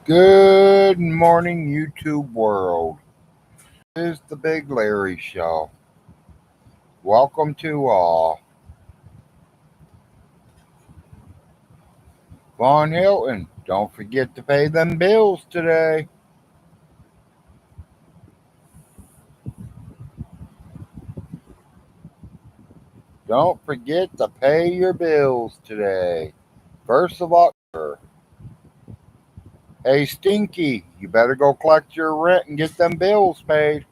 Good morning, YouTube world. This is the Big Larry Show. Welcome to all. Von Hilton, don't forget to pay them bills today. Don't forget to pay your bills today. First of October. Hey, Stinky, you better go collect your rent and get them bills paid.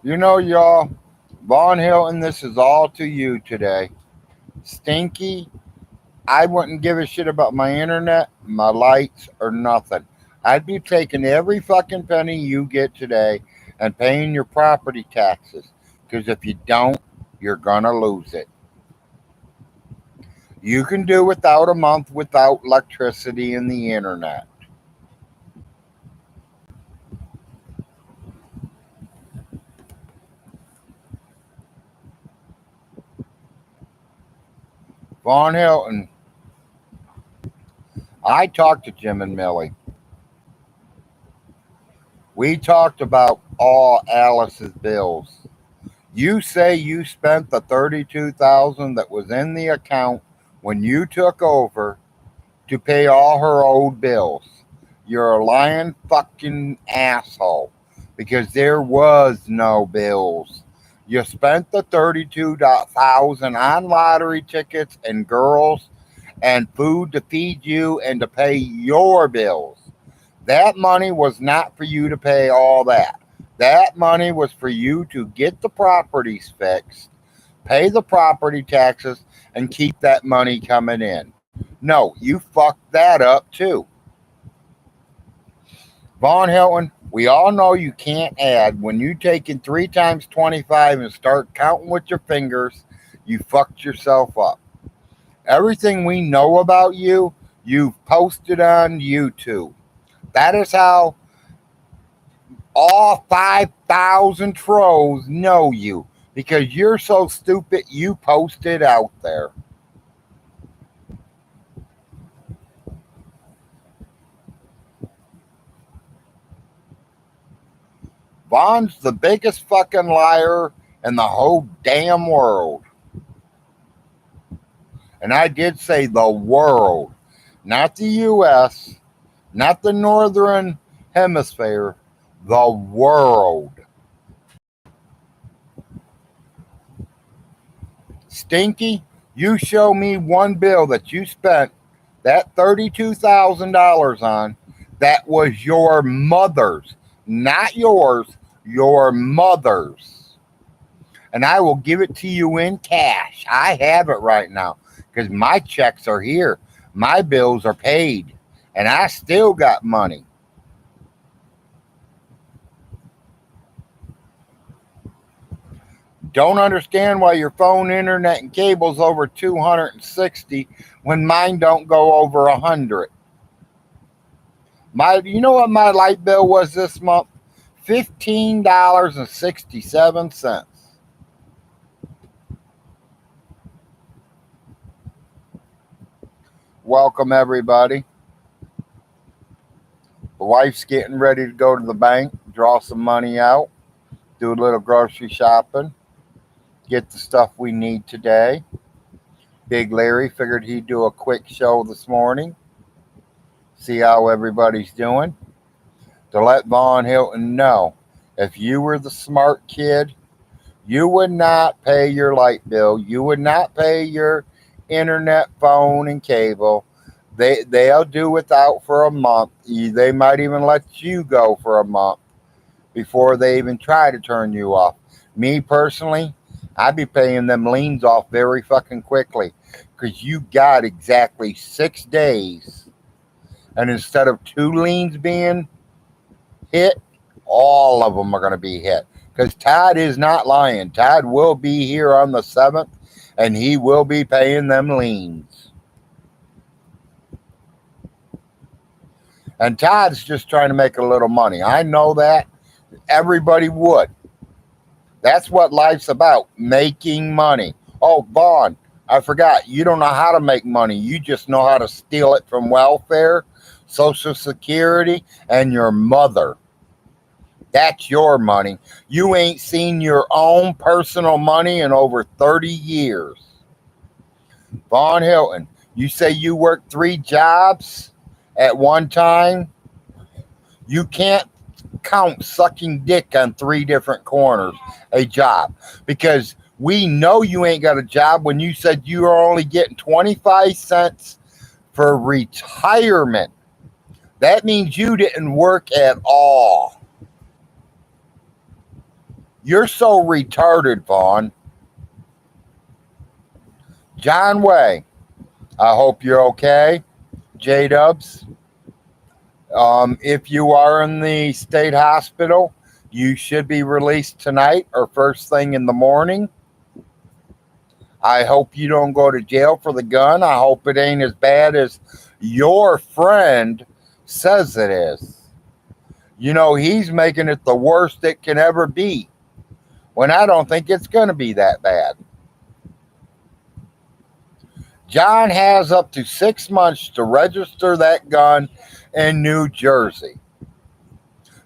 Y'all, Von Hilton, this is all to you today. Stinky, I wouldn't give a shit about my internet, my lights, or nothing. I'd be taking every fucking penny you get today and paying your property taxes. Because if you don't, you're gonna lose it. You can do without a month without electricity and the internet. Von Hilton, I talked to Jim and Millie. We talked about all Alice's bills. You say you spent the 32,000 that was in the account when you took over to pay all her old bills. You're a lying fucking asshole because there was no bills. You spent the 32,000 on lottery tickets and girls and food to feed you and to pay your bills. That money was not for you to pay all that. That money was for you to get the properties fixed, pay the property taxes, and keep that money coming in. No, you fucked that up too. Von Hilton, we all know you can't add. When you take in 3 times 25 and start counting with your fingers, you fucked yourself up. Everything we know about you, you've posted on YouTube. That is how all 5,000 trolls know you because you're so stupid you post it out there. Von's the biggest fucking liar in the whole damn world. And I did say the world, not the US, not the Northern Hemisphere, the world. Stinky, you show me one bill that you spent that $32,000 on that was your mother's, not yours, your mother's. And I will give it to you in cash. I have it right now because my checks are here. My bills are paid, and I still got money. Don't understand why your phone, internet, and cable's over 260 when mine don't go over 100. You know what my light bill was this month? $15.67. Welcome everybody. The wife's getting ready to go to the bank, draw some money out, do a little grocery shopping, get the stuff we need today. Big Larry figured he'd do a quick show this morning, see how everybody's doing, to let Von Hilton know if you were the smart kid, you would not pay your light bill, you would not pay your internet, phone, and cable. They'll do without for a month. They might even let you go for a month before they even try to turn you off. Me personally, I'd be paying them liens off very fucking quickly because you got exactly 6 days. And instead of 2 liens being hit, all of them are going to be hit. Because Todd is not lying. Todd will be here on the 7th and he will be paying them liens. And Todd's just trying to make a little money. I know that. Everybody would. That's what life's about, making money. Oh, Vaughn, I forgot. You don't know how to make money. You just know how to steal it from welfare, Social Security, and your mother. That's your money. You ain't seen your own personal money in over 30 years. Vaughn Hilton, you say you worked 3 jobs at one time? You can't count sucking dick on 3 different corners a job because we know you ain't got a job when you said you are only getting 25 cents for retirement. That means you didn't work at all. You're so retarded, Vaughn. John Way, I hope you're okay. J Dubs, if you are in the state hospital, you should be released tonight or first thing in the morning. I hope you don't go to jail for the gun. I hope it ain't as bad as your friend says it is. You know, he's making it the worst it can ever be when I don't think it's going to be that bad. John has up to 6 months to register that gun in New Jersey.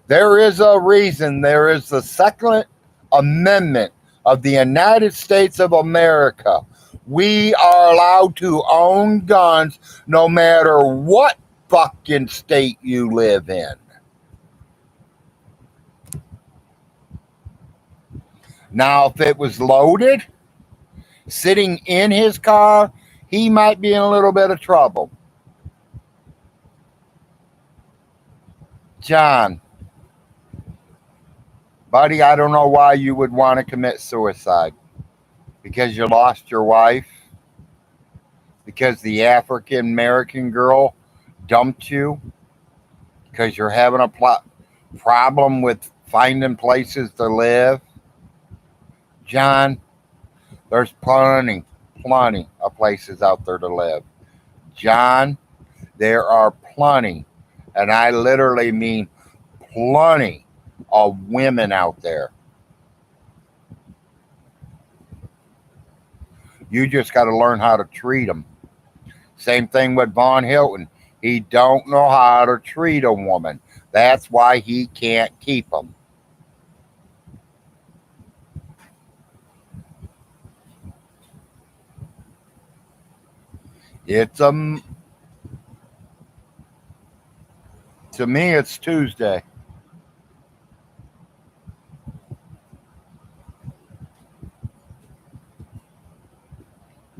There is a reason. There is the Second Amendment of the United States of America. We are allowed to own guns no matter what fucking state you live in. Now, if it was loaded, sitting in his car, he might be in a little bit of trouble. John, buddy, I don't know why you would want to commit suicide. Because you lost your wife? Because the African American girl dumped you? Because you're having a problem with finding places to live? John, there's plenty of places out there to live. John, there are plenty, and I literally mean plenty of women out there. You just got to learn how to treat them. Same thing with Vaughn Hilton. He don't know how to treat a woman. That's why he can't keep them. It's to me it's Tuesday.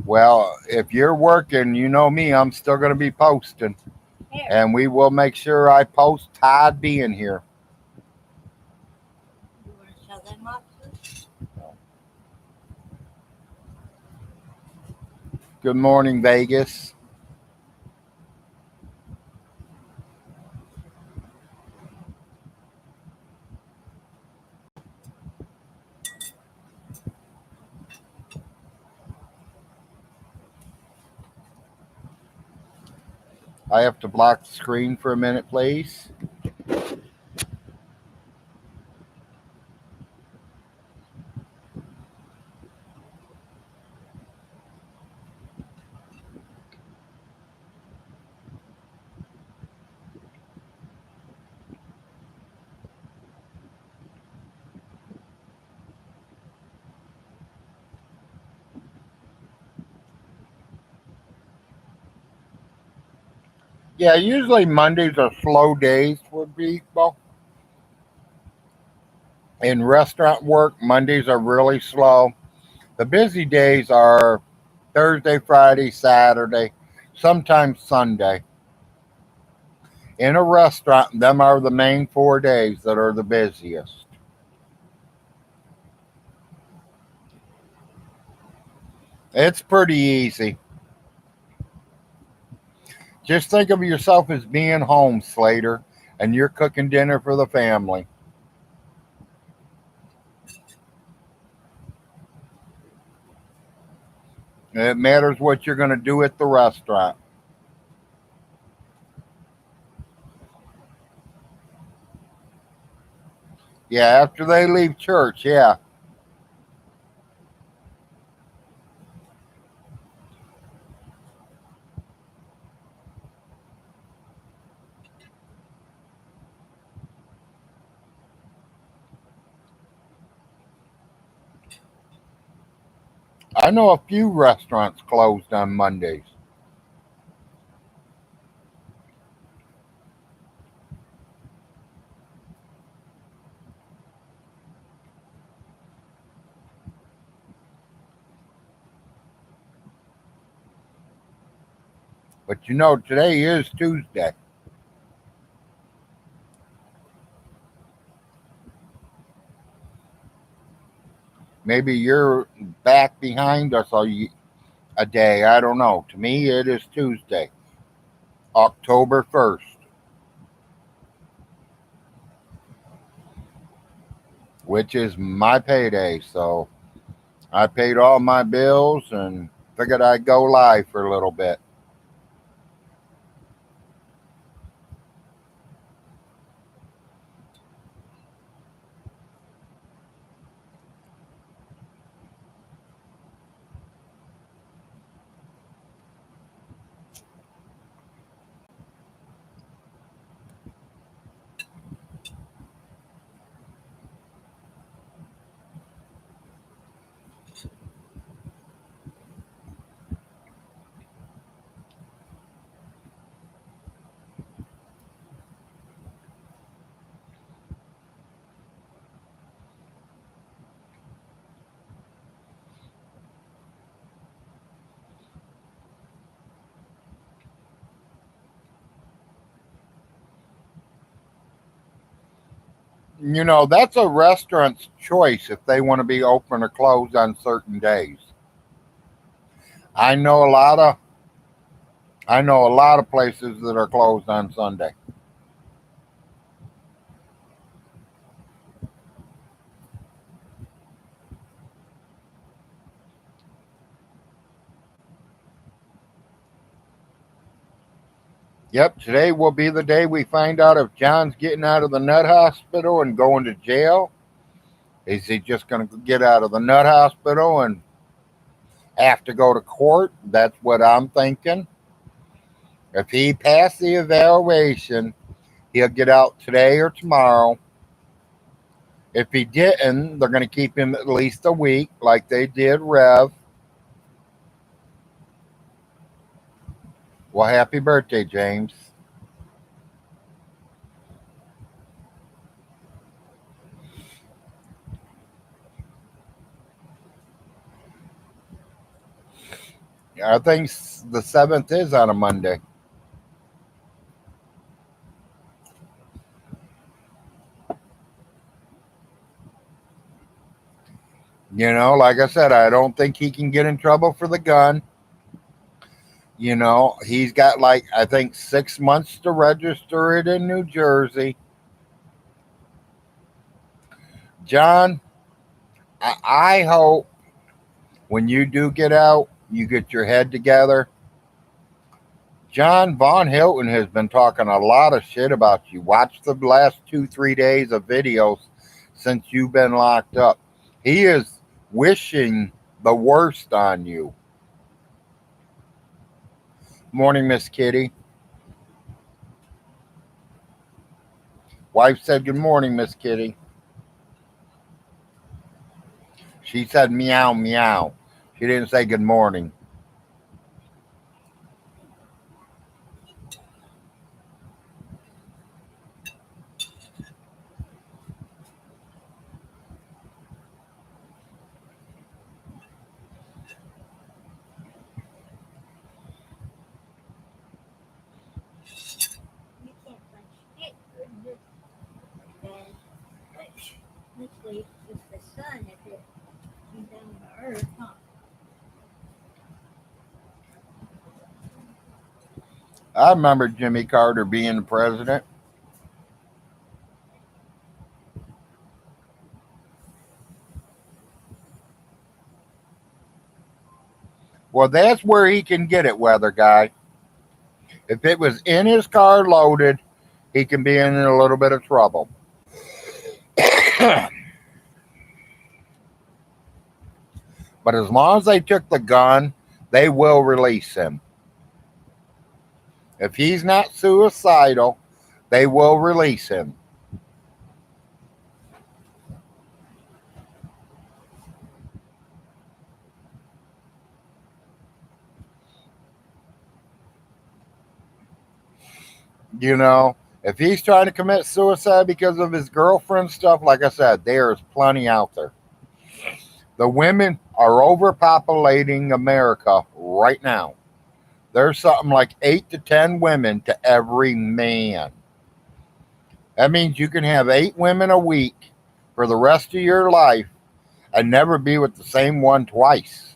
Well, if you're working, you know me, I'm still going to be posting. Here. And we will make sure I post Todd being here. You want to show them up? No. Good morning, Vegas. I have to block the screen for a minute, please. Yeah, usually Mondays are slow days for people. In restaurant work, Mondays are really slow. The busy days are Thursday, Friday, Saturday, sometimes Sunday. In a restaurant, them are the main 4 days that are the busiest. It's pretty easy. Just think of yourself as being home, Slater, and you're cooking dinner for the family. It matters what you're going to do at the restaurant. Yeah, after they leave church, yeah. I know a few restaurants closed on Mondays. But you know, today is Tuesday. Maybe you're back behind us a day. I don't know. To me, it is Tuesday, October 1st, which is my payday. So I paid all my bills and figured I'd go live for a little bit. You know, that's a restaurant's choice if they want to be open or closed on certain days. I know a lot of I know a lot of places that are closed on Sunday. Yep, today will be the day we find out if John's getting out of the nut hospital and going to jail. Is he just going to get out of the nut hospital and have to go to court? That's what I'm thinking. If he passed the evaluation, he'll get out today or tomorrow. If he didn't, they're going to keep him at least a week, like they did Rev. Well, happy birthday, James. I think the 7th is on a Monday. You know, like I said, I don't think he can get in trouble for the gun. You know, he's got like, I think 6 months to register it in New Jersey. John, I hope when you do get out, you get your head together. John Von Hilton has been talking a lot of shit about you. Watch the last 2, 3 days of videos since you've been locked up. He is wishing the worst on you. Morning, Miss Kitty. Wife said good morning, Miss Kitty. She said meow, meow. She didn't say good morning. I remember Jimmy Carter being the president. Well, that's where he can get it, weather guy. If it was in his car loaded, he can be in a little bit of trouble. But as long as they took the gun, they will release him. If he's not suicidal, they will release him. You know, if he's trying to commit suicide because of his girlfriend stuff, like I said, there is plenty out there. The women are overpopulating America right now. There's something like 8 to 10 women to every man. That means you can have 8 women a week for the rest of your life and never be with the same one twice.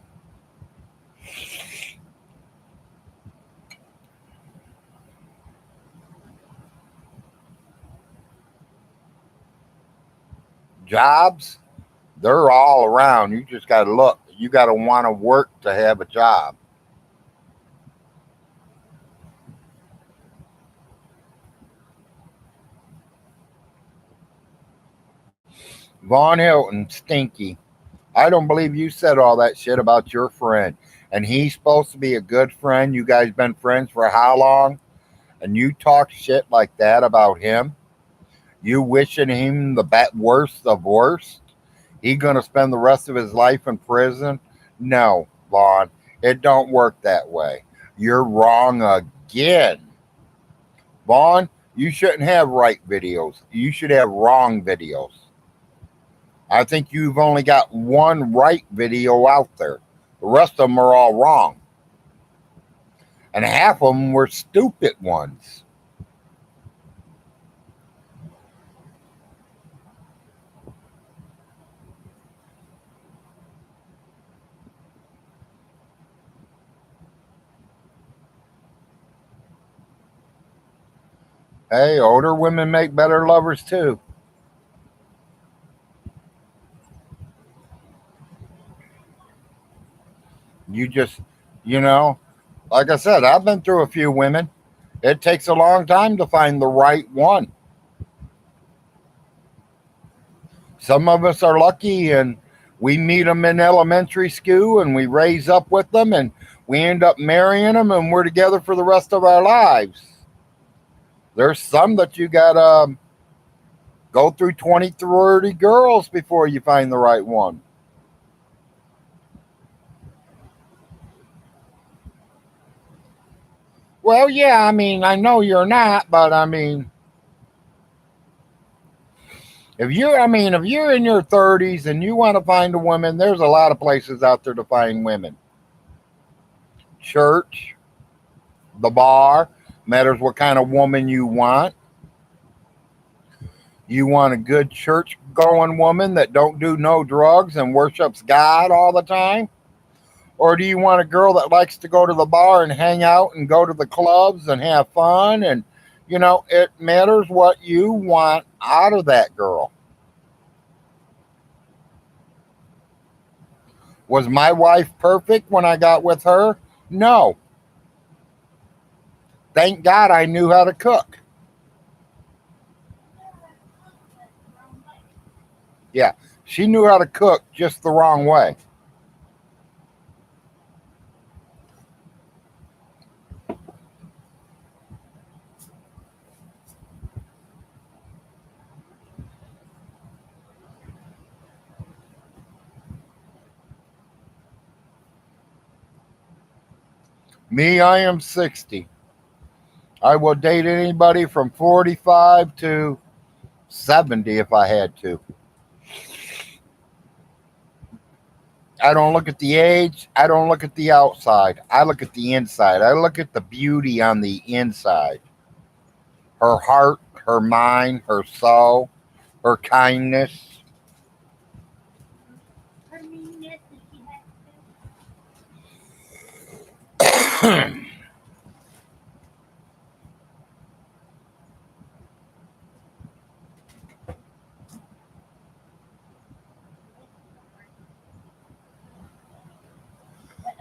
Jobs, they're all around. You just got to look. You got to want to work to have a job. Vaughn Hilton, Stinky. I don't believe you said all that shit about your friend. And he's supposed to be a good friend. You guys been friends for how long? And you talk shit like that about him? You wishing him the worst of worst? He gonna spend the rest of his life in prison? No, Vaughn. It don't work that way. You're wrong again. Vaughn, you shouldn't have right videos. You should have wrong videos. I think you've only got one right video out there. The rest of them are all wrong. And half of them were stupid ones. Hey, older women make better lovers too. You just, you know, like I said, I've been through a few women. It takes a long time to find the right one. Some of us are lucky and we meet them in elementary school and we raise up with them and we end up marrying them and we're together for the rest of our lives. There's some that you got to go through 20, 30 girls before you find the right one. Well, yeah, I mean, I know you're not, but I mean, if you're in your 30s and you want to find a woman, there's a lot of places out there to find women. Church, the bar, matters what kind of woman you want. You want a good church going woman that don't do no drugs and worships God all the time? Or do you want a girl that likes to go to the bar and hang out and go to the clubs and have fun? And, it matters what you want out of that girl. Was my wife perfect when I got with her? No. Thank God I knew how to cook. Yeah, she knew how to cook just the wrong way. Me, I am 60. I will date anybody from 45 to 70 if I had to. I don't look at the age. I don't look at the outside. I look at the inside. I look at the beauty on the inside. Her heart, her mind, her soul, her kindness.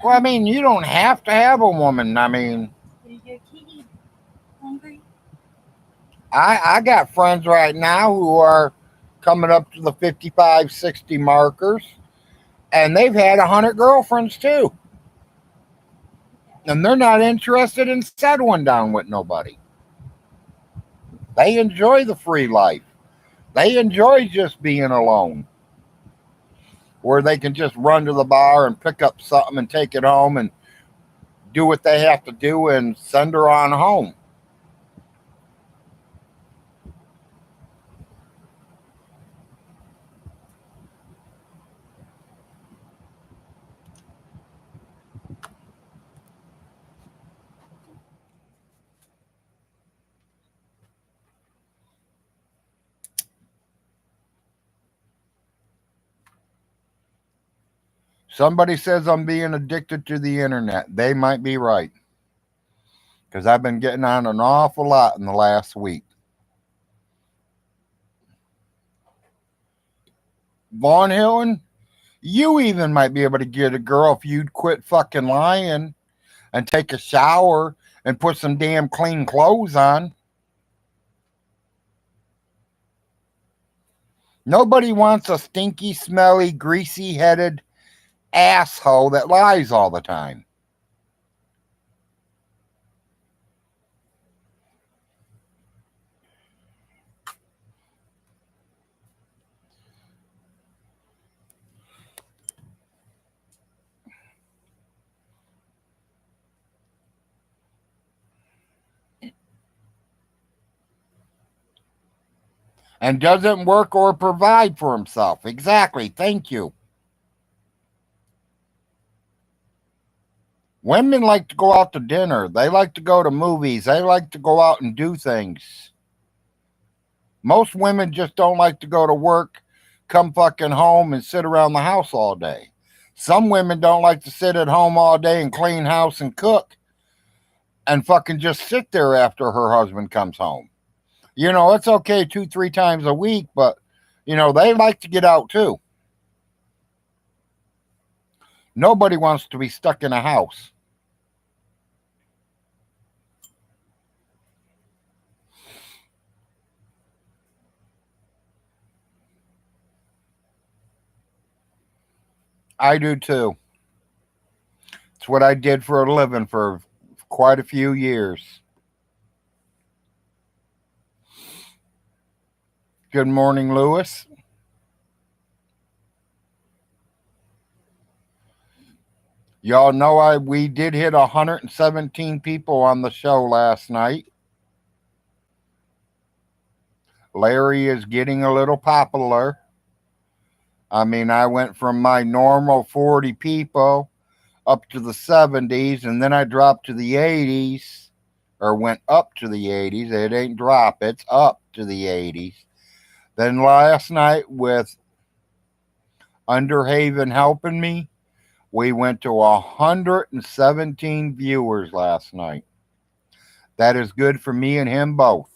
Well, I mean, you don't have to have a woman. I mean, I got friends right now who are coming up to the 55, 60 markers, and they've had 100 girlfriends too. And they're not interested in settling down with nobody. They enjoy the free life. They enjoy just being alone, where they can just run to the bar and pick up something and take it home and do what they have to do and send her on home. Somebody says I'm being addicted to the internet. They might be right. Because I've been getting on an awful lot in the last week. Vaughn Hilton, you even might be able to get a girl if you'd quit fucking lying and take a shower and put some damn clean clothes on. Nobody wants a stinky, smelly, greasy headed asshole that lies all the time. And doesn't work or provide for himself. Exactly. Thank you. Women like to go out to dinner. They like to go to movies. They like to go out and do things. Most women just don't like to go to work, come fucking home, and sit around the house all day. Some women don't like to sit at home all day and clean house and cook and fucking just sit there after her husband comes home. It's okay 2, 3 times a week, but, they like to get out too. Nobody wants to be stuck in a house. I do too. It's what I did for a living for quite a few years. Good morning, Lewis. Y'all know we did hit 117 people on the show last night. Larry is getting a little popular. I mean, I went from my normal 40 people up to the 70s, and then I dropped to the 80s, or went up to the 80s. It ain't drop, it's up to the 80s. Then last night, with Underhaven helping me, we went to 117 viewers last night. That is good for me and him both.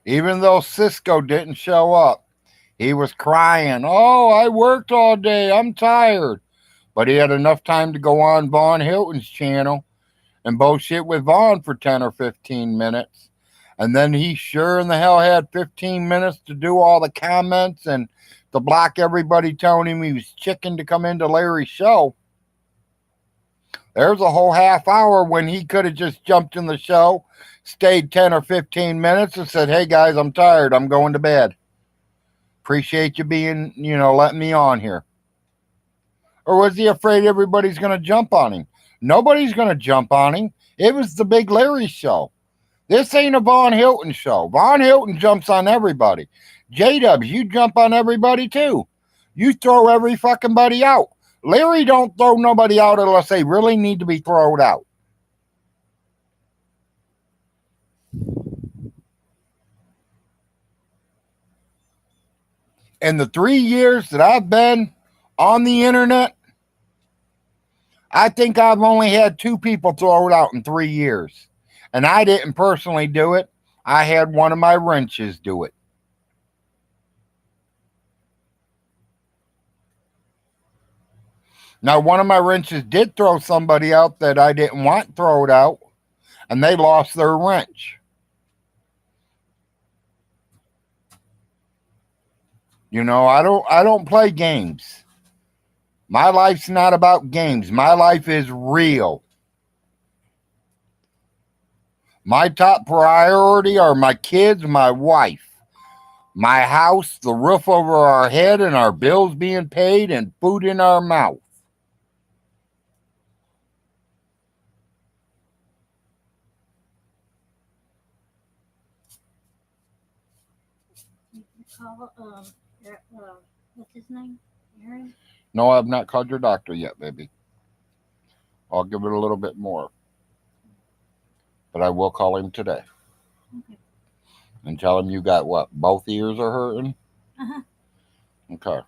Even though Cisco didn't show up, he was crying, "Oh, I worked all day. I'm tired." But he had enough time to go on Vaughn Hilton's channel and bullshit with Vaughn for 10 or 15 minutes. And then he sure in the hell had 15 minutes to do all the comments and to block everybody telling him he was chicken to come into Larry's show. There's a whole half hour when he could have just jumped in the show, stayed 10 or 15 minutes and said, "Hey guys, I'm tired. I'm going to bed. Appreciate you being, letting me on here." Or was he afraid everybody's going to jump on him? Nobody's going to jump on him. It was the Big Larry show. This ain't a Vaughn Hilton show. Vaughn Hilton jumps on everybody. J-Dubs, you jump on everybody too. You throw every fucking buddy out. Larry don't throw nobody out unless they really need to be thrown out. In the 3 years that I've been on the internet, I think I've only had 2 people throw it out in 3 years. And I didn't personally do it. I had one of my wrenches do it. Now, one of my wrenches did throw somebody out that I didn't want thrown out, and they lost their wrench. I don't play games. My life's not about games. My life is real. My top priority are my kids, my wife, my house, the roof over our head, and our bills being paid, and food in our mouth. You call what's his name? Aaron? No, I've not called your doctor yet, baby. I'll give it a little bit more. But I will call him today. Okay. And tell him you got what? Both ears are hurting? Uh-huh. Okay.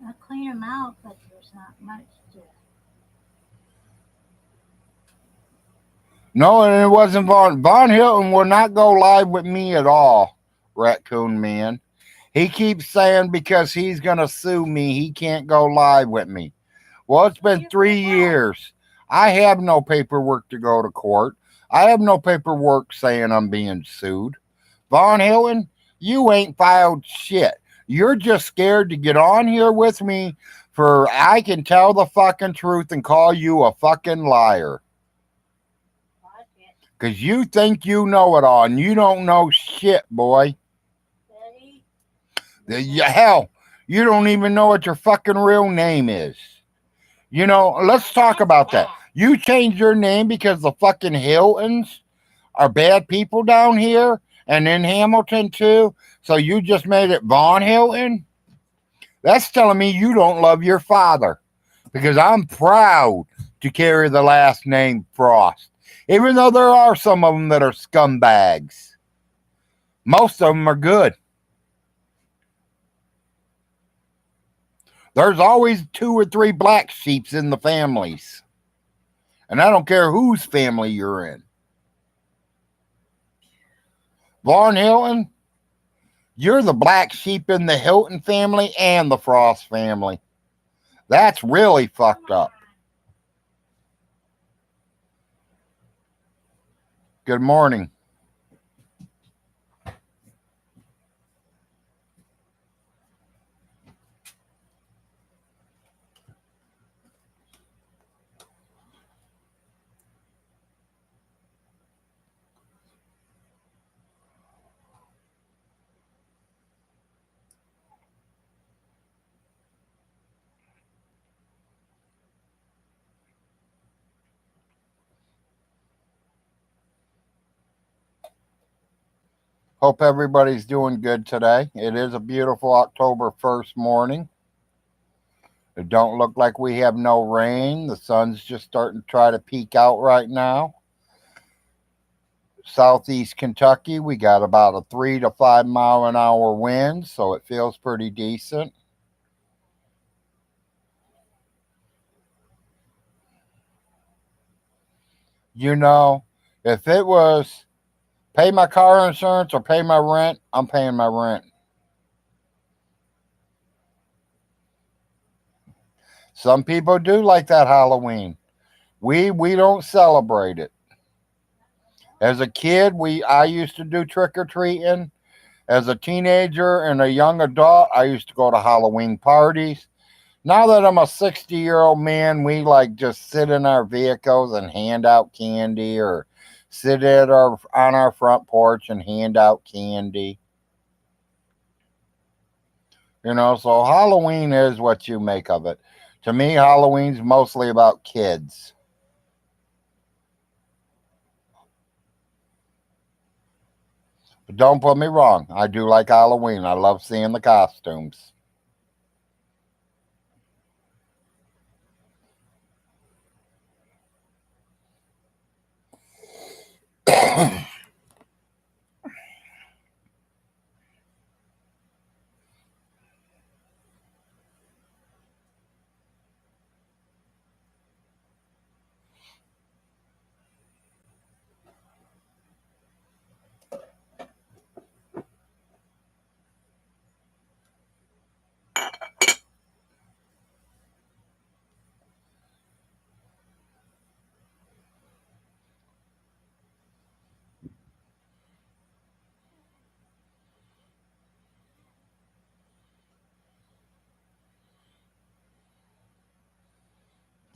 I clean them out, but there's not much to. No, and it wasn't Von. Von Hilton will not go live with me at all, Raccoon Man. He keeps saying because he's going to sue me, he can't go live with me. Well, it's been 3 years. I have no paperwork to go to court. I have no paperwork saying I'm being sued. Von Hilton, you ain't filed shit. You're just scared to get on here with me for I can tell the fucking truth and call you a fucking liar. Like it. Because you think you know it all and you don't know shit, boy. Betty. Hell, you don't even know what your fucking real name is. You know, let's talk about that. You changed your name because the fucking Hiltons are bad people down here and in Hamilton too. So you just made it Von Hilton? That's telling me you don't love your father because I'm proud to carry the last name Frost. Even though there are some of them that are scumbags, most of them are good. There's always 2 or 3 black sheeps in the families. And I don't care whose family you're in. Von Hilton, you're the black sheep in the Hilton family and the Frost family. That's really fucked up. Good morning. Hope everybody's doing good today. It is a beautiful October 1st morning. It don't look like we have no rain. The sun's just starting to try to peek out right now. Southeast Kentucky, we got about a 3 to 5 mile an hour wind, so it feels pretty decent. You know, if it was pay my car insurance or pay my rent, I'm paying my rent. Some people do like that Halloween. We don't celebrate it. As a kid, we I used to do trick or treating. As a teenager and a young adult, I used to go to Halloween parties. Now that I'm a 60-year-old man, we like just sit in our vehicles and hand out candy or sit at our on our front porch and hand out candy. You know, so Halloween is what you make of it. To me, Halloween's mostly about kids. But don't put me wrong, I do like Halloween. I love seeing the costumes.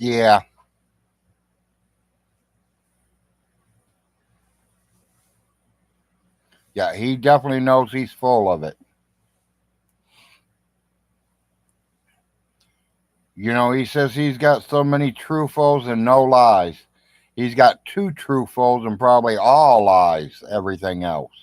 Yeah, yeah, he definitely knows he's full of it. You know, he says he's got so many truthfuls and no lies. He's got 2 truthfuls and probably all lies, everything else.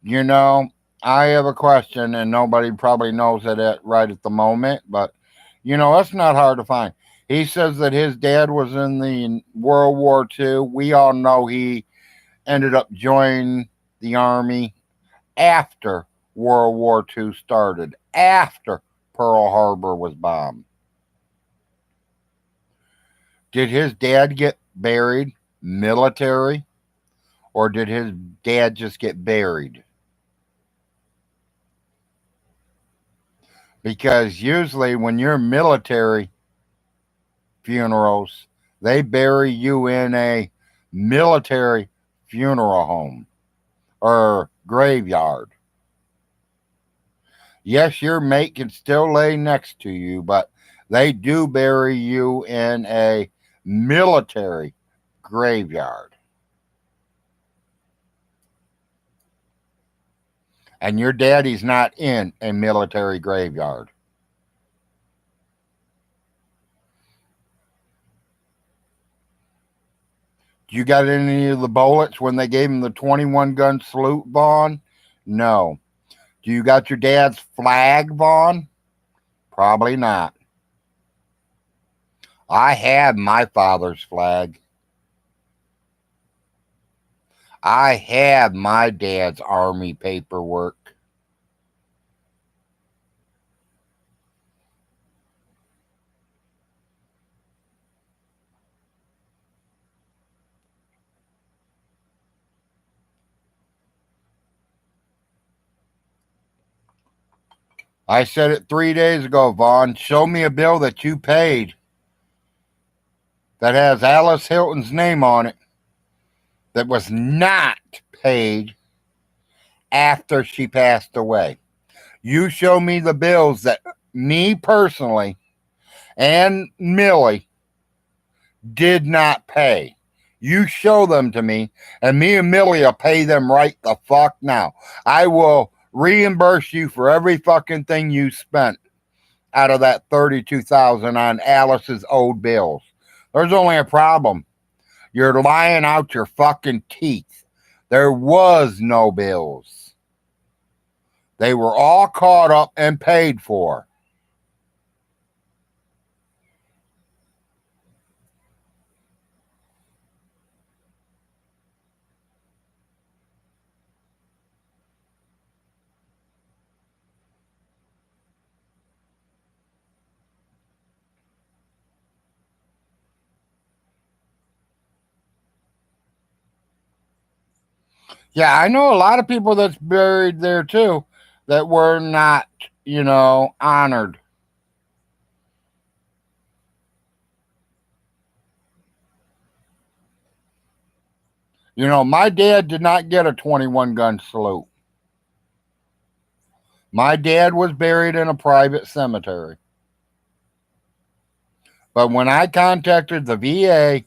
You know, I have a question, and nobody probably knows it right at the moment, but that's not hard to find. He says that his dad was in the World War II. We all know he ended up joining the army after World War II started, after Pearl Harbor was bombed. Did his dad get buried military, or did his dad just get buried? Because usually when you're military funerals, they bury you in a military funeral home or graveyard. Yes, your mate can still lay next to you, but they do bury you in a military graveyard. And your daddy's not in a military graveyard. You got any of the bullets when they gave him the 21 gun salute, Vaughn? No. Do you got your dad's flag, Vaughn? Probably not. I had my father's flag. I had my dad's army paperwork. I said it 3 days ago, Vaughn. Show me a bill that you paid that has Alice Hilton's name on it that was not paid after she passed away. You show me the bills that me personally and Millie did not pay. You show them to me, and me and Millie will pay them right the fuck now. I will reimburse you for every fucking thing you spent out of that $32,000 on Alice's old bills. There's only a problem. You're lying out your fucking teeth. There was no bills. They were all caught up and paid for. Yeah, I know a lot of people that's buried there too that were not, honored. My dad did not get a 21 gun salute. My dad was buried in a private cemetery. But when I contacted the VA,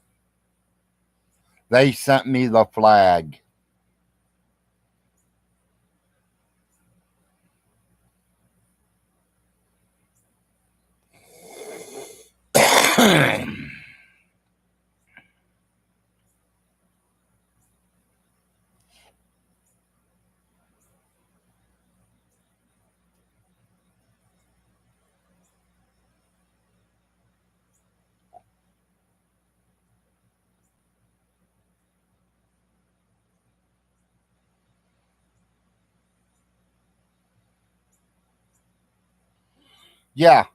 they sent me the flag. Yeah.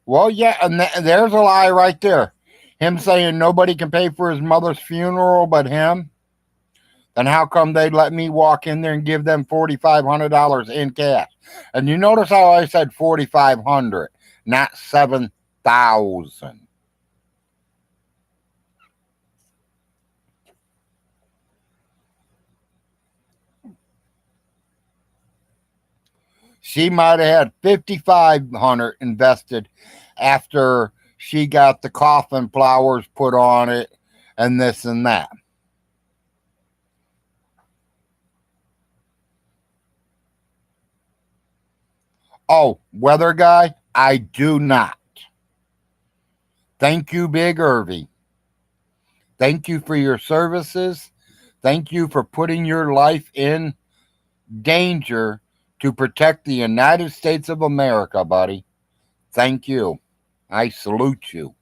Well, yeah, and there's a lie right there. Him saying nobody can pay for his mother's funeral but him. Then how come they let me walk in there and give them $4,500 in cash? And you notice how I said 4,500, not 7,000. She might have had 5,500 invested after she got the coffin flowers put on it and this and that. Oh, weather guy, I do not. Thank you, Big Irvy. Thank you for your services. Thank you for putting your life in danger to protect the United States of America, buddy. Thank you. I salute you.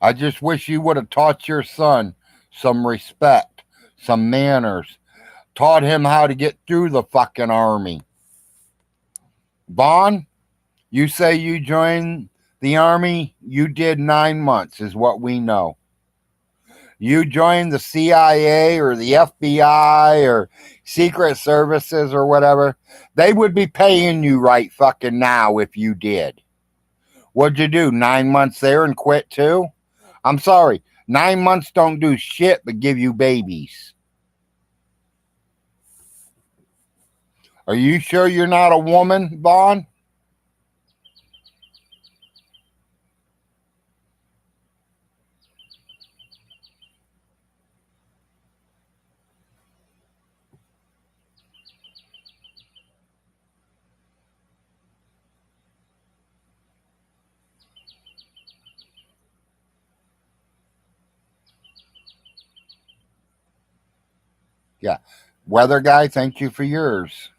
I just wish you would have taught your son some respect, some manners, taught him how to get through the fucking army. Vaughn, you say you joined the army, you did 9 months, is what we know. You joined the CIA or the FBI or Secret Services or whatever, they would be paying you right fucking now if you did. What'd you do? 9 months there and quit too? I'm sorry. 9 months don't do shit but give you babies. Are you sure you're not a woman, Vaughn? Yeah. Weather guy, thank you for yours.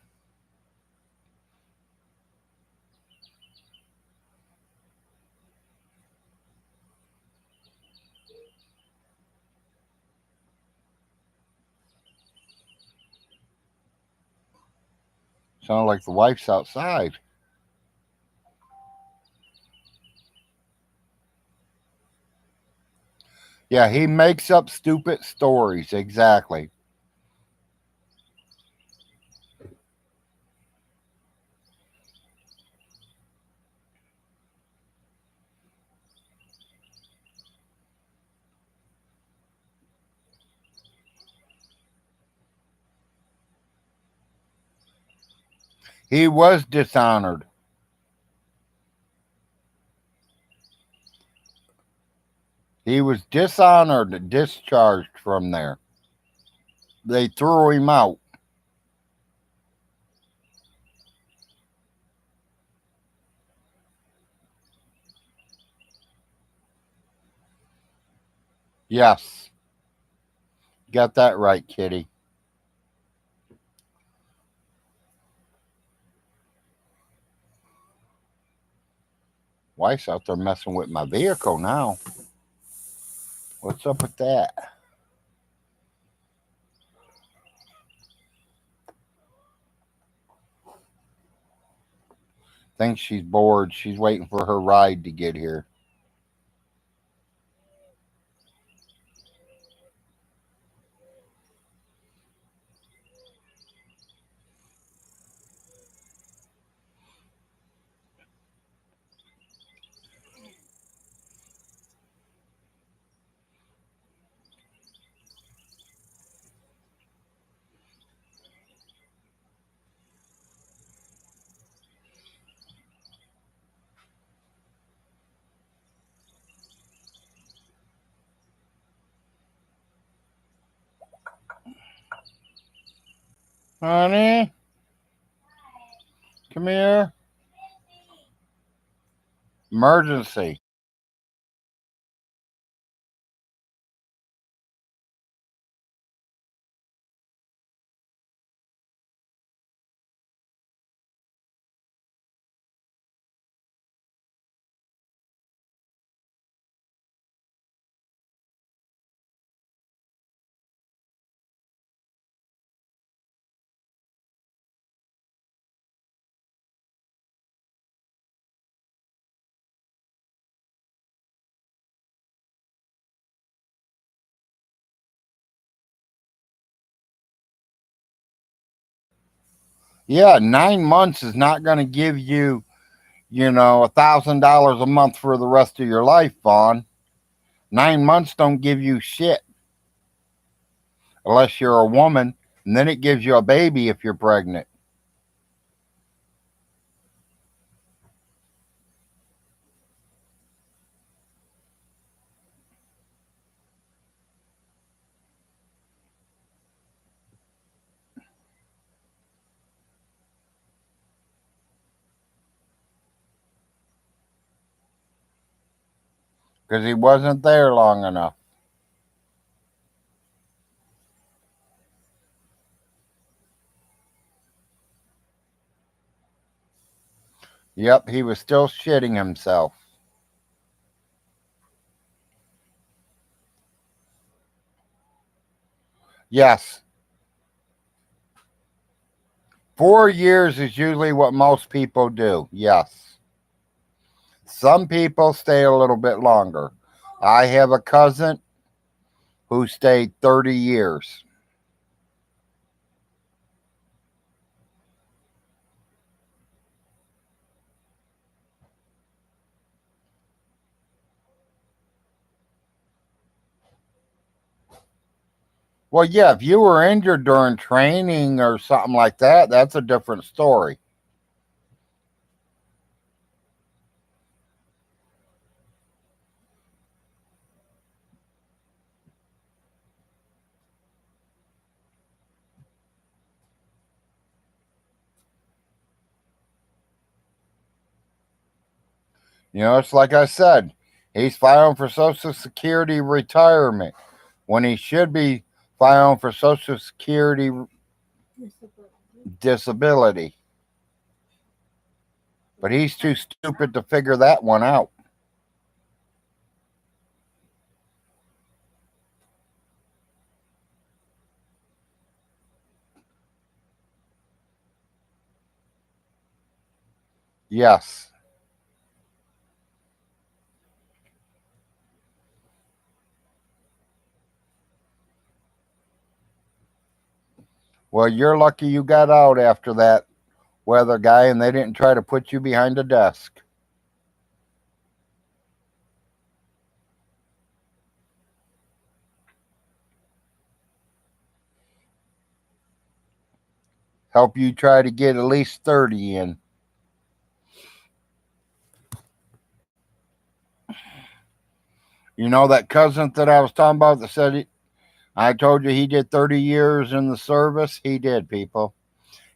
Sound like the wife's outside. Yeah, he makes up stupid stories. Exactly. He was dishonored. He was dishonored, discharged from there. They threw him out. Yes. Got that right, Kitty. Wife's out there messing with my vehicle now. What's up with that? Thinks she's bored. She's waiting for her ride to get here. Honey, come here. Emergency. Yeah, 9 months is not going to give you, $1,000 a month for the rest of your life, Vaughn. 9 months don't give you shit unless you're a woman, and then it gives you a baby if you're pregnant. Because he wasn't there long enough. Yep, he was still shitting himself. Yes. 4 years is usually what most people do. Yes. Some people stay a little bit longer. I have a cousin who stayed 30 years. Well, yeah, if you were injured during training or something like that, that's a different story. It's like I said, he's filing for Social Security retirement when he should be filing for Social Security Disability. disability. But he's too stupid to figure that one out. Yes. Well, you're lucky you got out after that weather guy and they didn't try to put you behind a desk. Help you try to get at least 30 in. That cousin that I was talking about that said I told you he did 30 years in the service? He did, people.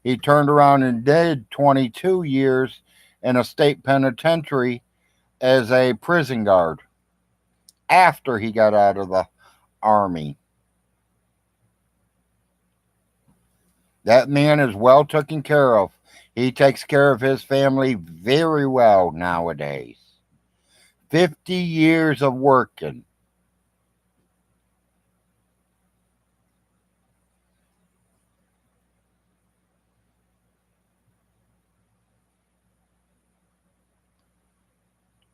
He turned around and did 22 years in a state penitentiary as a prison guard after he got out of the army. That man is well taken care of. He takes care of his family very well nowadays. 50 years of working.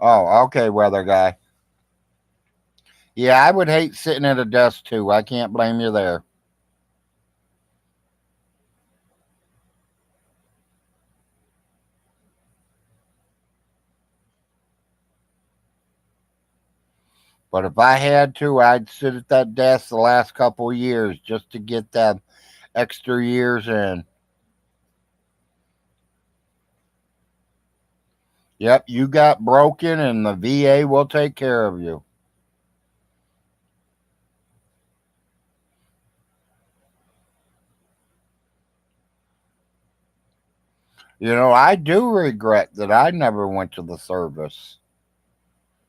Oh, okay, weather guy. Yeah, I would hate sitting at a desk too. I can't blame you there. But if I had to, I'd sit at that desk the last couple of years just to get that extra years in. Yep, you got broken and the VA will take care of you. I do regret that I never went to the service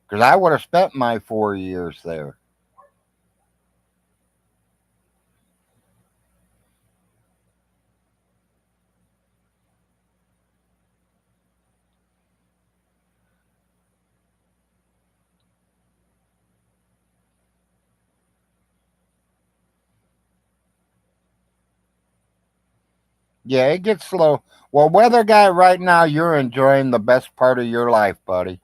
because I would have spent my 4 years there. Yeah, it gets slow. Well, weather guy, right now you're enjoying the best part of your life, buddy.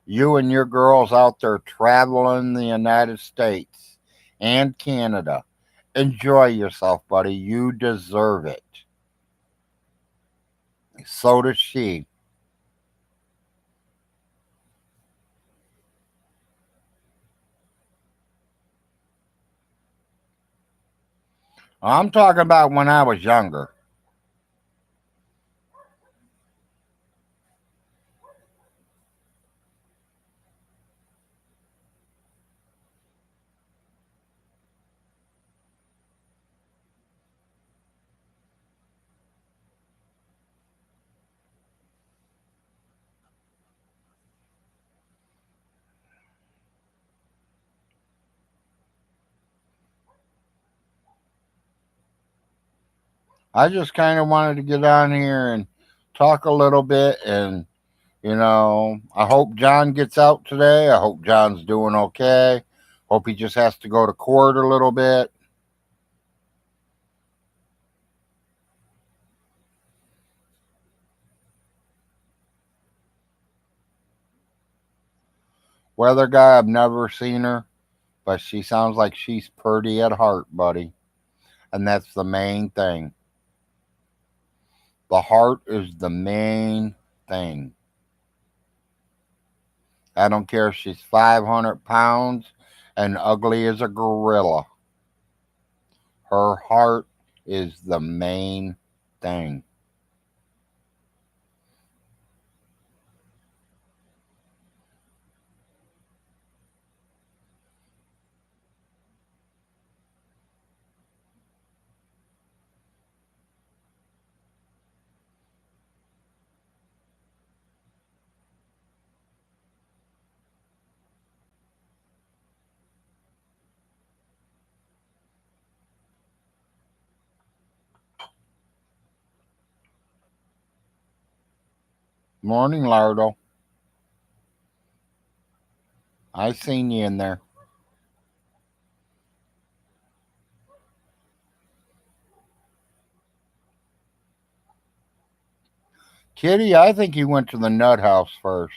You and your girls out there traveling the United States and Canada. Enjoy yourself, buddy. You deserve it. So does she. I'm talking about when I was younger. I just kind of wanted to get on here and talk a little bit and You know, I hope John gets out today. I hope John's doing okay. Hope he just has to go to court a little bit. Weather guy, I've never seen her, but she sounds like she's pretty at heart, buddy. And that's the main thing. The heart is the main thing. I don't care if she's 500 pounds and ugly as a gorilla. Her heart is the main thing. Morning, Lardo. I seen you in there. Kitty, I think you went to the nut house first.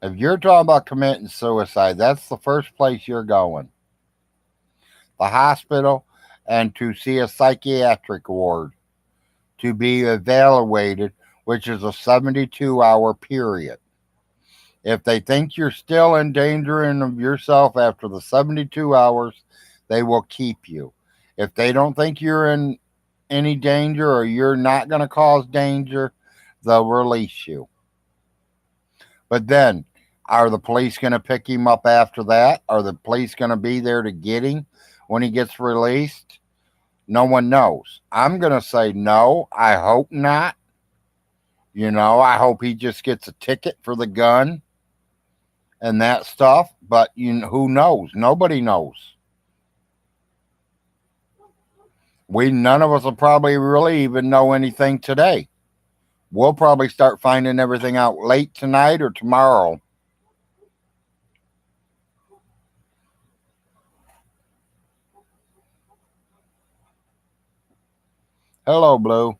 If you're talking about committing suicide, that's the first place you're going. The hospital and to see a psychiatric ward to be evaluated, which is a 72-hour period. If they think you're still in danger of yourself after the 72 hours, they will keep you. If they don't think you're in any danger or you're not going to cause danger, they'll release you. But then, are the police going to pick him up after that? Are the police going to be there to get him when he gets released? No one knows. I'm going to say no. I hope not. You know, I hope he just gets a ticket for the gun and that stuff. But who knows? Nobody knows. None of us will probably really even know anything today. We'll probably start finding everything out late tonight or tomorrow. Hello, Blue.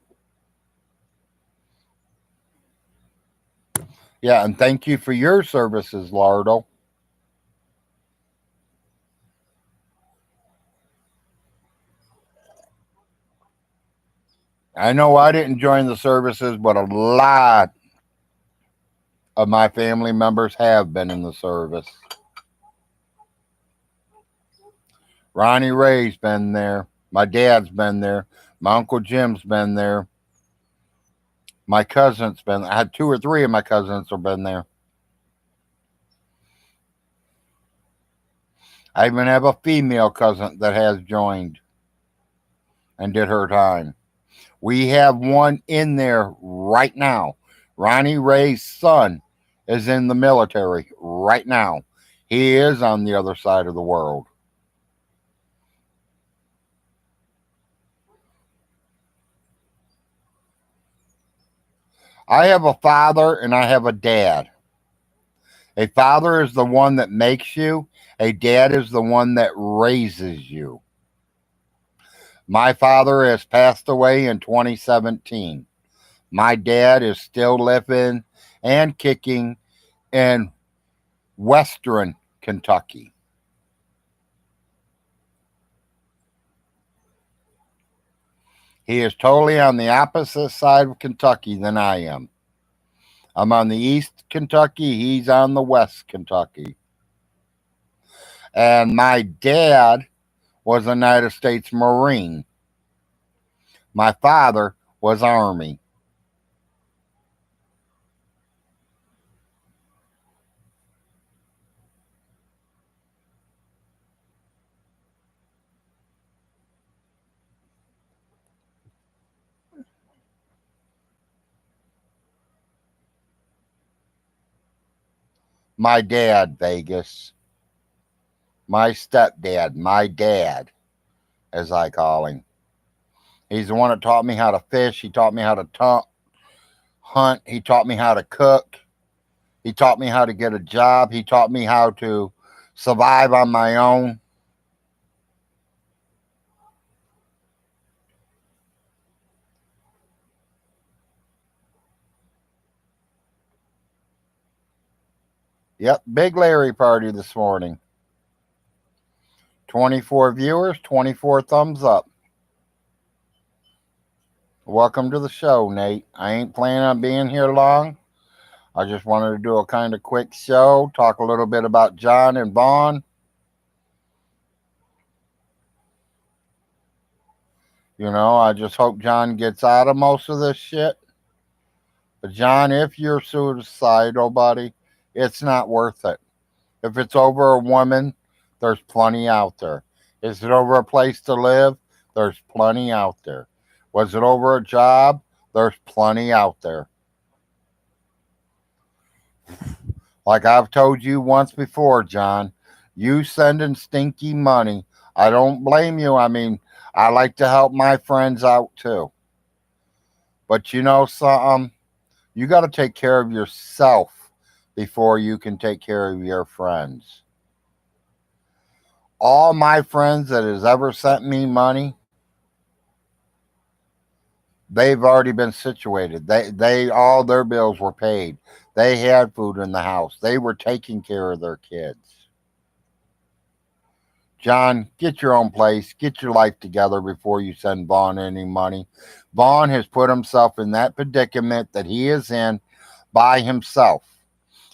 Yeah, and thank you for your services, Lardo. I know I didn't join the services, but a lot of my family members have been in the service. Ronnie Ray's been there. My dad's been there. My Uncle Jim's been there. My cousin's been I had two or three of my cousins have been there. I even have a female cousin that has joined and did her time. We have one in there right now. Ronnie Ray's son is in the military right now. He is on the other side of the world. I have a father and I have a dad. A father is the one that makes you, a dad is the one that raises you. My father has passed away in 2017. My dad is still living and kicking in Western Kentucky. He is totally on the opposite side of Kentucky than I am. I'm on the East Kentucky, he's on the West Kentucky. And my dad was a United States Marine. My father was Army. My dad, Vegas. My stepdad, my dad, as I call him. He's the one that taught me how to fish. He taught me how to hunt. He taught me how to cook. He taught me how to get a job. He taught me how to survive on my own. Yep, Big Larry party this morning. 24 viewers, 24 thumbs up. Welcome to the show, Nate. I ain't planning on being here long. I just wanted to do a kind of quick show, talk a little bit about John and Vaughn. You know, I just hope John gets out of most of this shit. But John, if you're suicidal, buddy, it's not worth it. If it's over a woman, there's plenty out there. Is it over a place to live? There's plenty out there. Was it over a job? There's plenty out there. Like I've told you once before, John, you sending stinky money. I don't blame you. I mean, I like to help my friends out too. But you know something? You got to take care of yourself before you can take care of your friends. All my friends that has ever sent me money, they've already been situated. They all their bills were paid. They had food in the house. They were taking care of their kids. John, get your own place. Get your life together before you send Vaughn any money. Vaughn has put himself in that predicament that he is in by himself.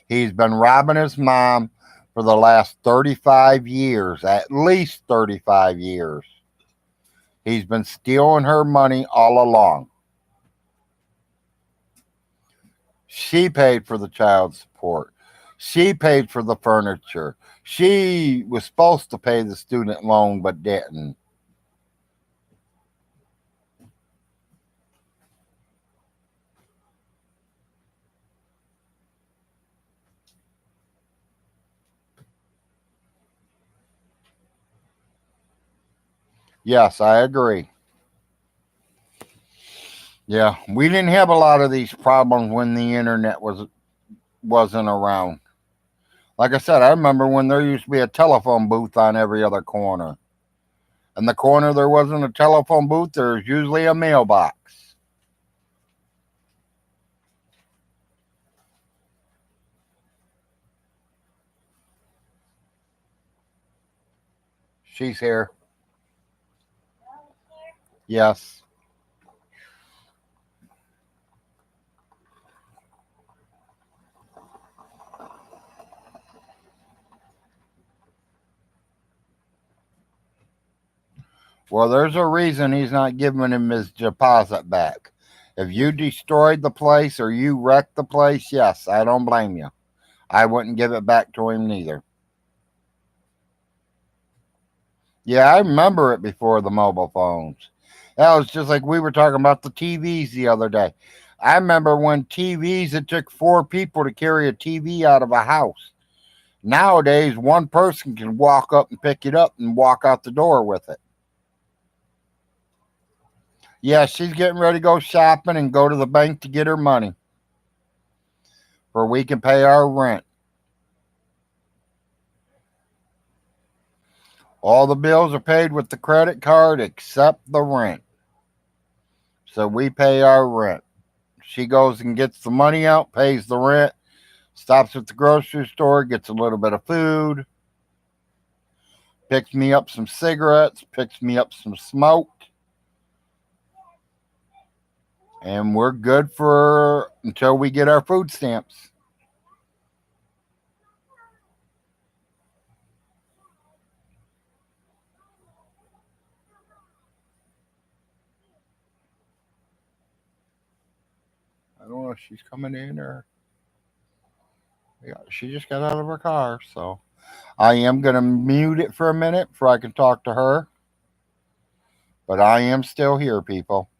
He's been robbing his mom for the last 35 years, at least 35 years. He's been stealing her money all along. She paid for the child support. She paid for the furniture. She was supposed to pay the student loan but didn't. Yes, I agree. Yeah, we didn't have a lot of these problems when the internet wasn't around. Like I said, I remember when there used to be a telephone booth on every other corner. In the corner there wasn't a telephone booth, there's usually a mailbox. She's here. Yes. Well, there's a reason he's not giving him his deposit back. If you destroyed the place or you wrecked the place, yes, I don't blame you. I wouldn't give it back to him neither. Yeah, I remember it before the mobile phones. That was just like we were talking about the TVs the other day. I remember when TVs, it took four people to carry a TV out of a house. Nowadays, one person can walk up and pick it up and walk out the door with it. Yeah, she's getting ready to go shopping and go to the bank to get her money for we can pay our rent. All the bills are paid with the credit card except the rent. So we pay our rent. She goes and gets the money out, pays the rent, stops at the grocery store, gets a little bit of food, picks me up some cigarettes, picks me up some smoke, and we're good for until we get our food stamps. I don't know if she's coming in or yeah, she just got out of her car, so I am gonna mute it for a minute before I can talk to her. But I am still here, people.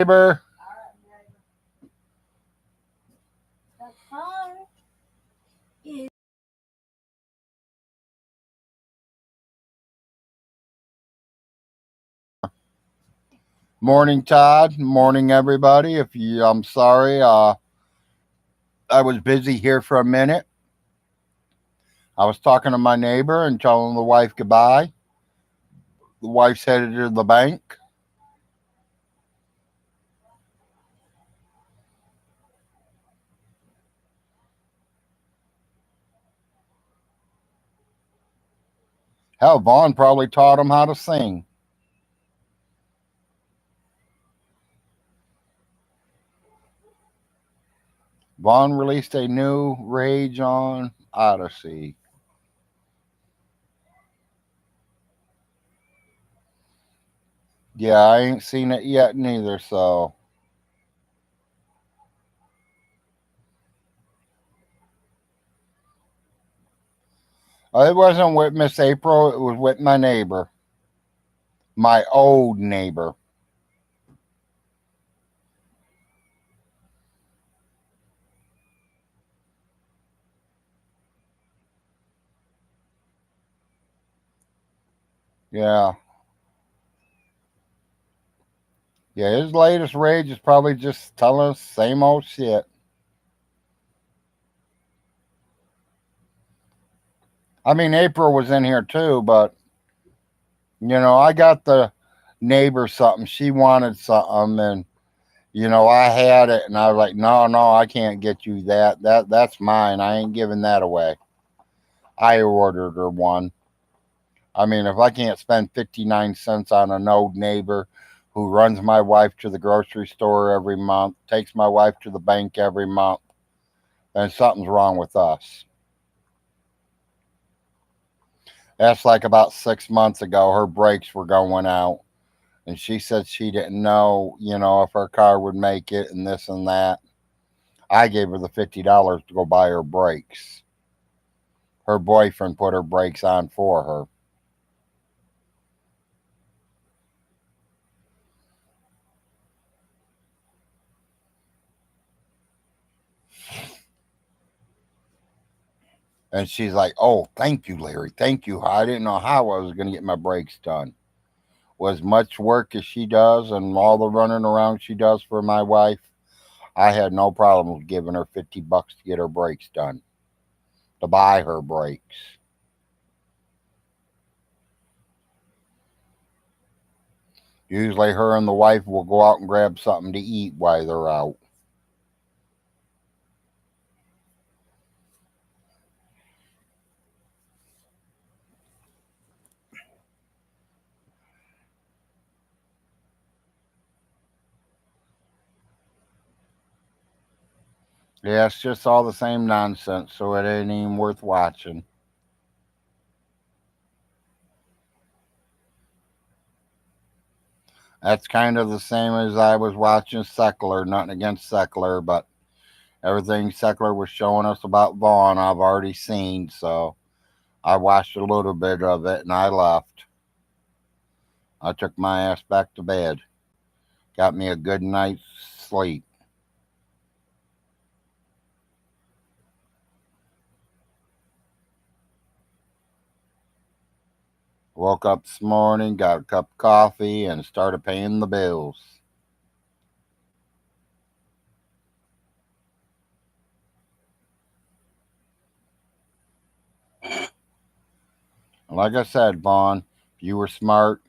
Neighbor. The phone is Morning, Todd. Morning, everybody. I'm sorry. I was busy here for a minute. I was talking to my neighbor and telling the wife goodbye. The wife's headed to the bank. Hell, Vaughn probably taught him how to sing. Vaughn released a new Rage on Odyssey. Yeah, I ain't seen it yet neither, so. It wasn't with Miss April, it was with my neighbor. My old neighbor. Yeah. Yeah, his latest rage is probably just telling us same old shit. I mean, April was in here too, but I got the neighbor something. She wanted something, and I had it, and I was like, no, no, I can't get you that. That's mine. I ain't giving that away. I ordered her one. I mean, if I can't spend 59 cents on an old neighbor who runs my wife to the grocery store every month, takes my wife to the bank every month, then something's wrong with us. That's like about 6 months ago. Her brakes were going out, and she said she didn't know, if her car would make it and this and that. I gave her the $50 to go buy her brakes. Her boyfriend put her brakes on for her. And she's like, oh, thank you, Larry. Thank you. I didn't know how I was going to get my brakes done. Was much work as she does and all the running around she does for my wife, I had no problem with giving her $50 to get her brakes done, to buy her brakes. Usually her and the wife will go out and grab something to eat while they're out. Yeah, it's just all the same nonsense, so it ain't even worth watching. That's kind of the same as I was watching Seckler. Nothing against Seckler, but everything Seckler was showing us about Vaughn, I've already seen, so I watched a little bit of it and I left. I took my ass back to bed. Got me a good night's sleep. Woke up this morning, got a cup of coffee, and started paying the bills. Like I said, Vaughn, if you were smart,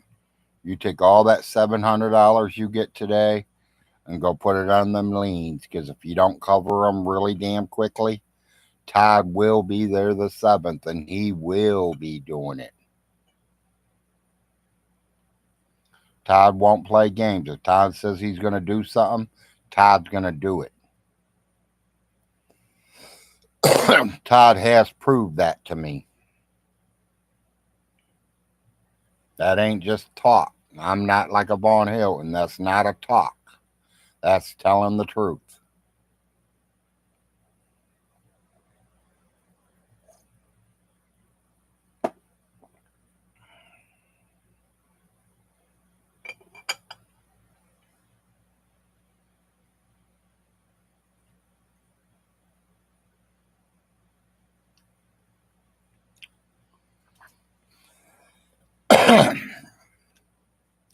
you take all that $700 you get today and go put it on them liens. Because if you don't cover them really damn quickly, Todd will be there the 7th and he will be doing it. Todd won't play games. If Todd says he's going to do something, Todd's going to do it. Todd has proved that to me. That ain't just talk. I'm not like a Vaughn Hilton. That's not a talk. That's telling the truth.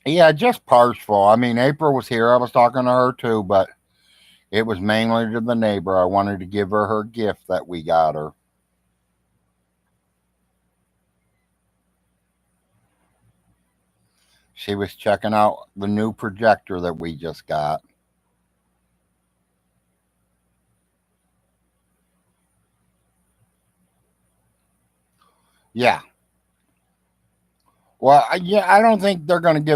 Yeah, just partial. I mean, April was here. I was talking to her too, but it was mainly to the neighbor. I wanted to give her her gift that we got her. She was checking out the new projector that we just got. Yeah. Well, yeah, I don't think they're going to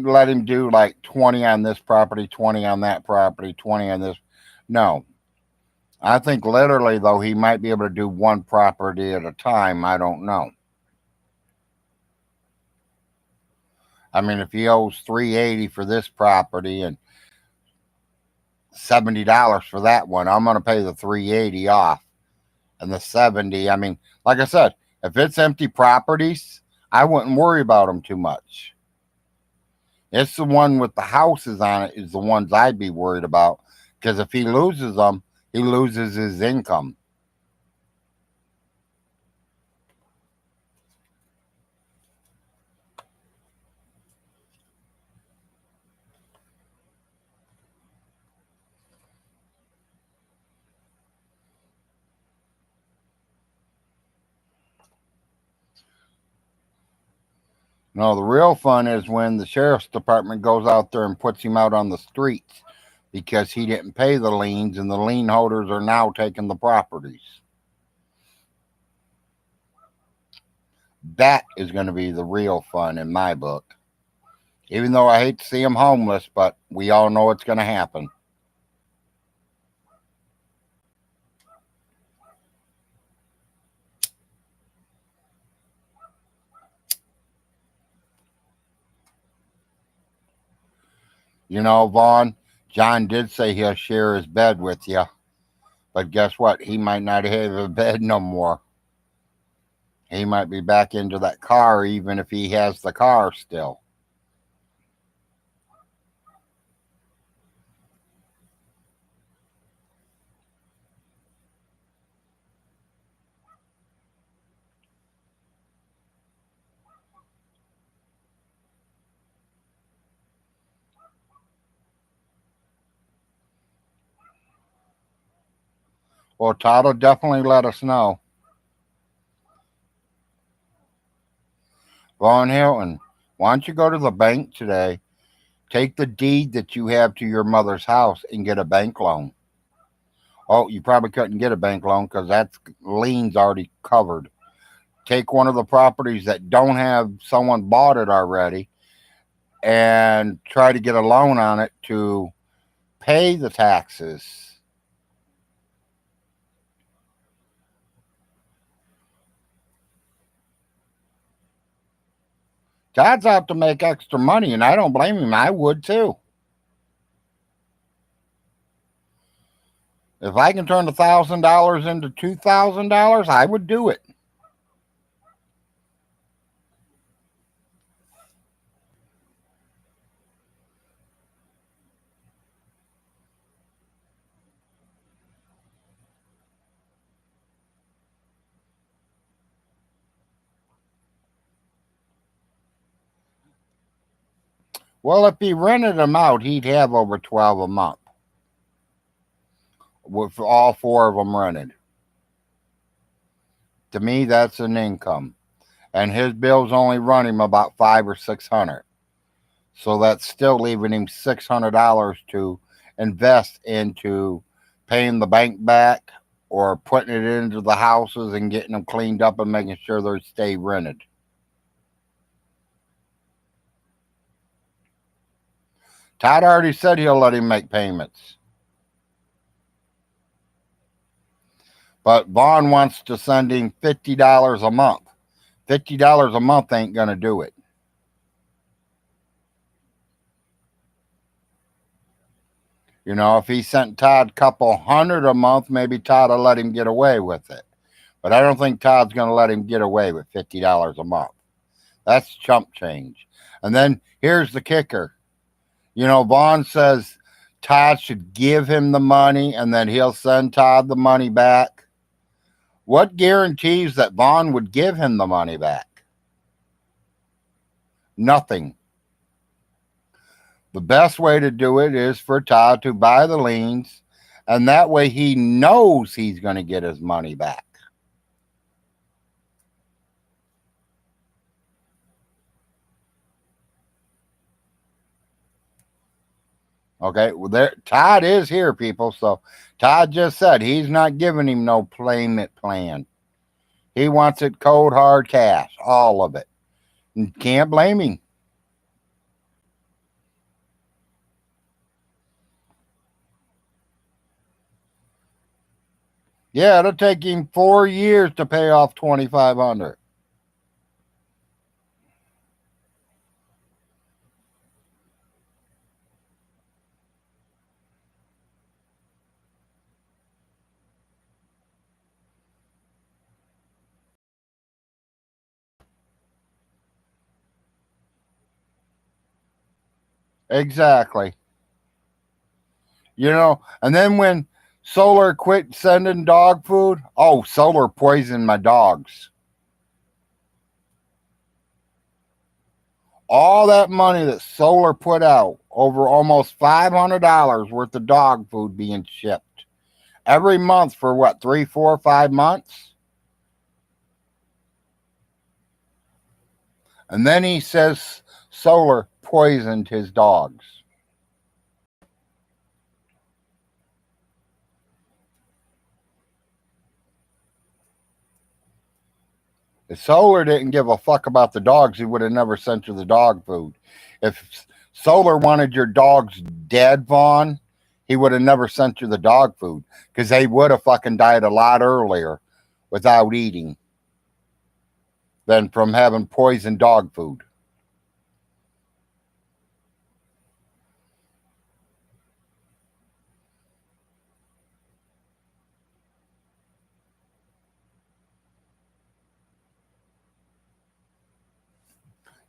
let him do like 20 on this property, 20 on that property, 20 on this. No. I think literally, though, he might be able to do one property at a time. I don't know. I mean, if he owes 380 for this property and $70 for that one, I'm going to pay the 380 off and the 70. I mean, like I said, if it's empty properties, I wouldn't worry about them too much. It's the one with the houses on it is the ones I'd be worried about because if he loses them, he loses his income. No, the real fun is when the sheriff's department goes out there and puts him out on the streets because he didn't pay the liens and the lien holders are now taking the properties. That is going to be the real fun in my book. Even though I hate to see him homeless, but we all know it's going to happen. You know, Vaughn, John did say he'll share his bed with you, but guess what? He might not have a bed no more. He might be back into that car, even if he has the car still. Well, Todd will definitely let us know. Vaughn Hilton, why don't you go to the bank today? Take the deed that you have to your mother's house and get a bank loan. Oh, you probably couldn't get a bank loan because that's liens already covered. Take one of the properties that don't have someone bought it already and try to get a loan on it to pay the taxes. Todd's out to make extra money, and I don't blame him. I would too. If I can turn $1,000 into $2,000, I would do it. Well, if he rented them out, he'd have over 12 a month with all four of them rented. To me, that's an income, and his bills only run him about 500 or 600. So that's still leaving him $600 to invest into paying the bank back or putting it into the houses and getting them cleaned up and making sure they stay rented. Todd already said he'll let him make payments. But Vaughn wants to send him $50 a month. $50 a month ain't going to do it. You know, if he sent Todd a couple hundred a month, maybe Todd will let him get away with it. But I don't think Todd's going to let him get away with $50 a month. That's chump change. And then here's the kicker. You know, Vaughn says Todd should give him the money and then he'll send Todd the money back. What guarantees that Vaughn would give him the money back? Nothing. The best way to do it is for Todd to buy the liens, and that way he knows he's going to get his money back. Okay, well, there, Todd is here, people. So Todd just said he's not giving him no payment plan. He wants it cold hard cash, all of it. And can't blame him. Yeah, it'll take him 4 years to pay off 2,500. Exactly. And then when Solar quit sending dog food, oh, Solar poisoned my dogs. All that money that Solar put out, over almost $500 worth of dog food being shipped every month for what, 3, 4, 5 months? And then he says Solar poisoned his dogs. If Solar didn't give a fuck about the dogs, he would have never sent you the dog food. If Solar wanted your dogs dead, Vaughn, he would have never sent you the dog food because they would have fucking died a lot earlier without eating than from having poisoned dog food.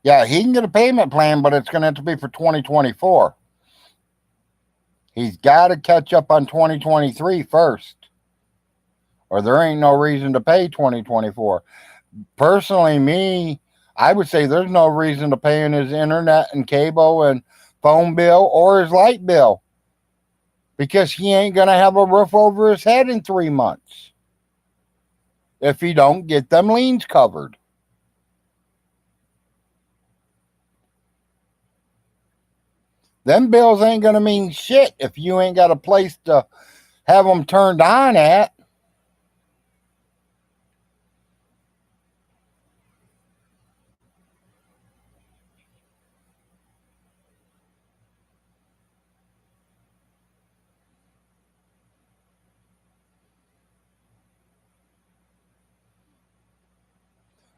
Yeah, he can get a payment plan, but it's going to have to be for 2024. He's got to catch up on 2023 first, or there ain't no reason to pay 2024. Personally, me, I would say there's no reason to pay in his internet and cable and phone bill or his light bill because he ain't going to have a roof over his head in 3 months if he don't get them liens covered. Them bills ain't going to mean shit if you ain't got a place to have them turned on at.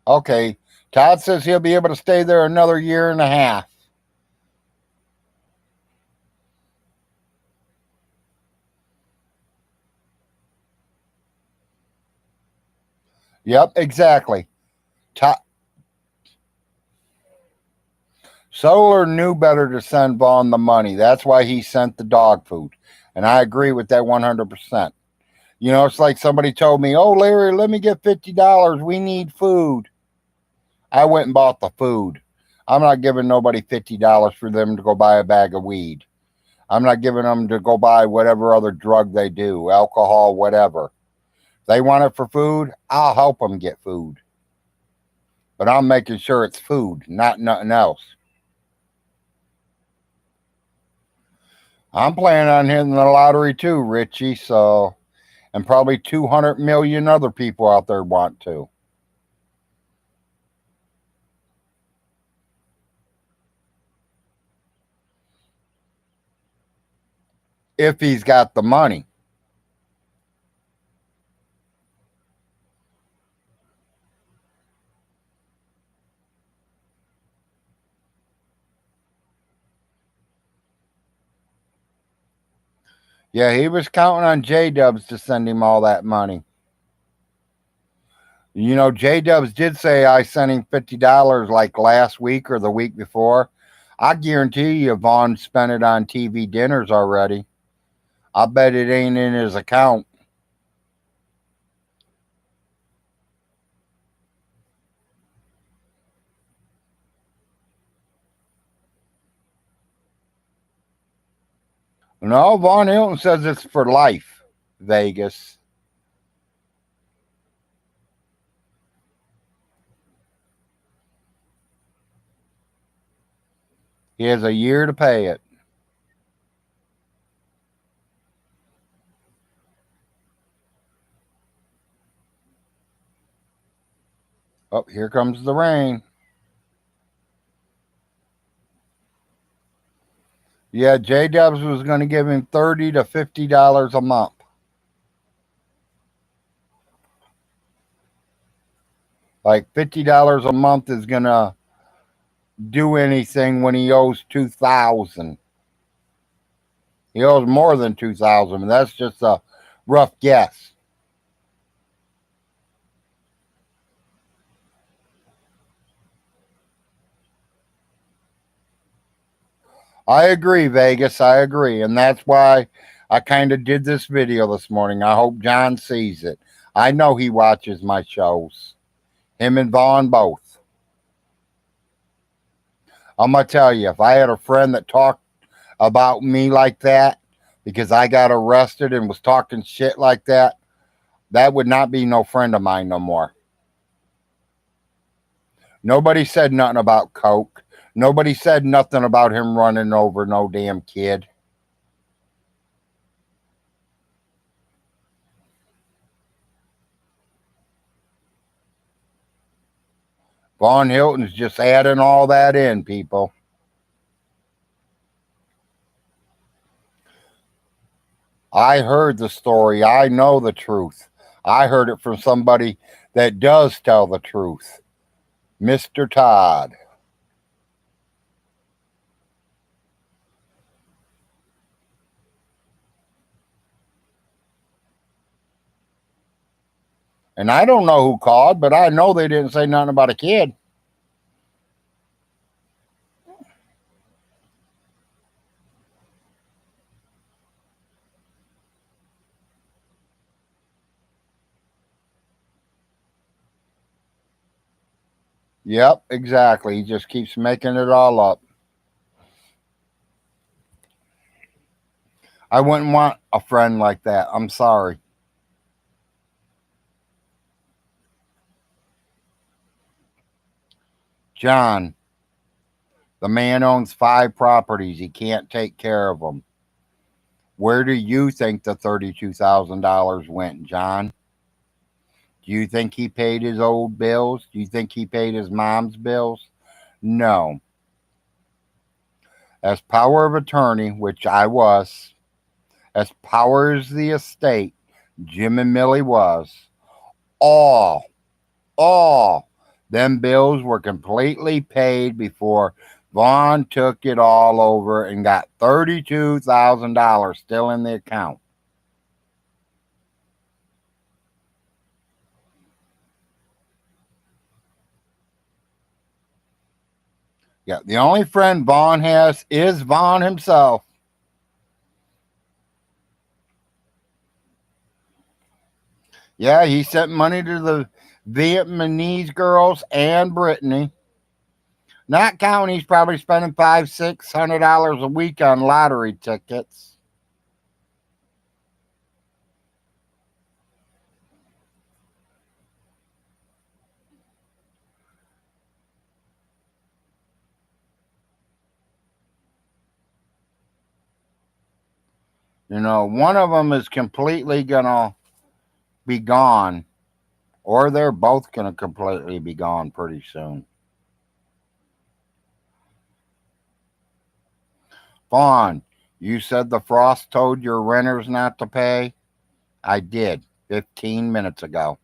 Okay, Todd says he'll be able to stay there another year and a half. Yep, exactly. Todd, Solar knew better to send Vaughn the money. That's why he sent the dog food. And I agree with that 100%. It's like somebody told me, "Oh, Larry, let me get $50. We need food." I went and bought the food. I'm not giving nobody $50 for them to go buy a bag of weed. I'm not giving them to go buy whatever other drug they do, alcohol, whatever. If they want it for food, I'll help them get food. But I'm making sure it's food, not nothing else. I'm planning on hitting the lottery too, Richie. So, and probably 200 million other people out there want to. If he's got the money. Yeah, he was counting on J Dubs to send him all that money. J Dubs did say I sent him $50 like last week or the week before. I guarantee you Vaughn spent it on TV dinners already. I bet it ain't in his account. No, Von Hilton says it's for life, Vegas. He has a year to pay it. Oh, here comes the rain. Yeah, J Dubs was going to give him $30 to $50 a month. Like $50 a month is going to do anything when he owes 2,000. He owes more than 2,000. That's just a rough guess. I agree, Vegas. I agree. And that's why I kind of did this video this morning. I hope John sees it. I know he watches my shows. Him and Vaughn both. I'm going to tell you, if I had a friend that talked about me like that because I got arrested and was talking shit like that, that would not be no friend of mine no more. Nobody said nothing about coke. Nobody said nothing about him running over no damn kid. Von Hilton's just adding all that in, people. I heard the story. I know the truth. I heard it from somebody that does tell the truth. Mr. Todd. And I don't know who called, but I know they didn't say nothing about a kid. Yep, exactly. He just keeps making it all up. I wouldn't want a friend like that. I'm sorry. John, the man owns 5 properties. He can't take care of them. Where do you think the $32,000 went, John? Do you think he paid his old bills? Do you think he paid his mom's bills? No. As power of attorney, which I was, as power as the estate, Jim and Millie was, all, all them bills were completely paid before Vaughn took it all over and got $32,000 still in the account. Yeah, the only friend Vaughn has is Vaughn himself. Yeah, he sent money to the Vietnamese girls and Brittany. Not counting, he's probably spending $500-600 a week on lottery tickets. You know, one of them is completely gonna be gone, or they're both gonna completely be gone pretty soon. Vaughn, you said the frost told your renters not to pay? I did 15 minutes ago.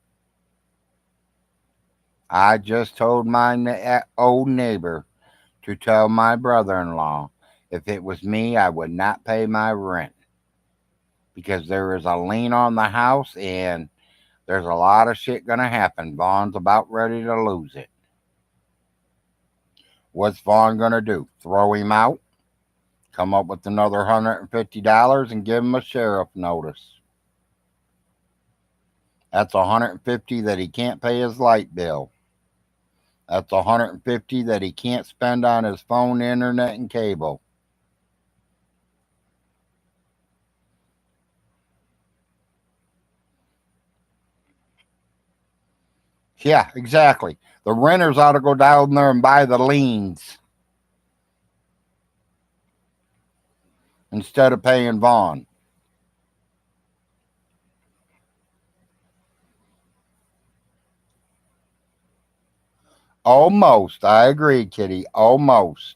I just told my old neighbor to tell my brother in law if it was me, I would not pay my rent because there is a lien on the house and there's a lot of shit going to happen. Vaughn's about ready to lose it. What's Vaughn going to do? Throw him out? Come up with another $150 and give him a sheriff notice? That's $150 that he can't pay his light bill. That's $150 that he can't spend on his phone, internet, and cable. Yeah, exactly. The renters ought to go down there and buy the liens instead of paying Vaughn. Almost. I agree, Kitty. Almost.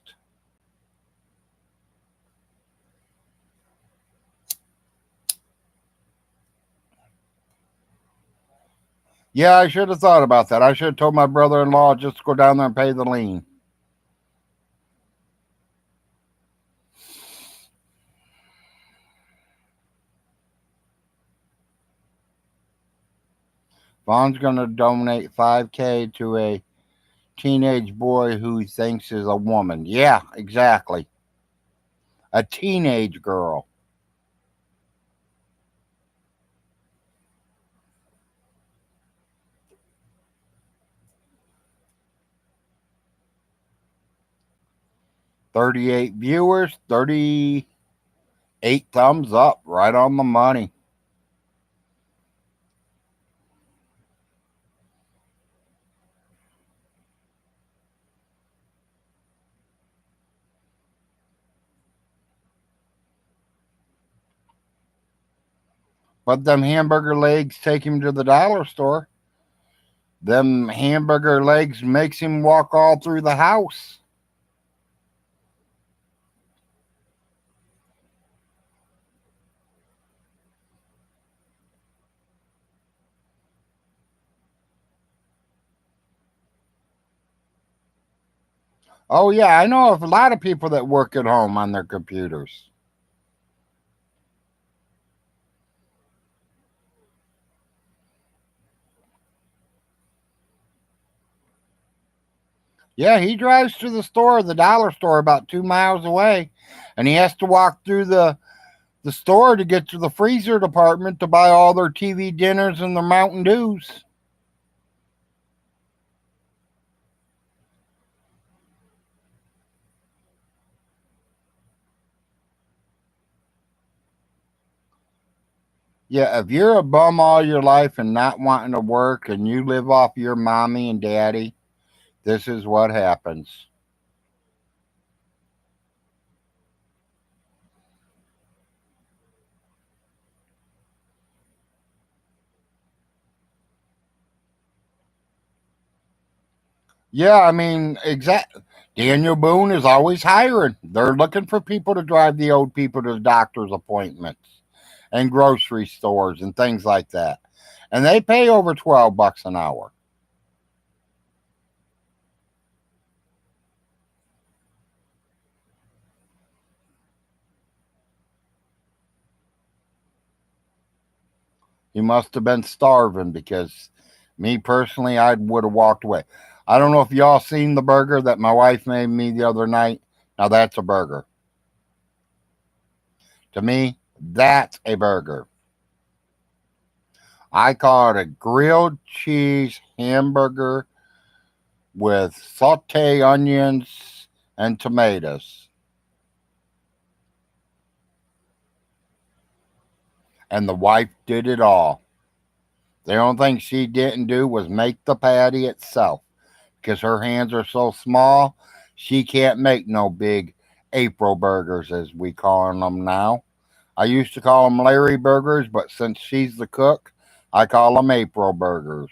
Yeah, I should have thought about that. I should have told my brother in law just to go down there and pay the lien. Vaughn's going to donate 5K to a teenage boy who he thinks is a woman. Yeah, exactly. A teenage girl. $38 viewers, 38 thumbs up, right on the money. But them hamburger legs take him to the dollar store. Them hamburger legs makes him walk all through the house. Oh yeah, I know of a lot of people that work at home on their computers. Yeah, he drives to the store, the dollar store, about 2 miles away, and he has to walk through the store to get to the freezer department to buy all their TV dinners and their Mountain Dews. Yeah, if you're a bum all your life and not wanting to work and you live off your mommy and daddy, this is what happens. Yeah, I mean, exactly. Daniel Boone is always hiring. They're looking for people to drive the old people to doctor's appointments and grocery stores and things like that. And they pay over $12 an hour. He must have been starving because me personally, I would have walked away. I don't know if y'all seen the burger that my wife made me the other night. Now that's a burger. To me, that's a burger. I call it a grilled cheese hamburger with saute onions and tomatoes. And the wife did it all. The only thing she didn't do was make the patty itself because her hands are so small, she can't make no big April burgers as we call them now. I used to call them Larry burgers, but since she's the cook, I call them April burgers.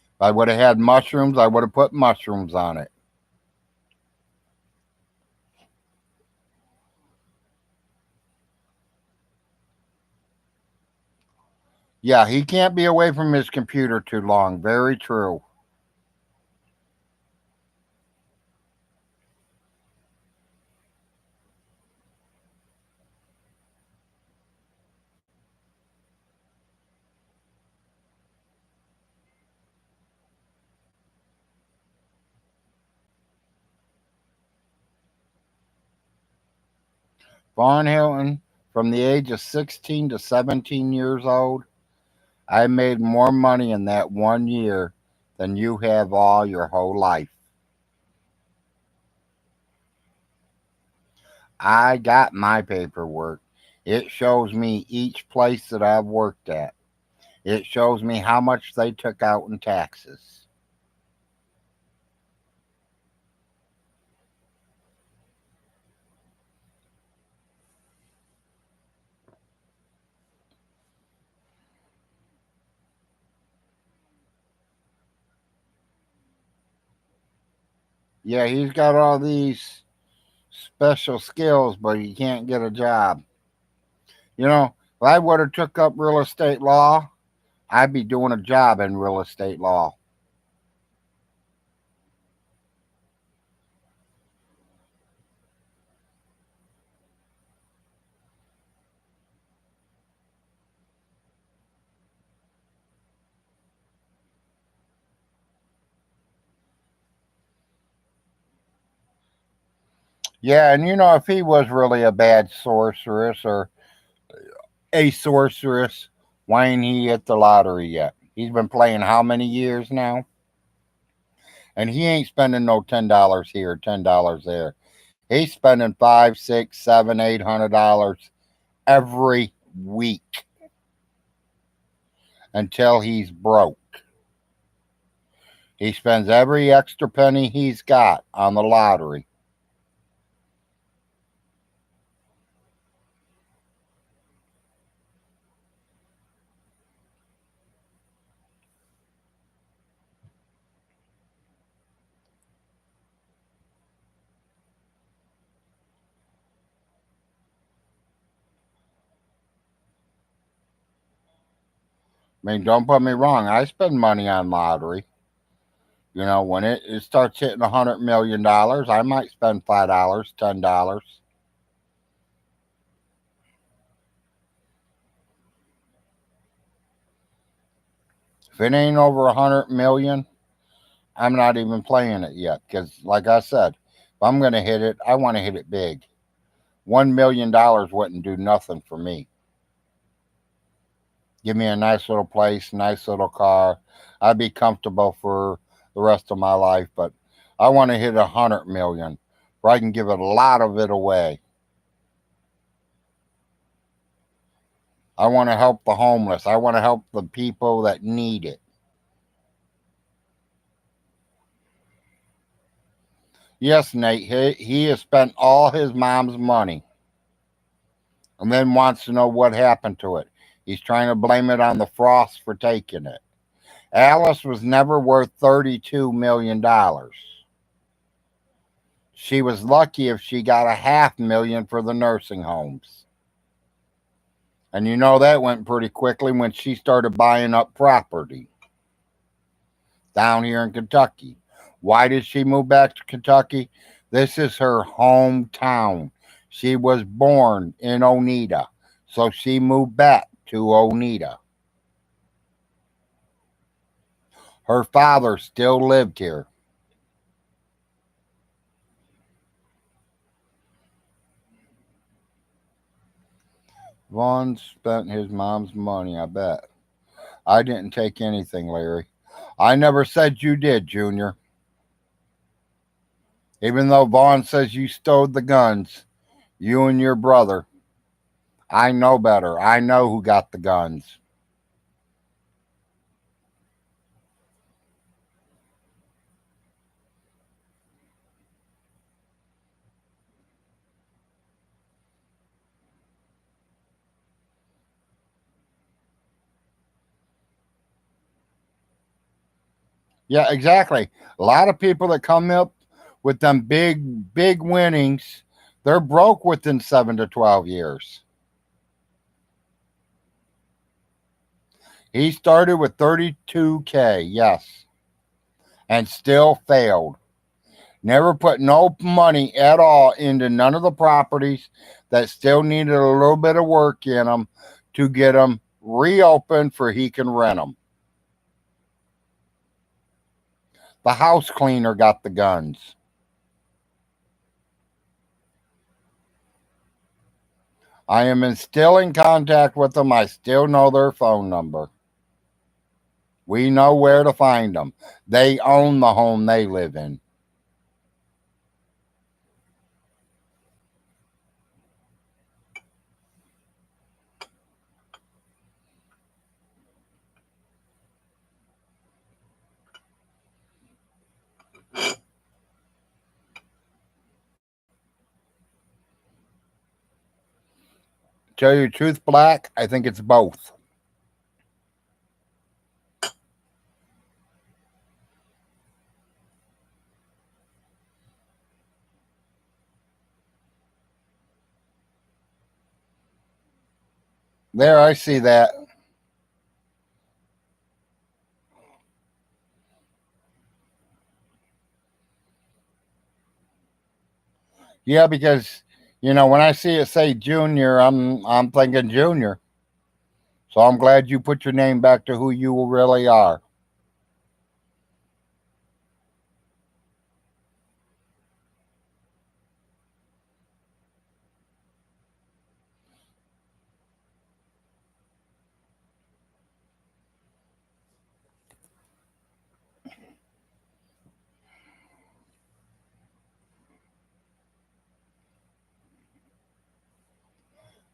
If I would have had mushrooms, I would have put mushrooms on it. Yeah, he can't be away from his computer too long. Very true. Vaughn Hilton, from the age of 16 to 17 years old, I made more money in that 1 year than you have all your whole life. I got my paperwork. It shows me each place that I've worked at. It shows me how much they took out in taxes. Yeah, he's got all these special skills, but he can't get a job. You know, if I would have took up real estate law, I'd be doing a job in real estate law. Yeah, and you know, if he was really a bad sorceress or a sorceress, why ain't he hit the lottery yet? He's been playing how many years now? And he ain't spending no $10 here, $10 there. He's spending five, six, seven, $800 every week until he's broke. He spends every extra penny he's got on the lottery. I mean, don't put me wrong. I spend money on lottery. You know, when it starts hitting $100 million, I might spend $5, $10. If it ain't over 100 million, I'm not even playing it yet. Because, like I said, if I'm gonna hit it, I want to hit it big. $1 million wouldn't do nothing for me. Give me a nice little place, nice little car. I'd be comfortable for the rest of my life. But I want to hit 100 million, where I can give a lot of it away. I want to help the homeless. I want to help the people that need it. Yes, Nate, he has spent all his mom's money and then wants to know what happened to it. He's trying to blame it on the Frost for taking it. Alice was never worth $32 million. She was lucky if she got a half million for the nursing homes. And you know that went pretty quickly when she started buying up property down here in Kentucky. Why did she move back to Kentucky? This is her hometown. She was born in Oneida, so she moved back to Oneida. Her father still lived here. Vaughn spent his mom's money, I bet. I didn't take anything, Larry. I never said you did, Junior. Even though Vaughn says you stowed the guns, you and your brother. I know better. I know who got the guns. Yeah, exactly. A lot of people that come up with them big winnings, they're broke within 7 to 12 years. He started with 32K, yes, and still failed. Never put no money at all into none of the properties that still needed a little bit of work in them to get them reopened for he can rent them. The house cleaner got the guns. I am still in contact with them. I still know their phone number. We know where to find them. They own the home they live in. Tell you the truth, Black, I think it's both. There, I see that. Yeah, because when I see it say Junior, I'm thinking Junior. So I'm glad you put your name back to who you really are.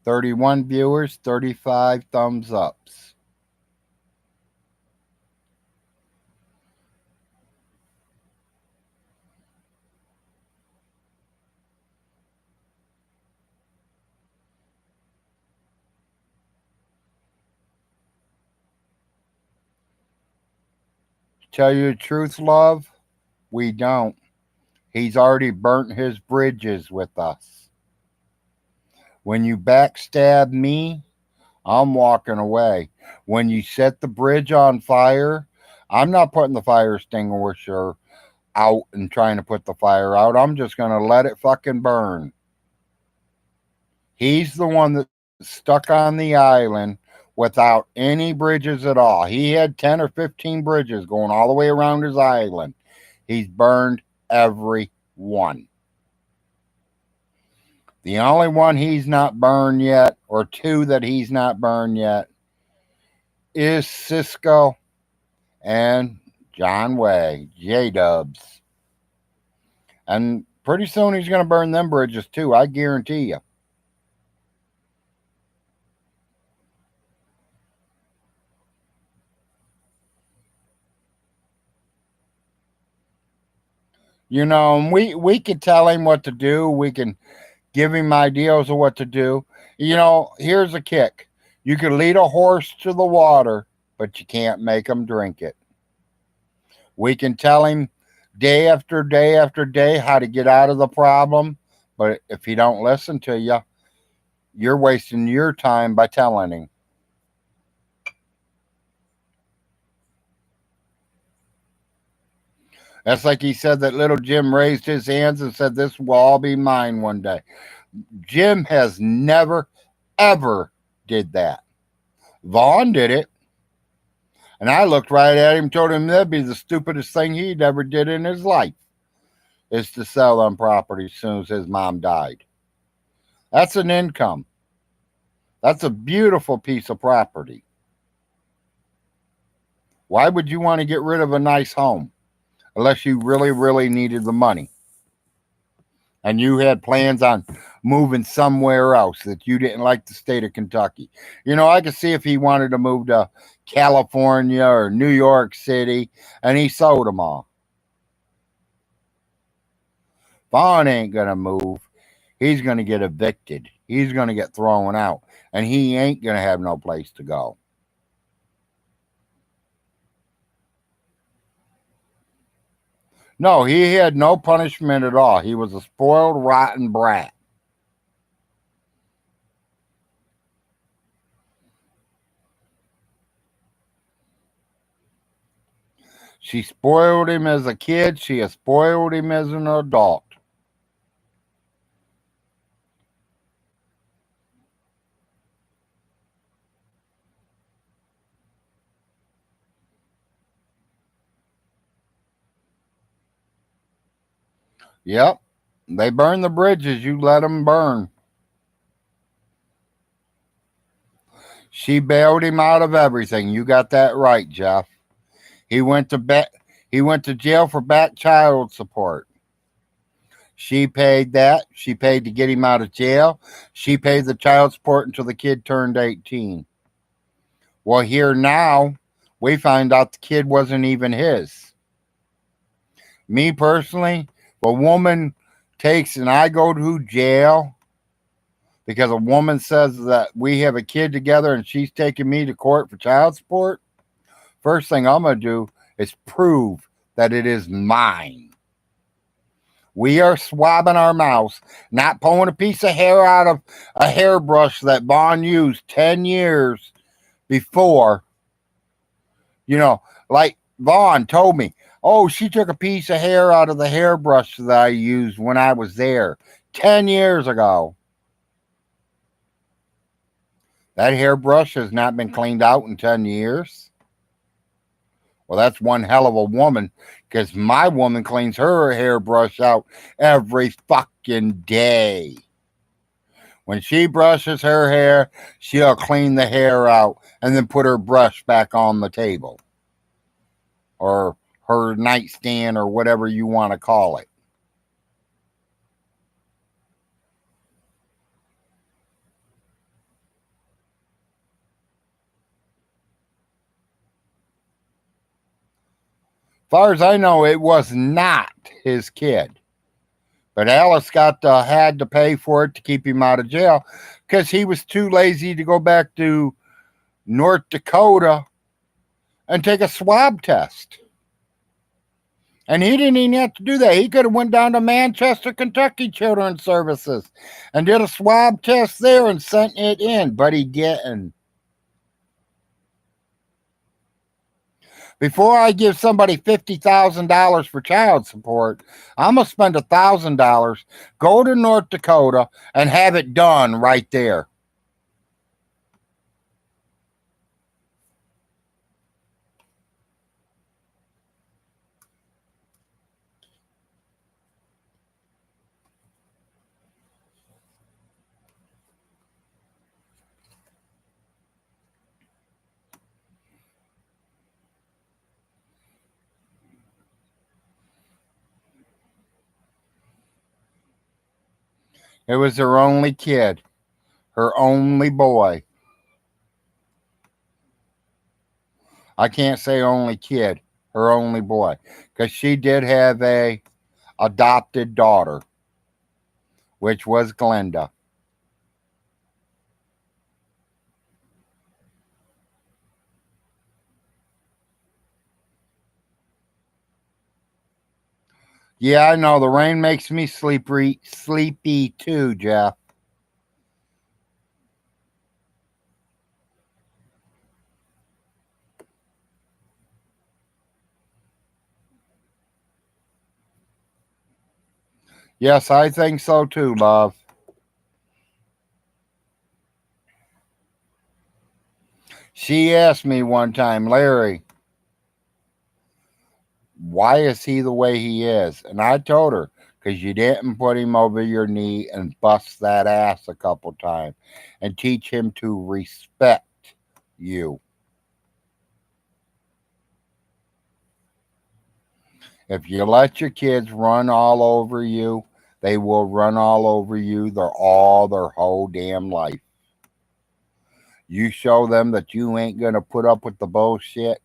$31 viewers, 35 thumbs ups. Tell you the truth, love, we don't. He's already burnt his bridges with us. When you backstab me, I'm walking away. When you set the bridge on fire, I'm not putting the fire extinguisher out and trying to put the fire out. I'm just going to let it fucking burn. He's the one that's stuck on the island without any bridges at all. He had 10 or 15 bridges going all the way around his island. He's burned every one. The only one he's not burned yet, or two that he's not burned yet, is Cisco and John Way, J Dubs. And pretty soon he's going to burn them bridges too, I guarantee you. And we could tell him what to do. We can give him ideas of what to do. Here's a kick. You can lead a horse to the water, but you can't make him drink it. We can tell him day after day after day how to get out of the problem, but if he don't listen to you, you're wasting your time by telling him. That's like he said that little Jim raised his hands and said, "This will all be mine one day." Jim has never, ever did that. Vaughn did it. And I looked right at him, told him that'd be the stupidest thing he'd ever did in his life, is to sell them property as soon as his mom died. That's an income. That's a beautiful piece of property. Why would you want to get rid of a nice home unless you really, really needed the money? And you had plans on moving somewhere else that you didn't like the state of Kentucky. I could see if he wanted to move to California or New York City, and he sold them all. Vaughn ain't going to move. He's going to get evicted. He's going to get thrown out, and he ain't going to have no place to go. No, he had no punishment at all. He was a spoiled, rotten brat. She spoiled him as a kid. She has spoiled him as an adult. Yep. They burn the bridges. You let them burn. She bailed him out of everything. You got that right, Jeff. He went to jail for back child support. She paid that. She paid to get him out of jail. She paid the child support until the kid turned 18. Well, here now, we find out the kid wasn't even his. Me personally, if a woman takes and I go to jail, because a woman says that we have a kid together and she's taking me to court for child support, first thing I'm going to do is prove that it is mine. We are swabbing our mouths, not pulling a piece of hair out of a hairbrush that Vaughn used 10 years before. Like Vaughn told me, oh, she took a piece of hair out of the hairbrush that I used when I was there 10 years ago. That hairbrush has not been cleaned out in 10 years. Well, that's one hell of a woman, because my woman cleans her hairbrush out every fucking day. When she brushes her hair, she'll clean the hair out and then put her brush back on the table or her nightstand or whatever you want to call it. Far as I know, it was not his kid. But Alice had to pay for it to keep him out of jail because he was too lazy to go back to North Dakota and take a swab test. And he didn't even have to do that. He could have went down to Manchester, Kentucky Children's Services and did a swab test there and sent it in, but he didn't. Before I give somebody $50,000 for child support, I'm going to spend $1,000, go to North Dakota, and have it done right there. It was her only kid, her only boy. I can't say only kid, her only boy, because she did have a adopted daughter, which was Glenda. Yeah, I know the rain makes me sleepy too, Jeff. Yes, I think so too, love. She asked me one time, Larry, why is he the way he is? And I told her, because you didn't put him over your knee and bust that ass a couple times and teach him to respect you. If you let your kids run all over you, they will run all over you their whole damn life. You show them that you ain't gonna put up with the bullshit,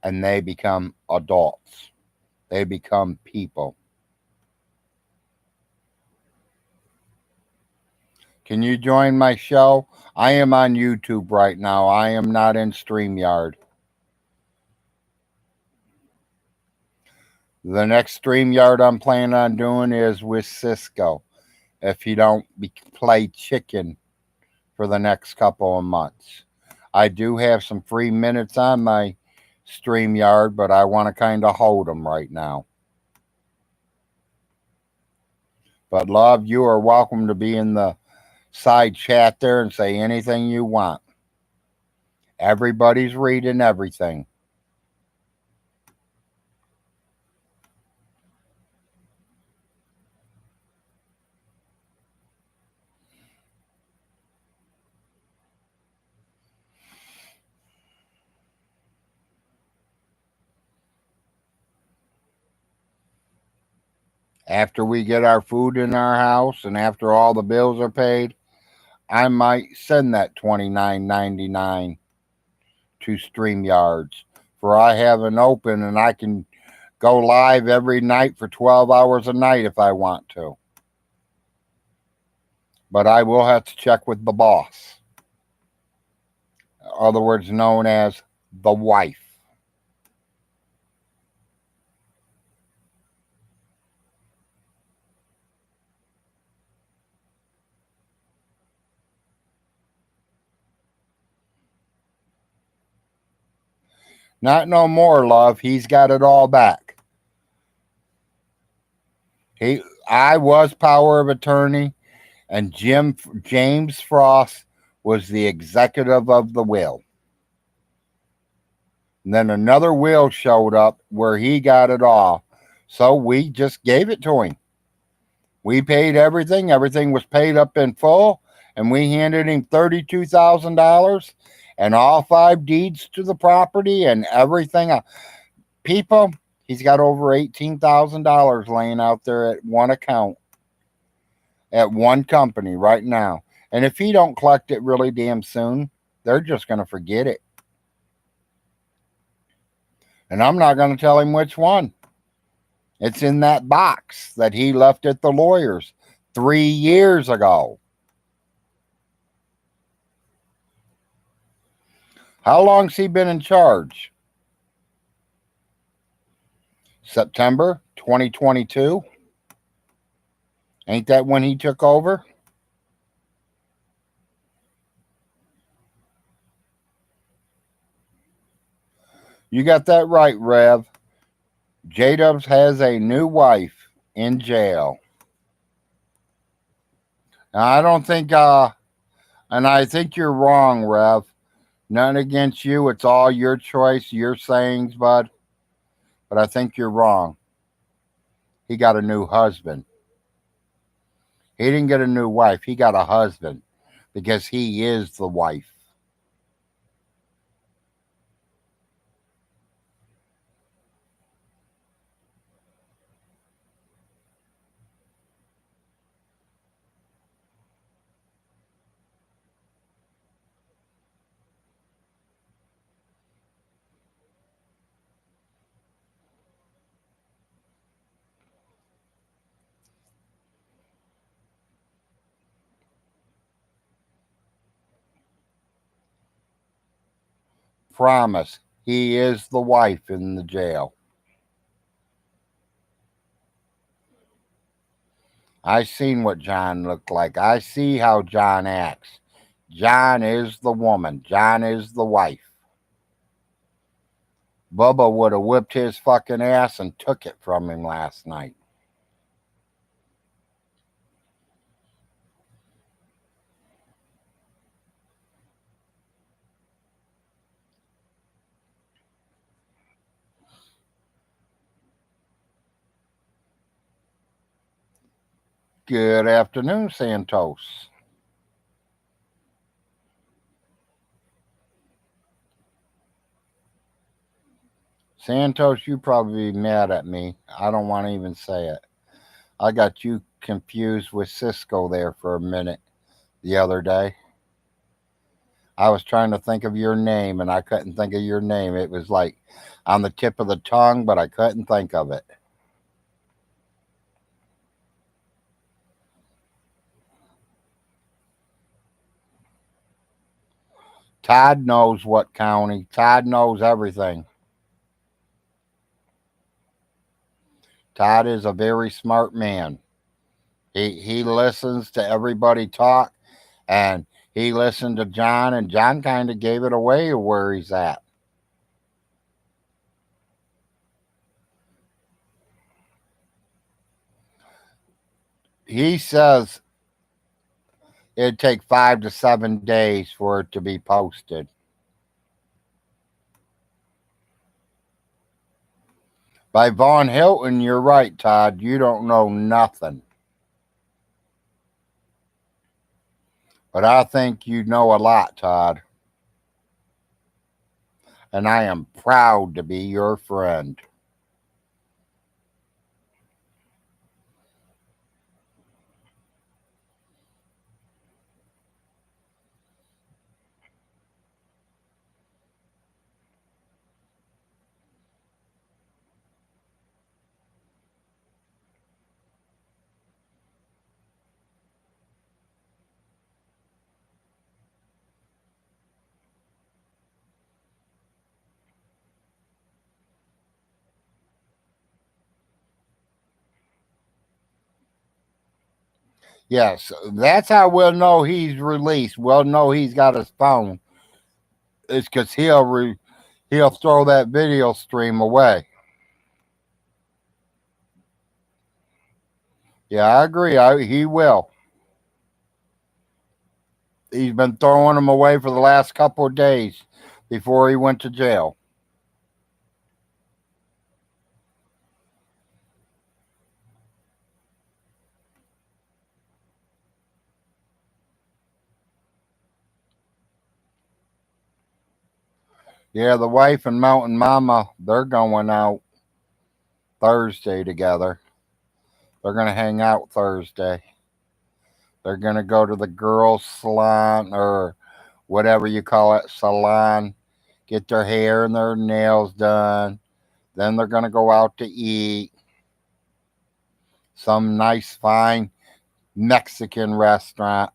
and they become adults. They become people. Can you join my show? I am on YouTube right now. I am not in StreamYard. The next StreamYard I'm planning on doing is with Cisco. If he don't play chicken for the next couple of months. I do have some free minutes on my StreamYard, but I want to kind of hold them right now. But love, you are welcome to be in the side chat there and say anything you want. Everybody's reading everything. After we get our food in our house and after all the bills are paid, I might send that $29.99 to StreamYards, for I have an open and I can go live every night for 12 hours a night if I want to. but I will have to check with the boss, other words known as the wife. Not no more, love. He's got it all back. I was power of attorney, and James Frost was the executive of the will. And then another will showed up where he got it all, so we just gave it to him. We paid everything. Everything was paid up in full, and we handed him $32,000 and all 5 deeds to the property and everything. People, he's got over $18,000 laying out there at one account at one company right now. And if he don't collect it really damn soon, they're just going to forget it. And I'm not going to tell him which one. It's in that box that he left at the lawyers 3 years ago. How long's he been in charge? September 2022? Ain't that when he took over? You got that right, Rev. J-Dubs has a new wife in jail. Now, I don't think, and I think you're wrong, Rev. None against you. It's all your choice, your sayings, bud. But I think you're wrong. He got a new husband. He didn't get a new wife. He got a husband because he is the wife. Promise. He is the wife in the jail. I seen what John looked like. I see how John acts. John is the woman. John is the wife. Bubba would have whipped his fucking ass and took it from him last night. Good afternoon, Santos. Santos, you probably be mad at me. I don't want to even say it. I got you confused with Cisco there for a minute the other day. I was trying to think of your name and I couldn't think of your name. It was like on the tip of the tongue, but I couldn't think of it. Todd knows what county. Todd knows everything. Todd is a very smart man. He listens to everybody talk, and he listened to John, and John kind of gave it away where he's at. He says it'd take 5 to 7 days for it to be posted. By Von Hilton, you're right, Todd. You don't know nothing. But I think you know a lot, Todd. And I am proud to be your friend. Yes, that's how we'll know he's released. We'll know he's got his phone. It's because he'll throw that video stream away. Yeah, I agree. He will. He's been throwing them away for the last couple of days before he went to jail. Yeah, the wife and Mountain Mama, they're going out Thursday together. They're going to hang out Thursday. They're going to go to the girls' salon or whatever you call it, salon, get their hair and their nails done. Then they're going to go out to eat some nice, fine Mexican restaurant.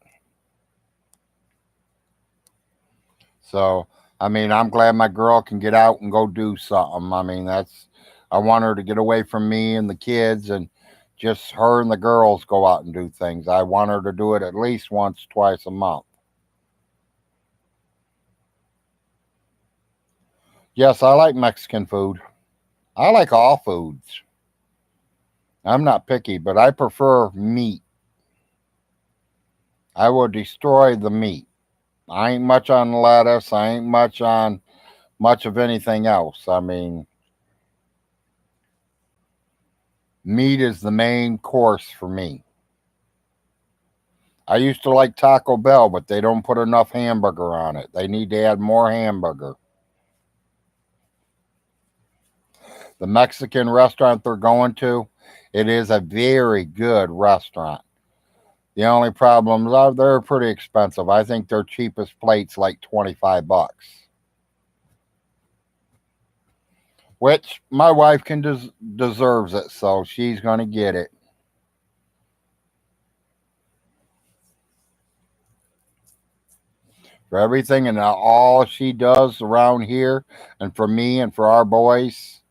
So, I mean, I'm glad my girl can get out and go do something. I mean, I want her to get away from me and the kids and just her and the girls go out and do things. I want her to do it at least once, twice a month. Yes, I like Mexican food. I like all foods. I'm not picky, but I prefer meat. I will destroy the meat. I ain't much on lettuce. I ain't much on much of anything else. I mean, meat is the main course for me. I used to like Taco Bell, but they don't put enough hamburger on it. They need to add more hamburger. The Mexican restaurant they're going to, it is a very good restaurant. The only problems are they're pretty expensive. I think their cheapest plate's like $25, which my wife deserves it, so she's going to get it. For everything and all she does around here, and for me and for our boys,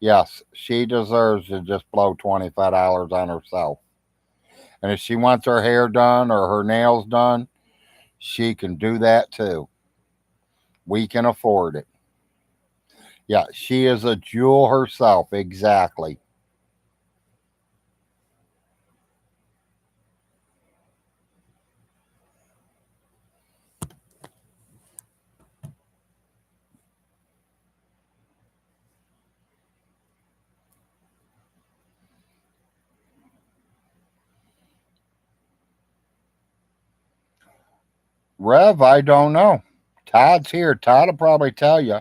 yes, she deserves to just blow $25 on herself. And if she wants her hair done or her nails done, she can do that too. We can afford it. Yeah, she is a jewel herself, exactly. Rev, I don't know. Todd's here. Todd will probably tell you.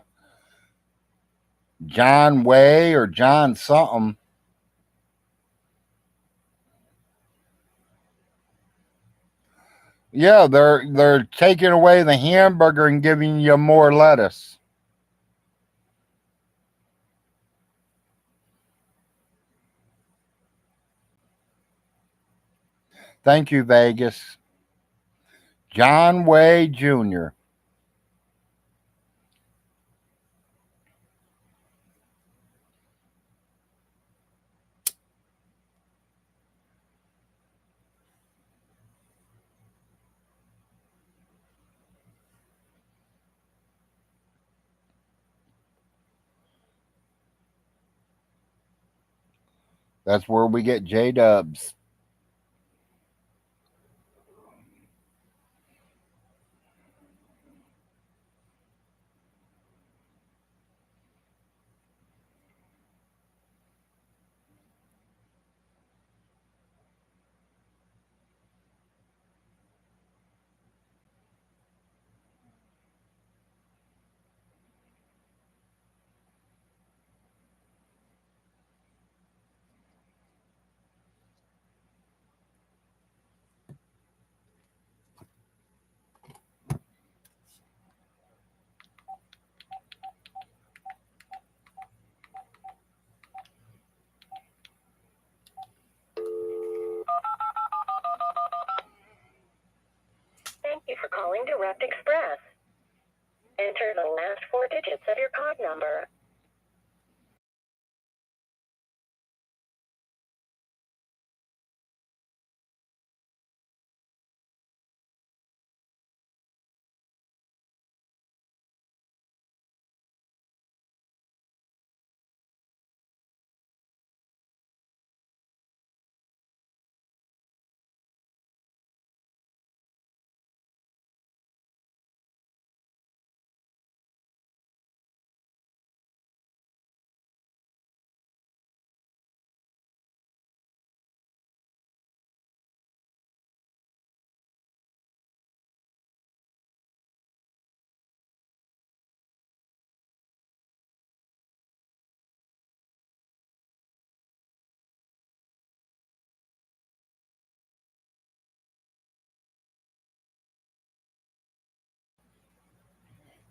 John Way or John something. Yeah, they're taking away the hamburger and giving you more lettuce. Thank you, Vegas. John Way Jr. That's where we get J Dubs. Thank you for calling Direct Express. Enter the last four digits of your card number.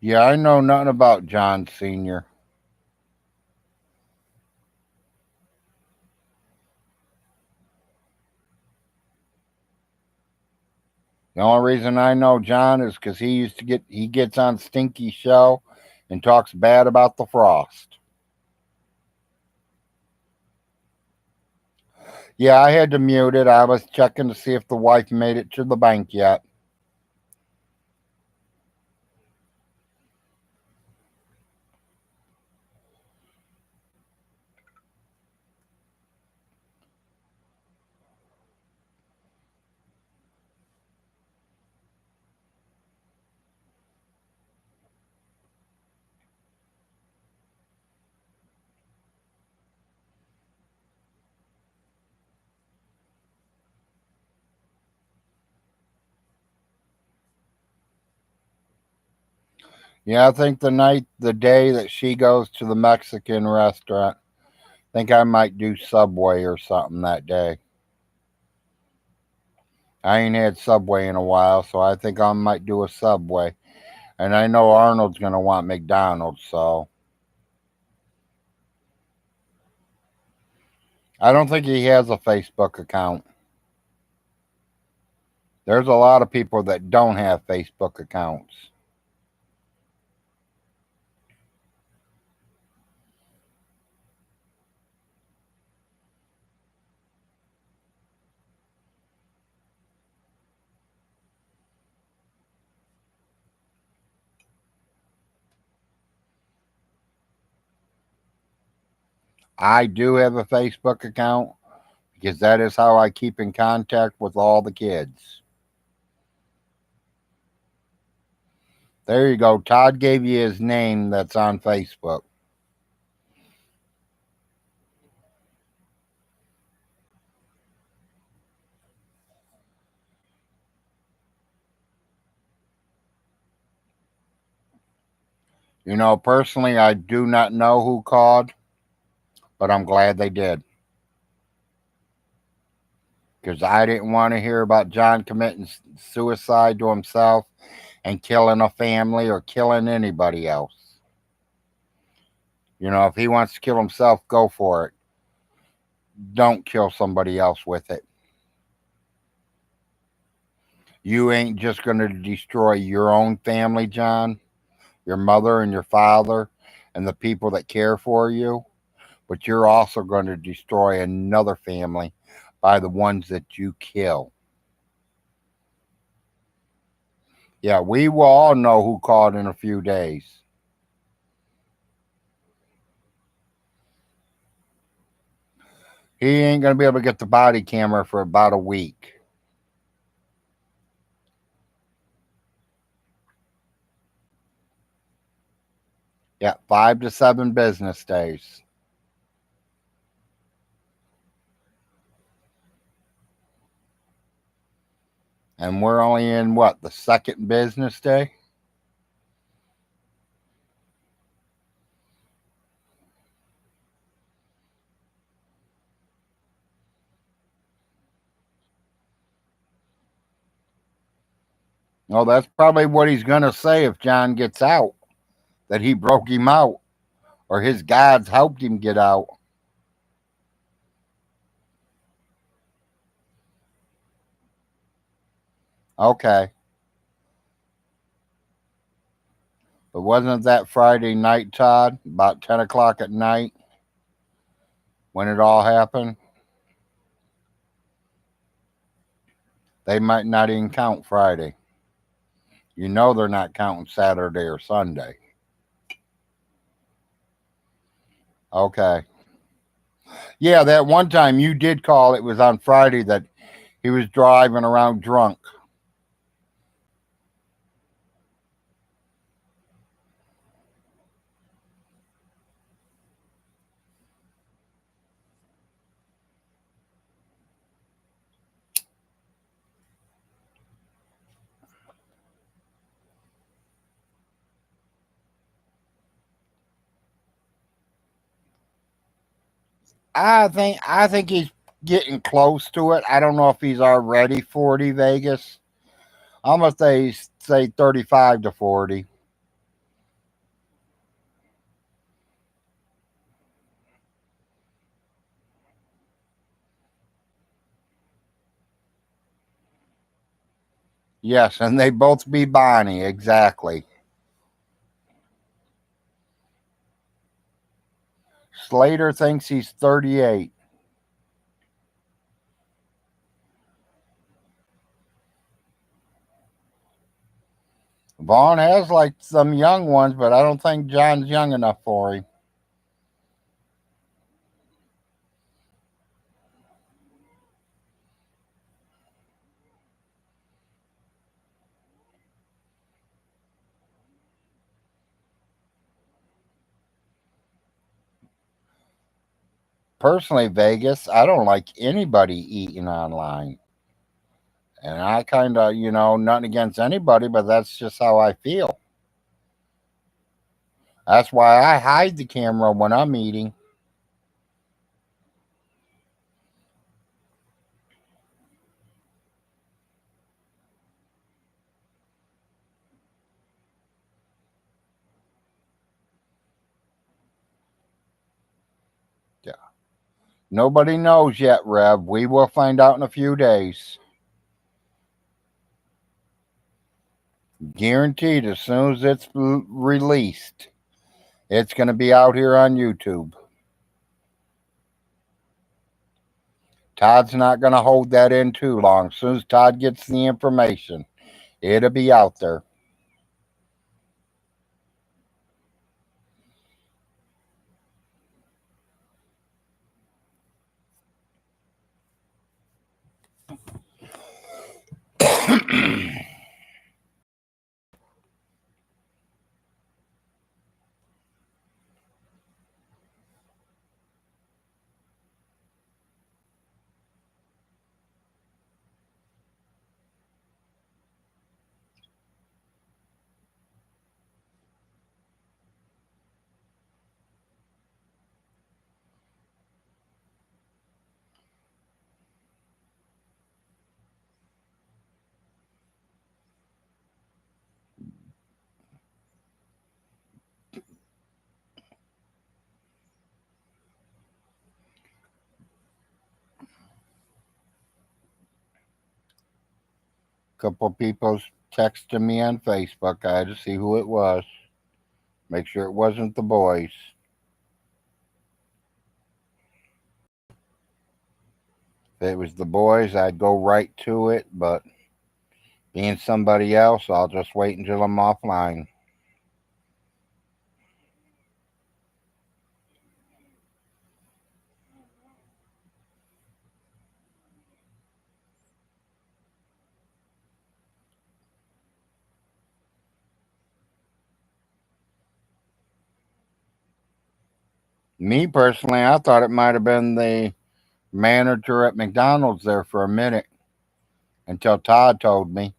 Yeah, I know nothing about John Sr. The only reason I know John is because he gets on Stinky Show and talks bad about the frost. Yeah, I had to mute it. I was checking to see if the wife made it to the bank yet. Yeah, I think the day that she goes to the Mexican restaurant, I think I might do Subway or something that day. I ain't had Subway in a while, so I think I might do a Subway. And I know Arnold's gonna want McDonald's, so I don't think he has a Facebook account. There's a lot of people that don't have Facebook accounts. I do have a Facebook account because that is how I keep in contact with all the kids. There you go. Todd gave you his name that's on Facebook. You know, personally, I do not know who called, but I'm glad they did. Because I didn't want to hear about John committing suicide to himself and killing a family or killing anybody else. You know, if he wants to kill himself, go for it. Don't kill somebody else with it. You ain't just going to destroy your own family, John, your mother and your father, and the people that care for you, but you're also going to destroy another family by the ones that you kill. Yeah, we will all know who called in a few days. He ain't going to be able to get the body camera for about a week. Yeah, 5 to 7 business days. And we're only in what, the second business day? Well, that's probably what he's going to say if John gets out, that he broke him out or his gods helped him get out. Okay. But wasn't that Friday night, Todd? About 10 o'clock at night when it all happened? They might not even count Friday. You know they're not counting Saturday or Sunday. Okay. Yeah, that one time you did call, it was on Friday that he was driving around drunk. I think he's getting close to it. I don't know if he's already 40 Vegas. I'm gonna say 35 to 40. Yes, and they both be Bonnie, exactly. Slater thinks he's 38. Vaughn has like some young ones, but I don't think John's young enough for him. Personally, Vegas, I don't like anybody eating online. And I kind of, nothing against anybody, but that's just how I feel. That's why I hide the camera when I'm eating. Yeah. Nobody knows yet, Rev. We will find out in a few days. Guaranteed, as soon as it's released, it's going to be out here on YouTube. Todd's not going to hold that in too long. As soon as Todd gets the information, it'll be out there. Couple people texted me on Facebook. I had to see who it was. Make sure it wasn't the boys. If it was the boys, I'd go right to it, but being somebody else, I'll just wait until I'm offline. Me personally, I thought it might have been the manager at McDonald's there for a minute until Todd told me.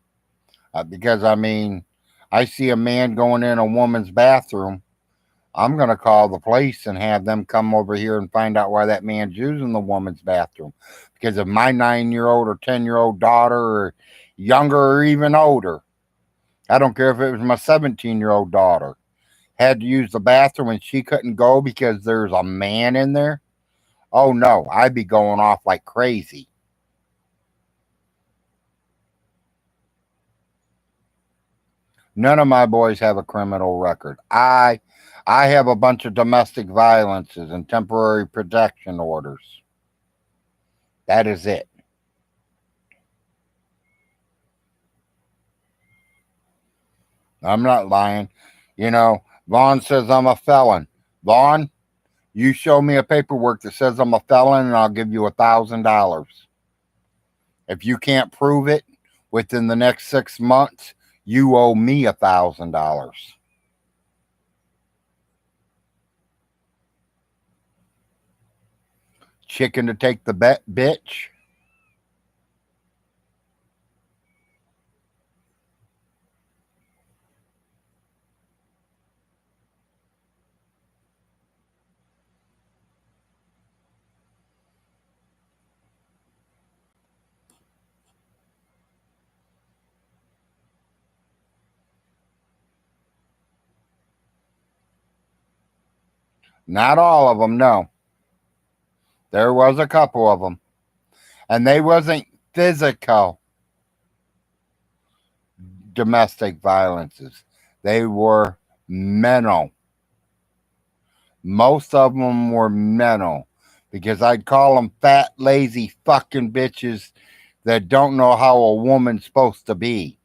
Because, I mean, I see a man going in a woman's bathroom. I'm going to call the police and have them come over here and find out why that man's using the woman's bathroom. Because if my 9-year-old or 10-year-old daughter or younger or even older, I don't care if it was my 17-year-old daughter, had to use the bathroom and she couldn't go because there's a man in there, oh no, I'd be going off like crazy. None of my boys have a criminal record. I have a bunch of domestic violences and temporary protection orders. That is it. I'm not lying. Vaughn says I'm a felon. Vaughn, you show me a paperwork that says I'm a felon and I'll give you $1,000. If you can't prove it within the next 6 months, you owe me $1,000. Chicken to take the bet, bitch. Not all of them, no. There was a couple of them. And they wasn't physical. domestic violences. They were mental. Most of them were mental because I'd call them fat, lazy fucking bitches that don't know how a woman's supposed to be.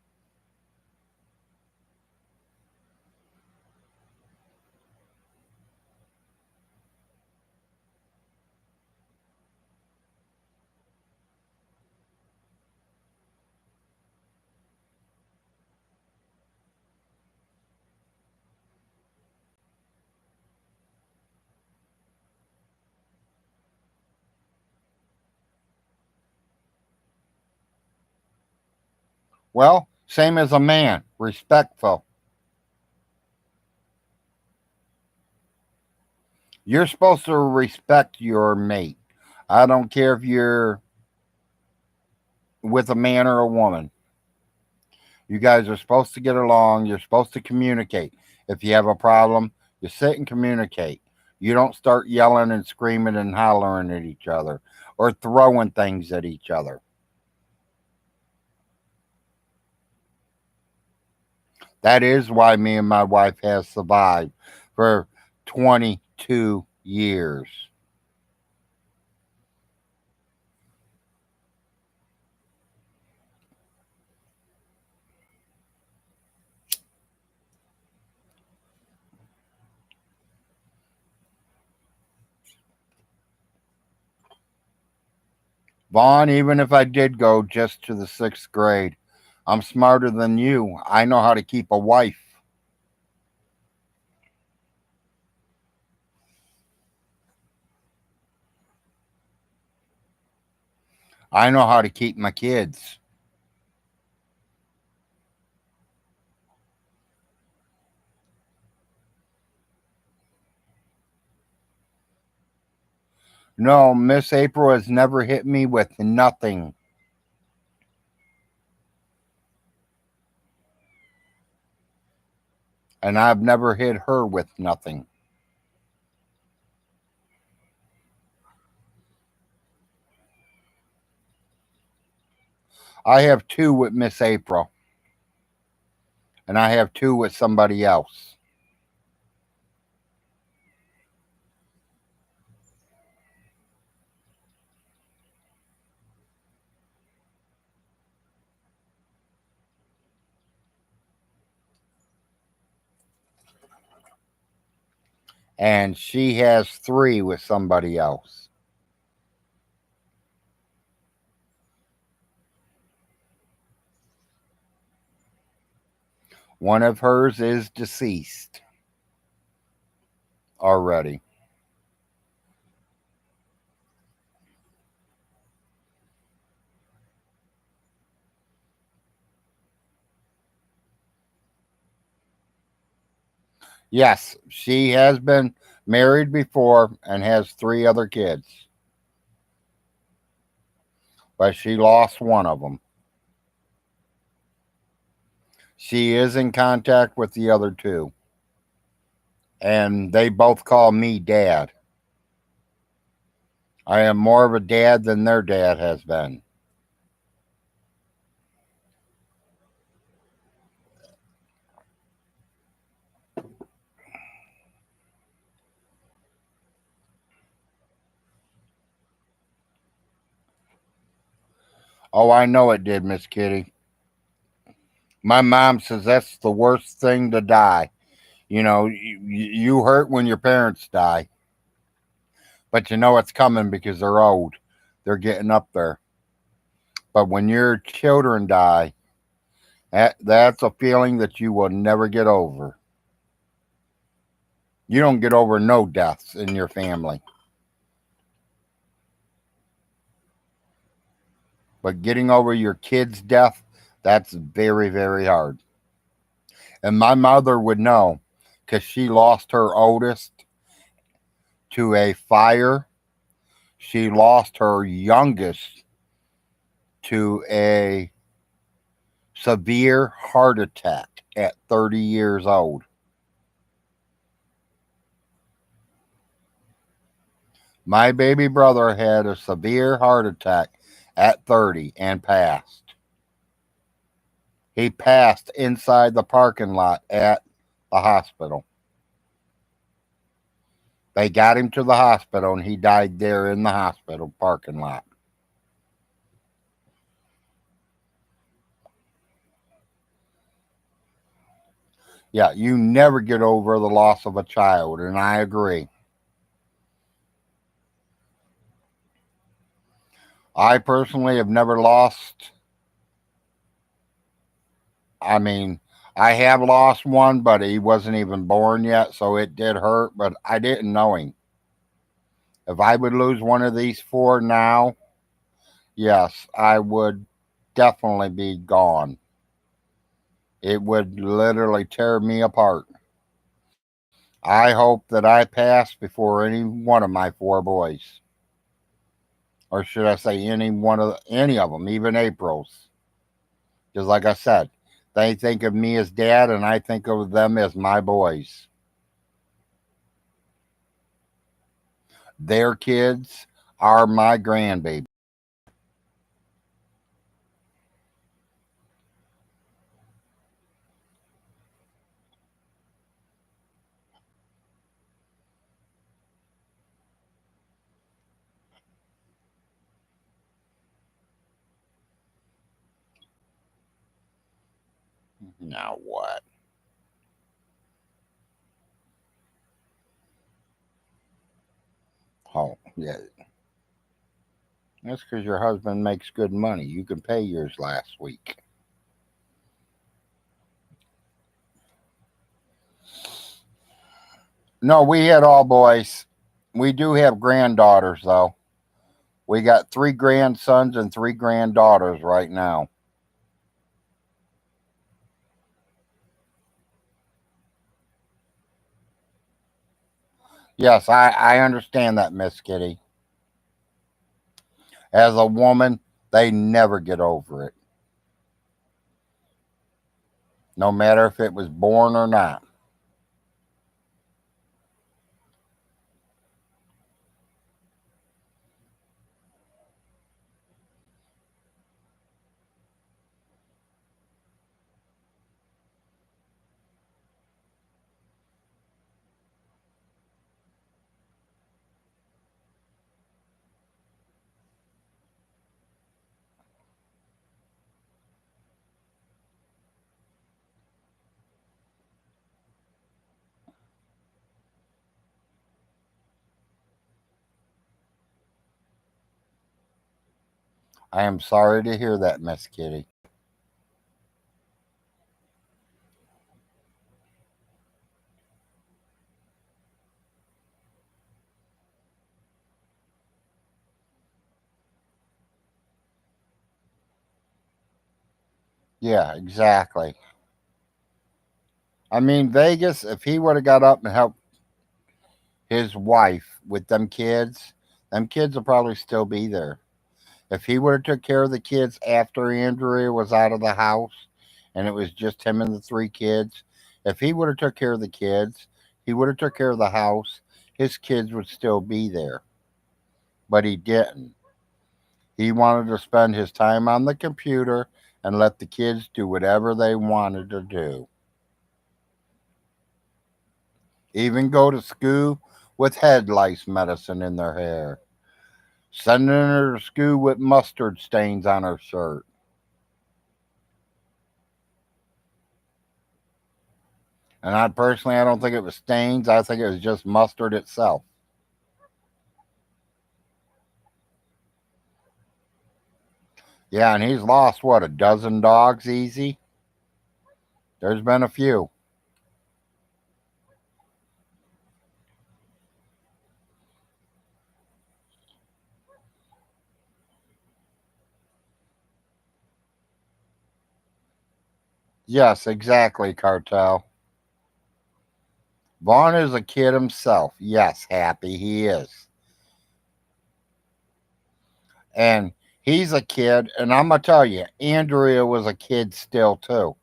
Well, same as a man, respectful. You're supposed to respect your mate. I don't care if you're with a man or a woman. You guys are supposed to get along. You're supposed to communicate. If you have a problem, you sit and communicate. You don't start yelling and screaming and hollering at each other or throwing things at each other. That is why me and my wife have survived for 22 years. Vaughn, even if I did go just to the sixth grade, I'm smarter than you. I know how to keep a wife. I know how to keep my kids. No, Miss April has never hit me with nothing. And I've never hit her with nothing. I have two with Miss April, and I have two with somebody else. And she has three with somebody else. One of hers is deceased already. Yes, she has been married before and has three other kids, but she lost one of them. She is in contact with the other two, and they both call me dad. I am more of a dad than their dad has been. Oh, I know it did, Miss Kitty. My mom says that's the worst thing to die. You know, you hurt when your parents die, but you know it's coming because they're old. They're getting up there. But when your children die, that's a feeling that you will never get over. You don't get over no deaths in your family. But getting over your kid's death, that's very, very hard. And my mother would know because she lost her oldest to a fire. She lost her youngest to a severe heart attack at 30 years old. My baby brother had a severe heart attack at 30 and passed. He passed inside the parking lot at the hospital. They got him to the hospital and he died there in the hospital parking lot. Yeah, you never get over the loss of a child, and I agree. I personally have never lost, I mean, I have lost one, but he wasn't even born yet, so it did hurt, but I didn't know him. If I would lose one of these four now, yes, I would definitely be gone. It would literally tear me apart. I hope that I pass before any one of my four boys, or should I say any of them, even April's. Because, like I said, they think of me as dad, and I think of them as my boys. Their kids are my grandbaby. Now what? Oh, yeah. That's because your husband makes good money. You can pay yours last week. No, we had all boys. We do have granddaughters, though. We got three grandsons and three granddaughters right now. Yes, I understand that, Miss Kitty. As a woman, they never get over it, no matter if it was born or not. I am sorry to hear that, Miss Kitty. Yeah, exactly. I mean, Vegas, if he would have got up and helped his wife with them kids will probably still be there. If he would have took care of the kids after Andrea was out of the house and it was just him and the three kids, if he would have took care of the kids, he would have took care of the house, his kids would still be there. But he didn't. He wanted to spend his time on the computer and let the kids do whatever they wanted to do. Even go to school with head lice medicine in their hair. Sending her to school with mustard stains on her shirt. And I don't think it was stains. I think it was just mustard itself. Yeah, and he's lost what, a dozen dogs easy? There's been a few. Yes, exactly, Cartel. Vaughn is a kid himself. Yes, Happy, he is. And he's a kid, and I'm going to tell you, Andrea was a kid still, too.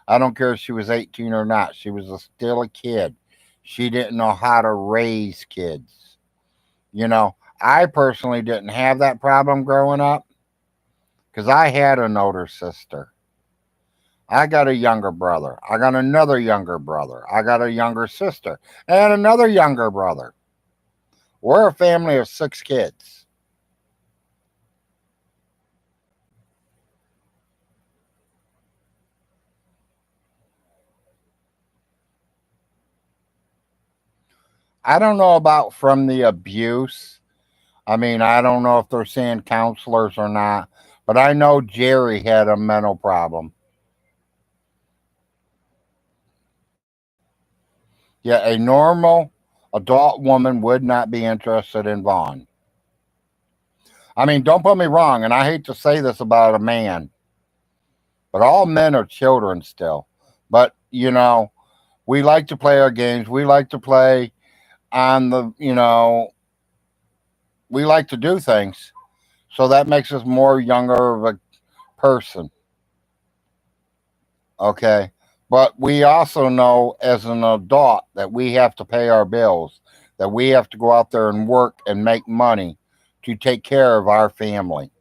I don't care if she was 18 or not. She was still a kid. She didn't know how to raise kids. You know, I personally didn't have that problem growing up because I had an older sister. I got a younger brother. I got another younger brother. I got a younger sister and another younger brother. We're a family of 6 kids. I don't know about from the abuse. I mean, I don't know if they're seeing counselors or not, but I know Jerry had a mental problem. Yeah, a normal adult woman would not be interested in Vaughn. I mean, don't put me wrong, and I hate to say this about a man, but all men are children still. But, we like to play our games. We like to play on we like to do things. So that makes us more younger of a person. Okay. But we also know as an adult that we have to pay our bills, that we have to go out there and work and make money to take care of our family.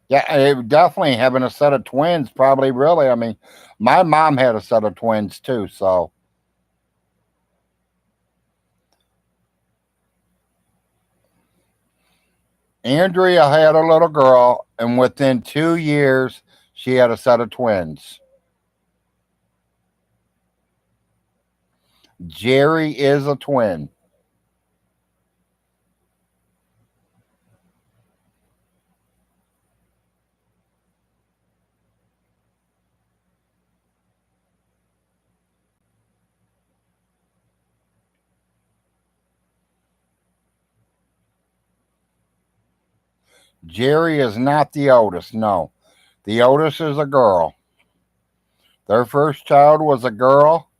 Yeah, definitely having a set of twins, probably really. I mean, my mom had a set of twins too. So, Andrea had a little girl, and within 2 years, she had a set of twins. Jerry is a twin. Jerry is not the oldest, no. The oldest is a girl. Their first child was a girl,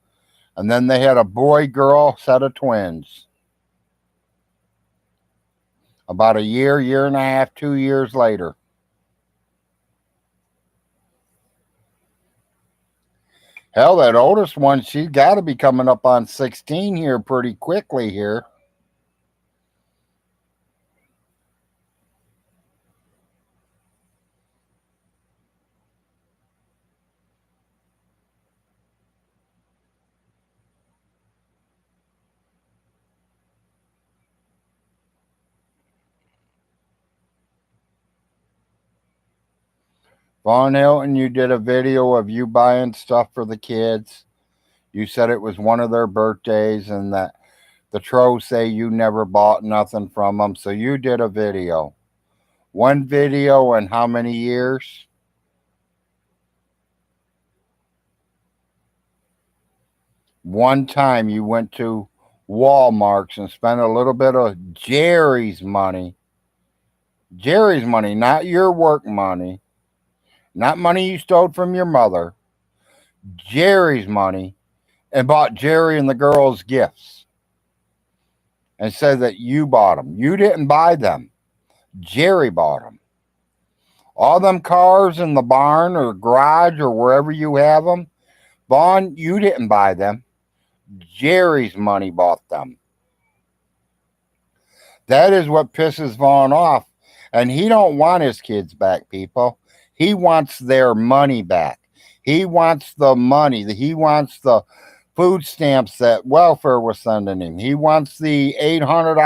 and then they had a boy girl set of twins. About a year, year and a half, 2 years later. Hell, that oldest one, she's got to be coming up on 16 here pretty quickly here. Vaughn Hilton, you did a video of you buying stuff for the kids. You said it was one of their birthdays and that the trolls say you never bought nothing from them. So you did a video. One video in how many years? One time you went to Walmart's and spent a little bit of Jerry's money, not your work money, not money you stole from your mother, Jerry's money, and bought Jerry and the girls gifts and said that you bought them. You didn't buy them. Jerry bought them. All them cars in the barn or garage or wherever you have them, Vaughn, you didn't buy them. Jerry's money bought them. That is what pisses Vaughn off. And he don't want his kids back, people. He wants their money back. He wants the money. He wants the food stamps that welfare was sending him. He wants the $800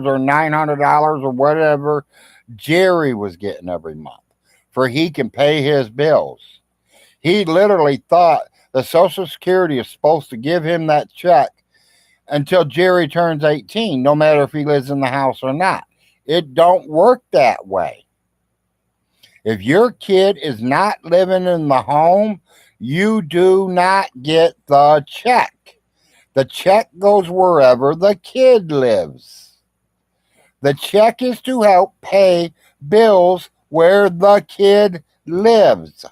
or $900 or whatever Jerry was getting every month for he can pay his bills. He literally thought the Social Security is supposed to give him that check until Jerry turns 18, no matter if he lives in the house or not. It don't work that way. If your kid is not living in the home, you do not get the check. The check goes wherever the kid lives. The check is to help pay bills where the kid lives.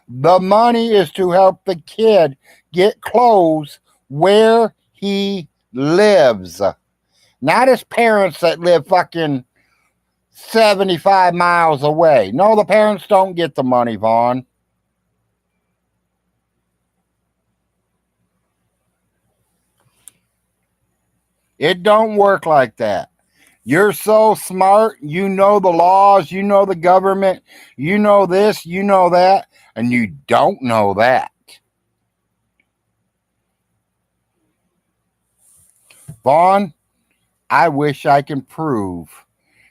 The money is to help the kid get clothes where he lives. Not his parents that live fucking 75 miles away. No, the parents don't get the money, Vaughn. It don't work like that. You're so smart. You know the laws. You know the government. You know this. You know that. And you don't know that. Vaughn, I wish I can prove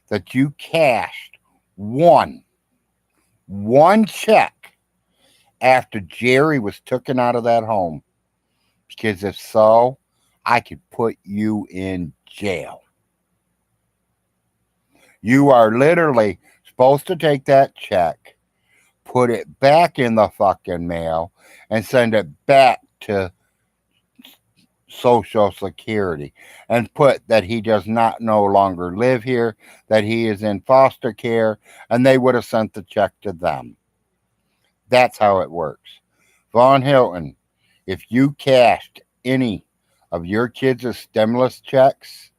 that you cashed one check after Jerry was taken out of that home. Because if so, I could put you in jail. You are literally supposed to take that check, put it back in the fucking mail, and send it back to Social Security and put that he does not no longer live here, that he is in foster care, and they would have sent the check to them. That's how it works. Vaughn Hilton, if you cashed any of your kids' stimulus checks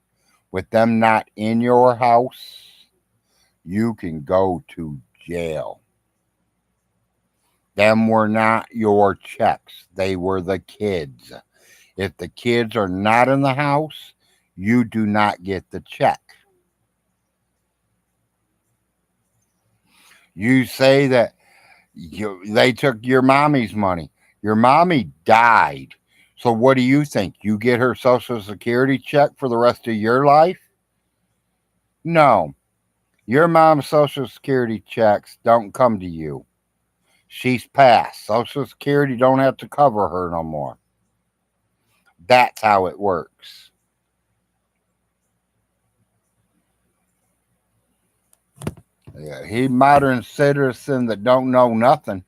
with them not in your house, you can go to jail. Them were not your checks, they were the kids. If the kids are not in the house, you do not get the check. You say that they took your mommy's money. Your mommy died. So what do you think? You get her Social Security check for the rest of your life? No. Your mom's Social Security checks don't come to you. She's passed. Social Security don't have to cover her no more. That's how it works. Yeah, he modern citizen that don't know nothing.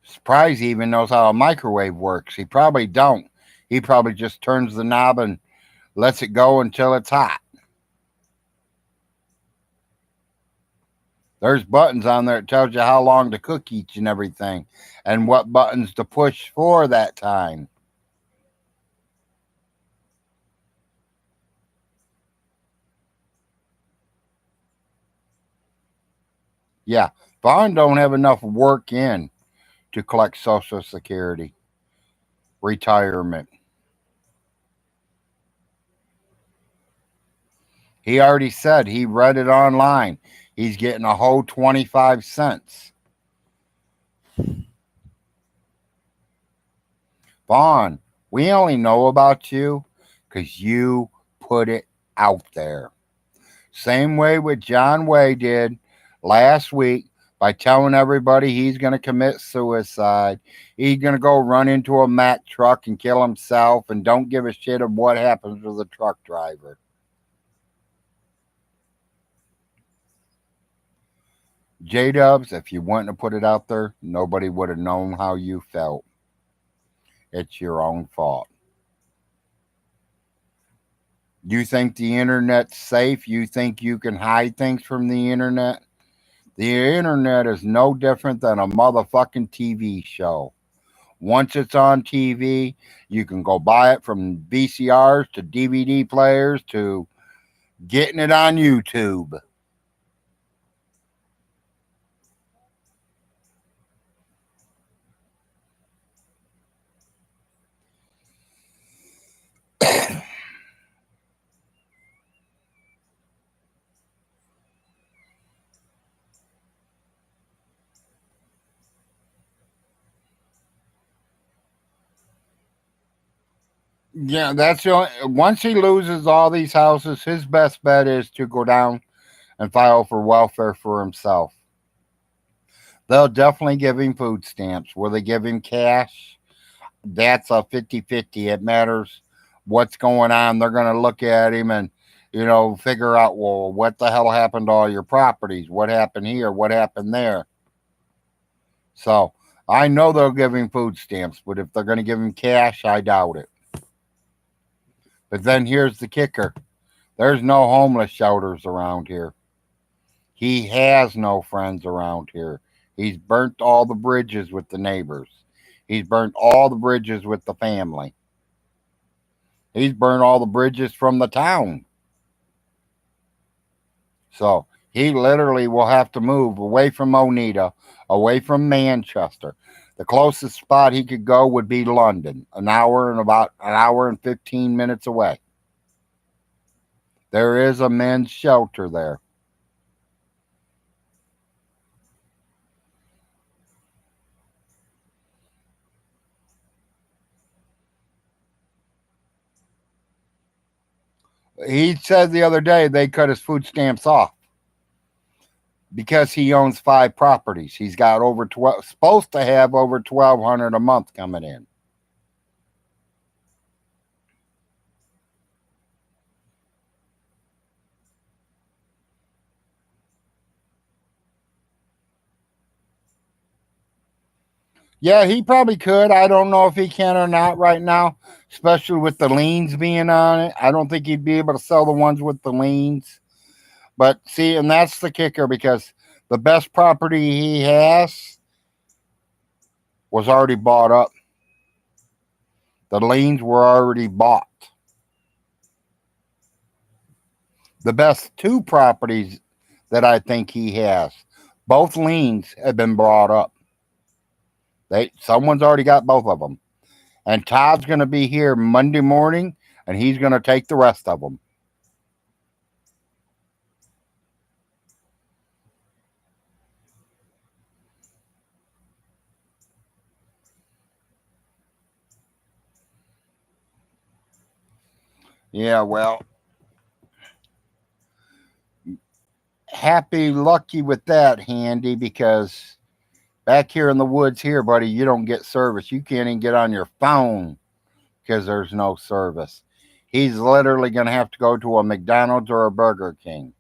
Surprised he even knows how a microwave works. He probably don't. He probably just turns the knob and lets it go until it's hot. There's buttons on there that tells you how long to cook each and everything and what buttons to push for that time. Yeah, Vaughn don't have enough work in to collect Social Security, retirement. He already said he read it online. He's getting a whole 25 cents. Vaughn, we only know about you because you put it out there. Same way with John Way did last week by telling everybody he's going to commit suicide. He's going to go run into a Mack truck and kill himself and don't give a shit of what happens to the truck driver. J-Dubs, if you wouldn't have put it out there, nobody would have known how you felt. It's your own fault. You think the internet's safe? You think you can hide things from the internet? The internet is no different than a motherfucking TV show. Once it's on TV, you can go buy it from VCRs to DVD players to getting it on YouTube. Yeah, that's the only, once he loses all these houses, his best bet is to go down and file for welfare for himself. They'll definitely give him food stamps. Will they give him cash? That's a 50-50. It matters what's going on. They're going to look at him and, figure out, well, what the hell happened to all your properties? What happened here? What happened there? So I know they'll give him food stamps, but if they're going to give him cash, I doubt it. But then here's the kicker. There's no homeless shelters around here. He has no friends around here. He's burnt all the bridges with the neighbors. He's burnt all the bridges with the family. He's burned all the bridges from the town. So he literally will have to move away from Oneida, away from Manchester. The closest spot he could go would be London, about an hour and 15 minutes away. There is a men's shelter there. He said the other day they cut his food stamps off because he owns 5 properties. He's got over 12, supposed to have over 1,200 a month coming in. Yeah, he probably could. I don't know if he can or not right now, especially with the liens being on it. I don't think he'd be able to sell the ones with the liens. But see, and that's the kicker because the best property he has was already bought up. The liens were already bought. The best 2 properties that I think he has, both liens have been brought up. Someone's already got both of them. And Todd's going to be here Monday morning, and he's going to take the rest of them. Yeah, well, happy lucky with that, Handy, because back here in the woods here, buddy, you don't get service. You can't even get on your phone because there's no service. He's literally going to have to go to a McDonald's or a Burger King.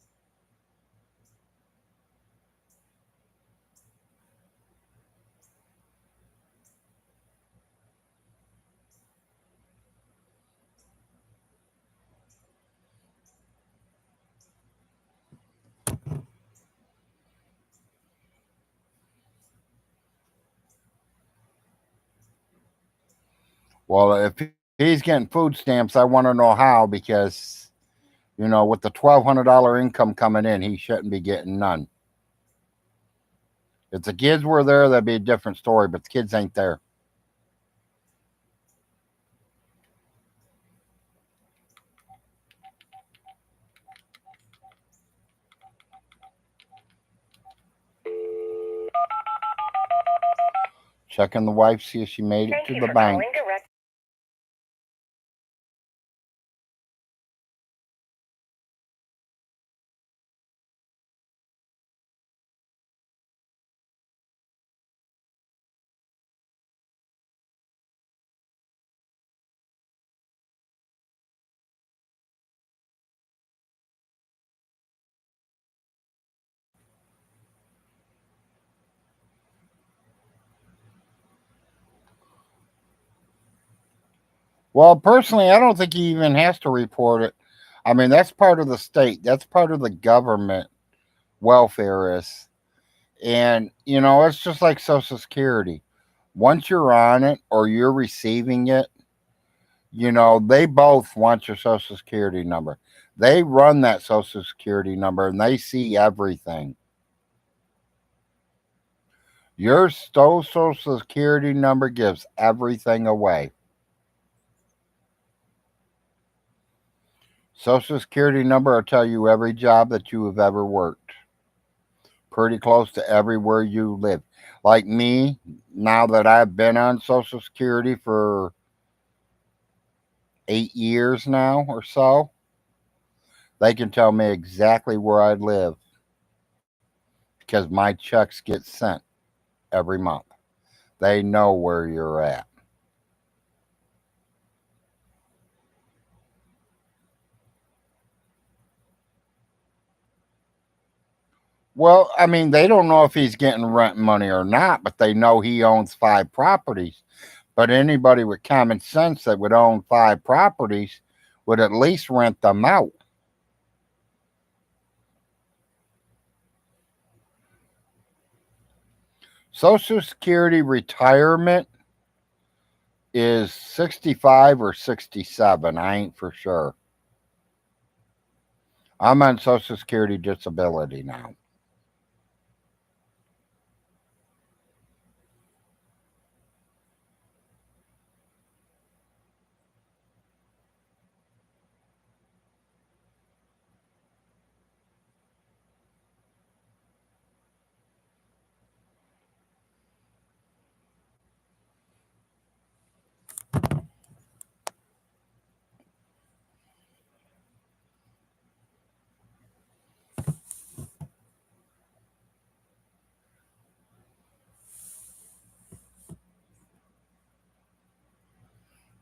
Well, if he's getting food stamps, I want to know how because, with the $1,200 income coming in, he shouldn't be getting none. If the kids were there, that'd be a different story, but the kids ain't there. Checking the wife, see if she made it Thank to you the for bank. calling Direct. Well, personally, I don't think he even has to report it. I mean, that's part of the state. That's part of the government welfare is. And, it's just like Social Security. Once you're on it or you're receiving it, they both want your Social Security number. They run that Social Security number and they see everything. Your Social Security number gives everything away. Social Security number will tell you every job that you have ever worked. Pretty close to everywhere you live. Like me, now that I've been on Social Security for 8 years now or so, they can tell me exactly where I live because my checks get sent every month. They know where you're at. Well, I mean, they don't know if he's getting rent money or not, but they know he owns 5 properties. But anybody with common sense that would own 5 properties would at least rent them out. Social Security retirement is 65 or 67. I ain't for sure. I'm on Social Security disability now.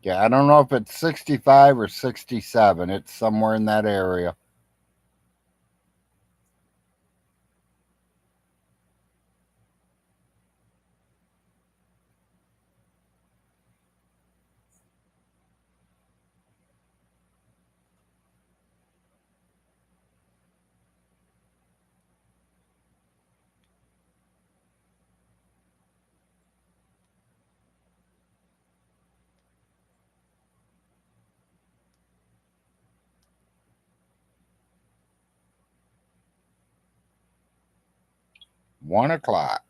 Yeah, I don't know if it's 65 or 67. It's somewhere in that area. One o'clock.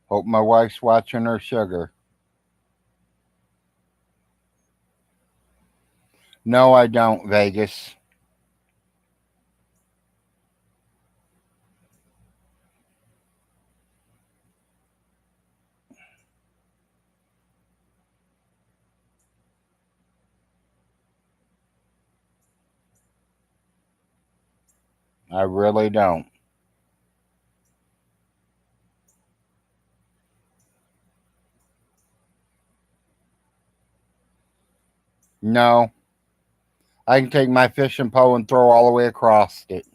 Hope my wife's watching her sugar. No, I don't, Vegas. I really don't. No, I can take my fishing pole and throw all the way across it.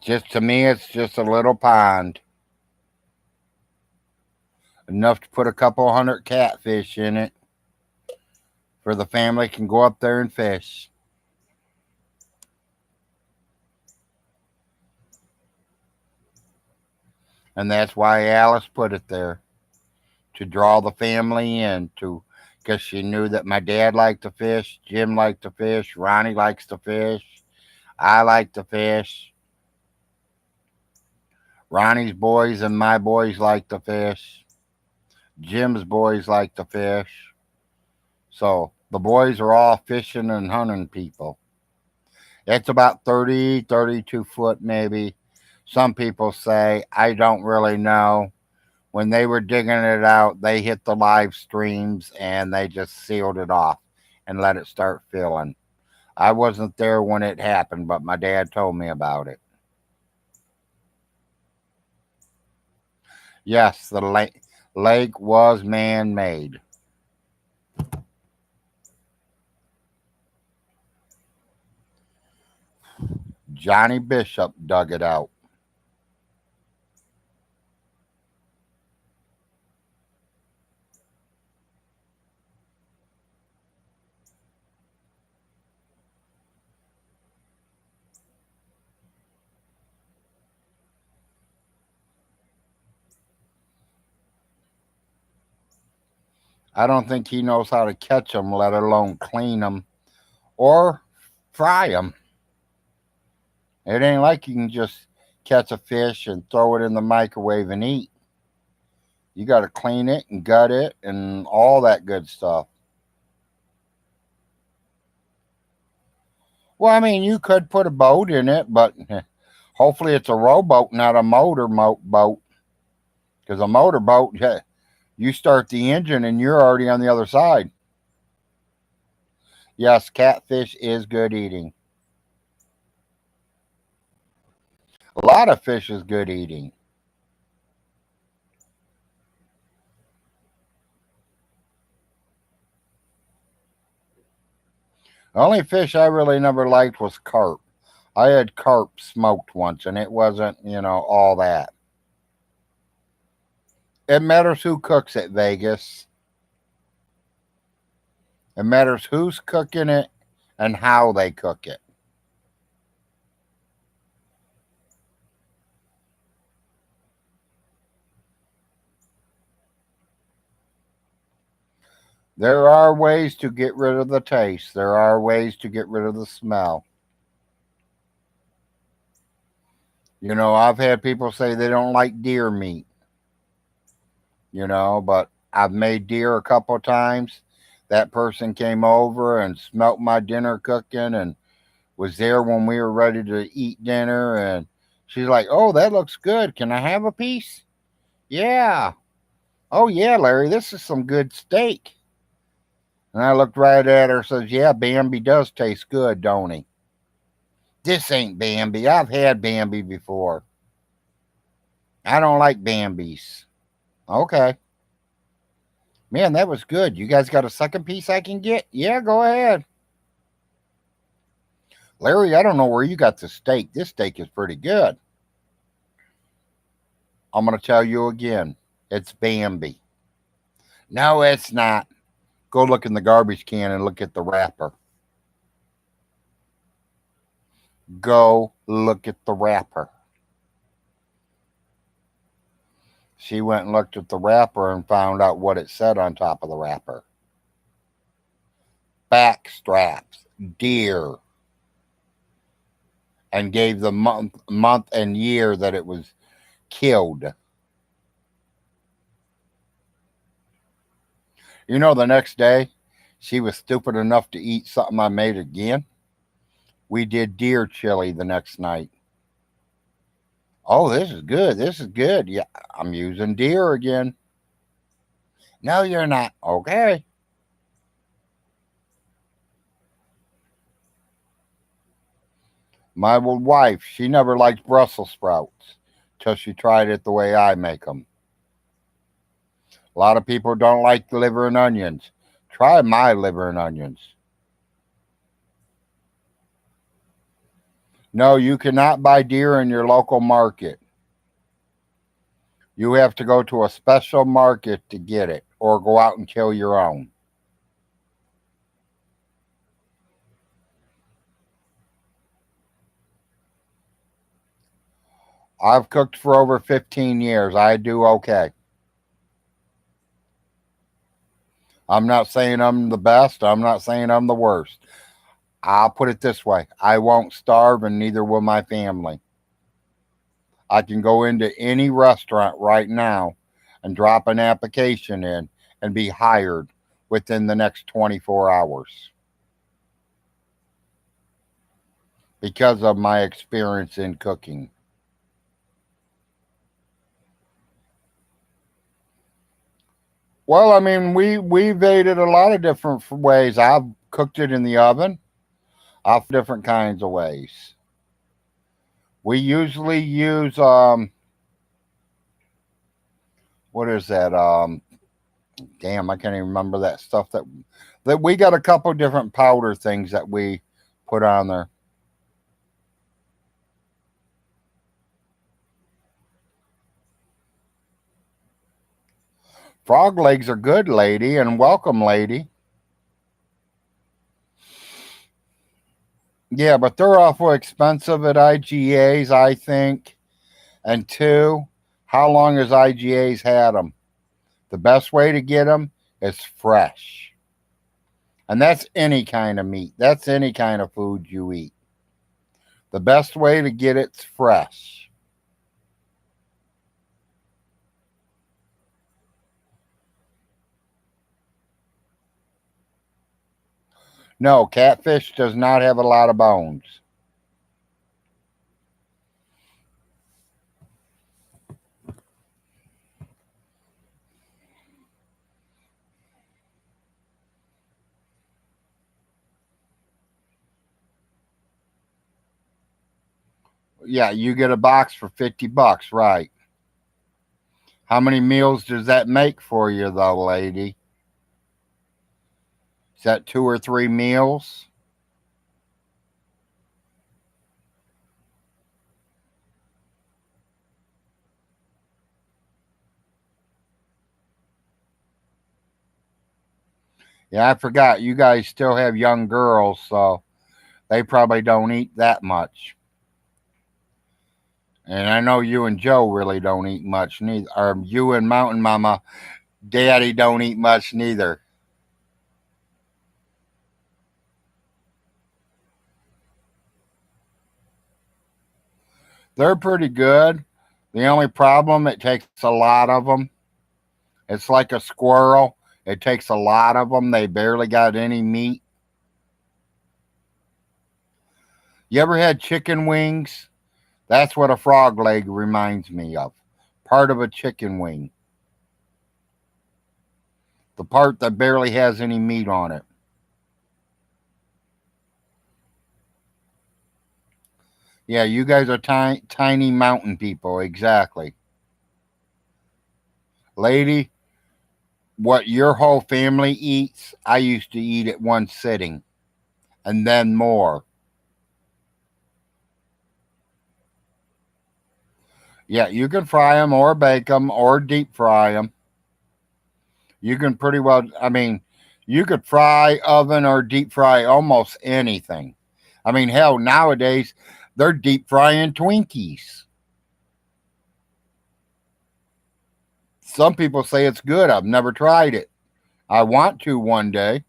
Just to me, it's just a little pond. Enough to put a couple hundred catfish in it for the family can go up there and fish. And that's why Alice put it there, to draw the family in, to because she knew that my dad liked to fish, Jim liked to fish, Ronnie likes to fish, I like to fish, Ronnie's boys and my boys like to fish, Jim's boys like to fish. So the boys are all fishing and hunting people. It's about 30, 32 foot maybe. Some people say, I don't really know. When they were digging it out, they hit the live streams and they just sealed it off and let it start filling. I wasn't there when it happened, but my dad told me about it. Yes, the lake was man made. Johnny Bishop dug it out. I don't think he knows how to catch them, let alone clean them or fry them. It ain't like you can just catch a fish and throw it in the microwave and eat. You got to clean it and gut it and all that good stuff. Well, I mean, you could put a boat in it, but hopefully it's a rowboat, not a boat. Because a motorboat, you start the engine and you're already on the other side. Yes, catfish is good eating. A lot of fish is good eating. The only fish I really never liked was carp. I had carp smoked once, and it wasn't, all that. It matters who cooks it, Vegas. It matters who's cooking it and how they cook it. There are ways to get rid of the taste. There are ways to get rid of the smell. I've had people say they don't like deer meat, but I've made deer a couple of times. That person came over and smelt my dinner cooking and was there when we were ready to eat dinner. And she's like, "Oh, that looks good. Can I have a piece?" Yeah. "Oh, yeah, Larry, this is some good steak." And I looked right at her and says, yeah, Bambi does taste good, don't he? This ain't Bambi. I've had Bambi before. I don't like Bambis. Okay. Man, that was good. You guys got a second piece I can get? Yeah, go ahead. Larry, I don't know where you got the steak. This steak is pretty good. I'm going to tell you again. It's Bambi. No, it's not. Go look in the garbage can and look at the wrapper. Go look at the wrapper. She went and looked at the wrapper and found out what it said on top of the wrapper. Back straps, deer. And gave the month and year that it was killed. You know, the next day, she was stupid enough to eat something I made again. We did deer chili the next night. Oh, this is good. This is good. Yeah, I'm using deer again. No, you're not. Okay. My old wife, she never liked Brussels sprouts till she tried it the way I make them. A lot of people don't like liver and onions. Try my liver and onions. No, you cannot buy deer in your local market. You have to go to a special market to get it or go out and kill your own. I've cooked for over 15 years. I do okay. I'm not saying I'm the best. I'm not saying I'm the worst. I'll put it this way. I won't starve and neither will my family. I can go into any restaurant right now and drop an application in and be hired within the next 24 hours because of my experience in cooking. Well, I mean, we've ate it a lot of different ways. I've cooked it in the oven, off different kinds of ways. We usually use what is that? Damn, I can't even remember that stuff that we got a couple different powder things that we put on there. Frog legs are good, lady, and welcome, lady. Yeah, but they're awful expensive at IGA's, I think. And two, how long has IGA's had them? The best way to get them is fresh. And that's any kind of meat. That's any kind of food you eat. The best way to get it's fresh. No, catfish does not have a lot of bones. Yeah, you get a box for $50, right? How many meals does that make for you, though, lady? Is that 2 or 3 meals? Yeah, I forgot. You guys still have young girls, so they probably don't eat that much. And I know you and Joe really don't eat much neither. Or you and Mountain Mama, Daddy don't eat much neither. They're pretty good. The only problem, it takes a lot of them. It's like a squirrel. It takes a lot of them. They barely got any meat. You ever had chicken wings? That's what a frog leg reminds me of. Part of a chicken wing. The part that barely has any meat on it. Yeah, you guys are tiny mountain people. Exactly. Lady, what your whole family eats, I used to eat at one sitting and then more. Yeah, you can fry them or bake them or deep fry them. You can pretty well, I mean, you could fry, oven, or deep fry almost anything. I mean, hell, nowadays they're deep frying Twinkies. Some people say it's good. I've never tried it. I want to one day.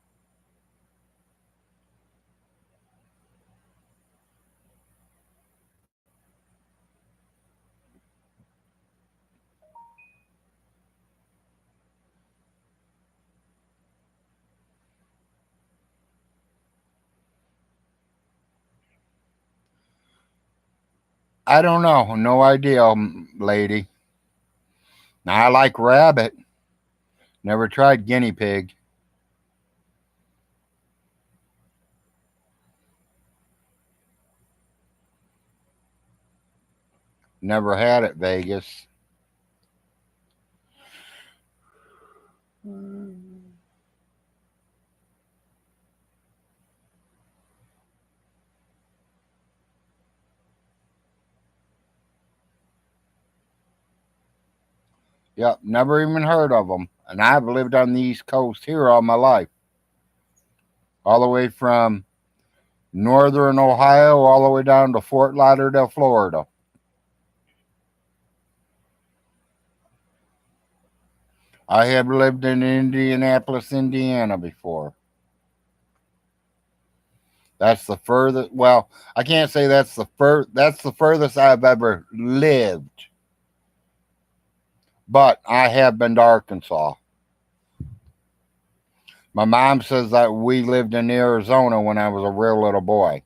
I don't know. No idea, lady. Now, I like rabbit. Never tried guinea pig. Never had it, Vegas. Yep, never even heard of them. And I've lived on the East Coast here all my life, all the way from northern Ohio all the way down to Fort Lauderdale, Florida. I have lived in Indianapolis, Indiana before. That's the furthest. Well, I can't say that's That's the furthest I've ever lived. But I have been to Arkansas. My mom says that we lived in Arizona when I was a real little boy.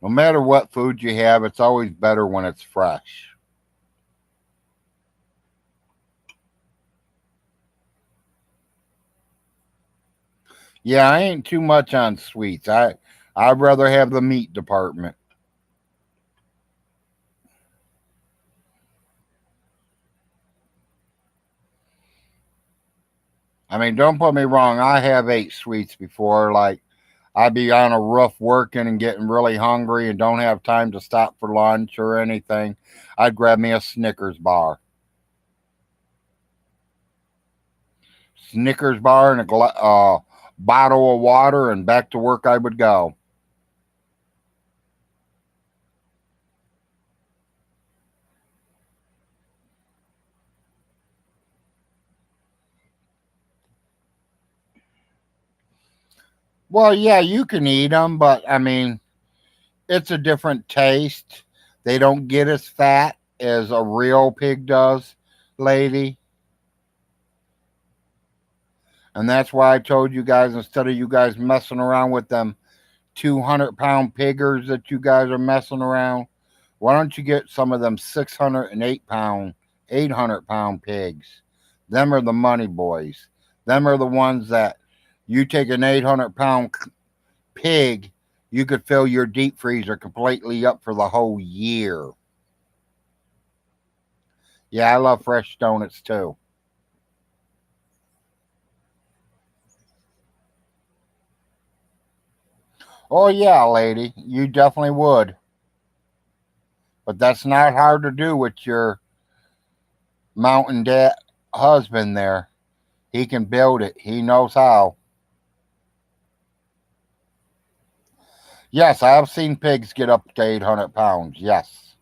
No matter what food you have, it's always better when it's fresh. Yeah, I ain't too much on sweets. I'd rather have the meat department. I mean, don't put me wrong. I have ate sweets before. Like I'd be on a roof working and getting really hungry and don't have time to stop for lunch or anything. I'd grab me a Snickers bar, Snickers bar, and a bottle of water, and back to work I would go. Well, yeah, you can eat them, but I mean, it's a different taste. They don't get as fat as a real pig does, lady. And that's why I told you guys, instead of you guys messing around with them 200-pound piggers that you guys are messing around, why don't you get some of them 608-pound, 800-pound pigs? Them are the money boys. Them are the ones that you take an 800-pound pig, you could fill your deep freezer completely up for the whole year. Yeah, I love fresh donuts too. Oh, yeah, lady, you definitely would. But that's not hard to do with your mountain dad husband there. He can build it, he knows how. Yes, I have seen pigs get up to 800 pounds. Yes.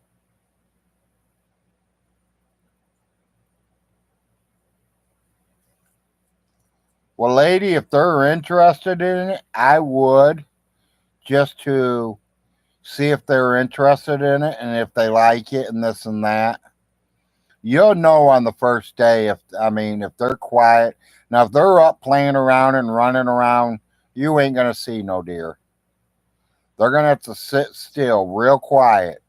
Well, lady, if they're interested in it, I would, just to see if they're interested in it and if they like it and this and that. You'll know on the first day if they're quiet. Now if they're up playing around and running around, you ain't gonna see no deer. They're gonna have to sit still, real quiet,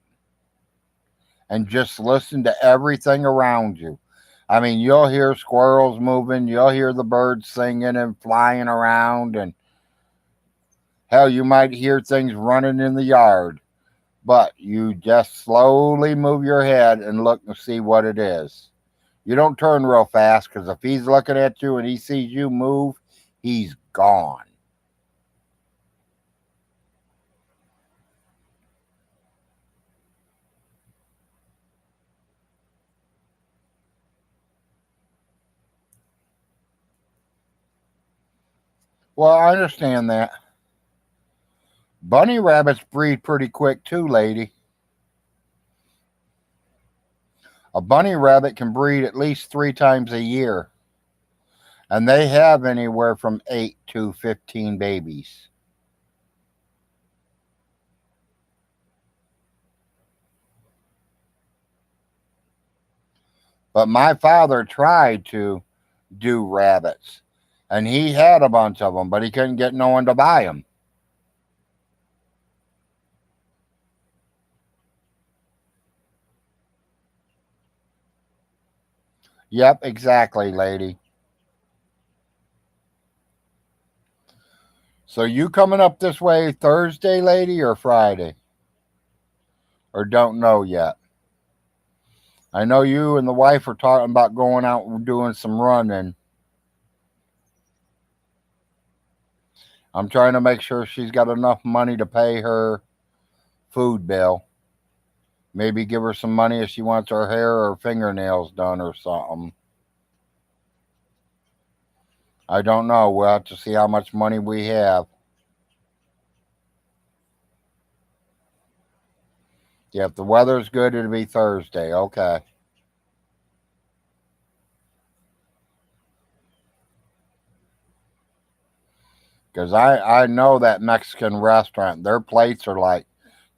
and just listen to everything around you. You'll hear squirrels moving, you'll hear the birds singing and flying around, and hell, you might hear things running in the yard. But you just slowly move your head and look and see what it is. You don't turn real fast because if he's looking at you and he sees you move, he's gone. Well, I understand that. Bunny rabbits breed pretty quick too, lady. A bunny rabbit can breed at least 3 times a year, and they have anywhere from 8 to 15 babies. But my father tried to do rabbits, and he had a bunch of them, but he couldn't get no one to buy them. Yep, exactly, lady. So you coming up this way Thursday, lady, or Friday? Or don't know yet? I know you and the wife are talking about going out and doing some running. I'm trying to make sure she's got enough money to pay her food bill. Maybe give her some money if she wants her hair or fingernails done or something. I don't know. We'll have to see how much money we have. Yeah, if the weather's good, it'll be Thursday. Okay. Because I know that Mexican restaurant, their plates are like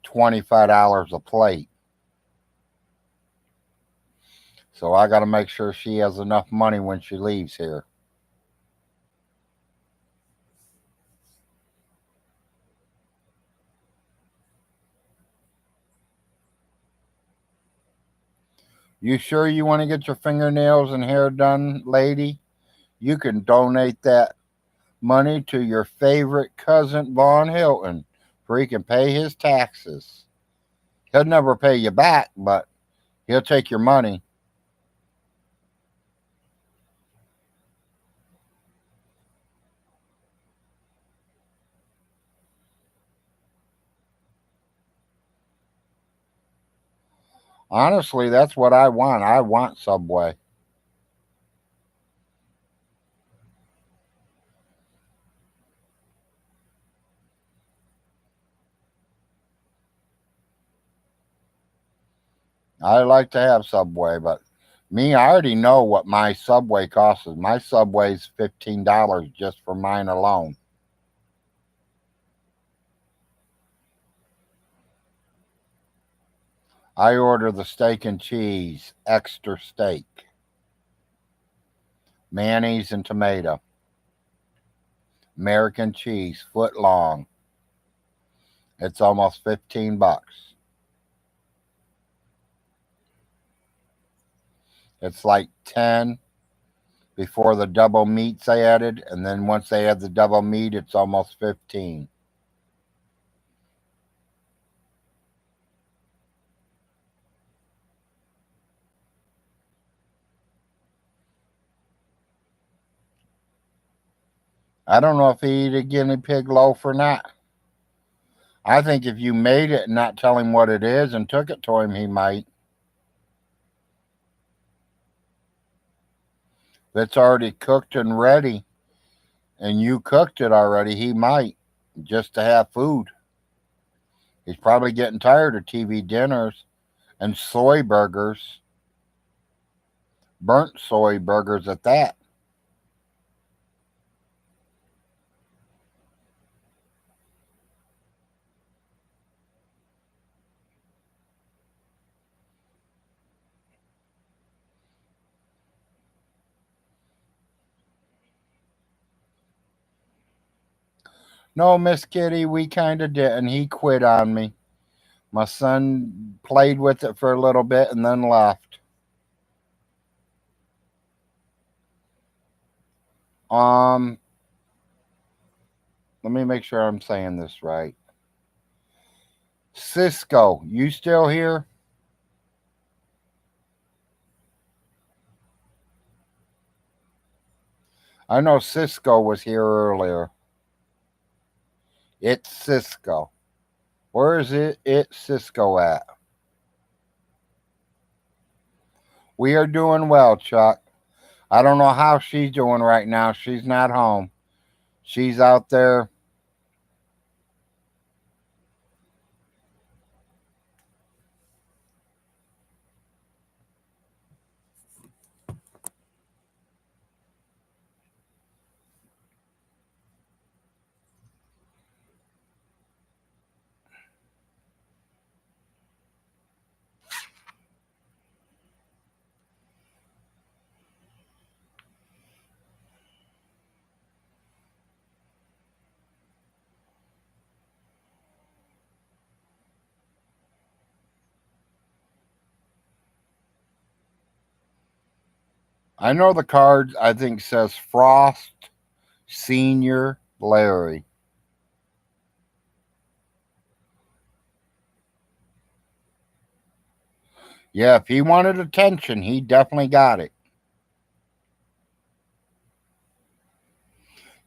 $25 a plate. So I got to make sure she has enough money when she leaves here. You sure you want to get your fingernails and hair done, lady? You can donate that money to your favorite cousin, Vaughn Hilton, where he can pay his taxes. He'll never pay you back, but he'll take your money. Honestly, that's what I want. I want Subway. I like to have Subway, but me, I already know what my Subway costs. My Subway's $15 just for mine alone. I order the steak and cheese, extra steak, mayonnaise and tomato, American cheese, foot long. It's almost $15. It's like 10 before the double meats they added, and then once they add the double meat, it's almost 15. I don't know if he eat a guinea pig loaf or not. I think if you made it and not tell him what it is and took it to him, he might. If it's already cooked and ready, and you cooked it already, he might just to have food. He's probably getting tired of TV dinners and soy burgers, burnt soy burgers at that. No, Miss Kitty, we kind of didn't. He quit on me. My son played with it for a little bit and then left. Um, Let me make sure I'm saying this right. Cisco, you still here? I know Cisco was here earlier. It's Cisco. Where is it Cisco at? We are doing well, Chuck. I don't know how she's doing right now. She's not home. She's out there. I know the card, I think, says Frost Senior Larry. Yeah, if he wanted attention, he definitely got it.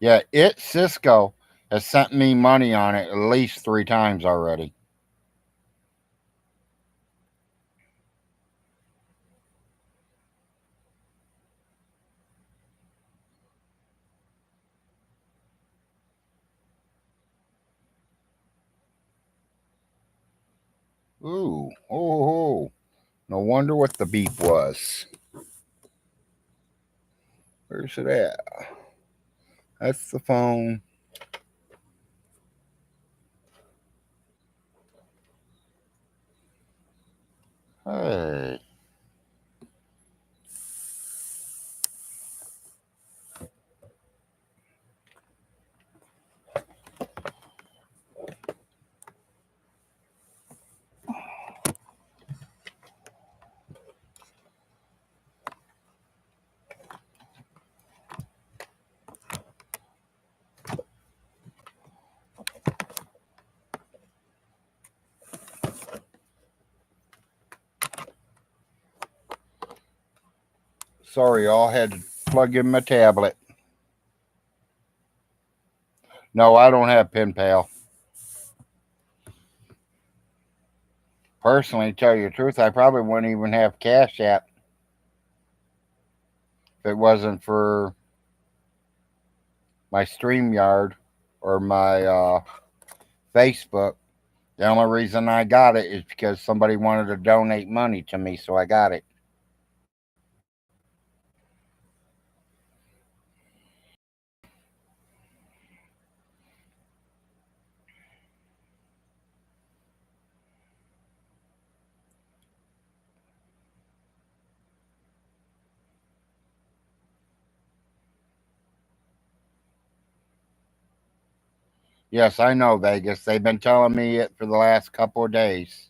Yeah, Cisco has sent me money on it at least 3 times already. Ooh, oh, no wonder what the beep was. Where's it at? That's the phone. Hey. Sorry, y'all had to plug in my tablet. No, I don't have Pen Pal. Personally, to tell you the truth, I probably wouldn't even have Cash App if it wasn't for my StreamYard or my Facebook. The only reason I got it is because somebody wanted to donate money to me, so I got it. Yes, I know, Vegas. They've been telling me it for the last couple of days.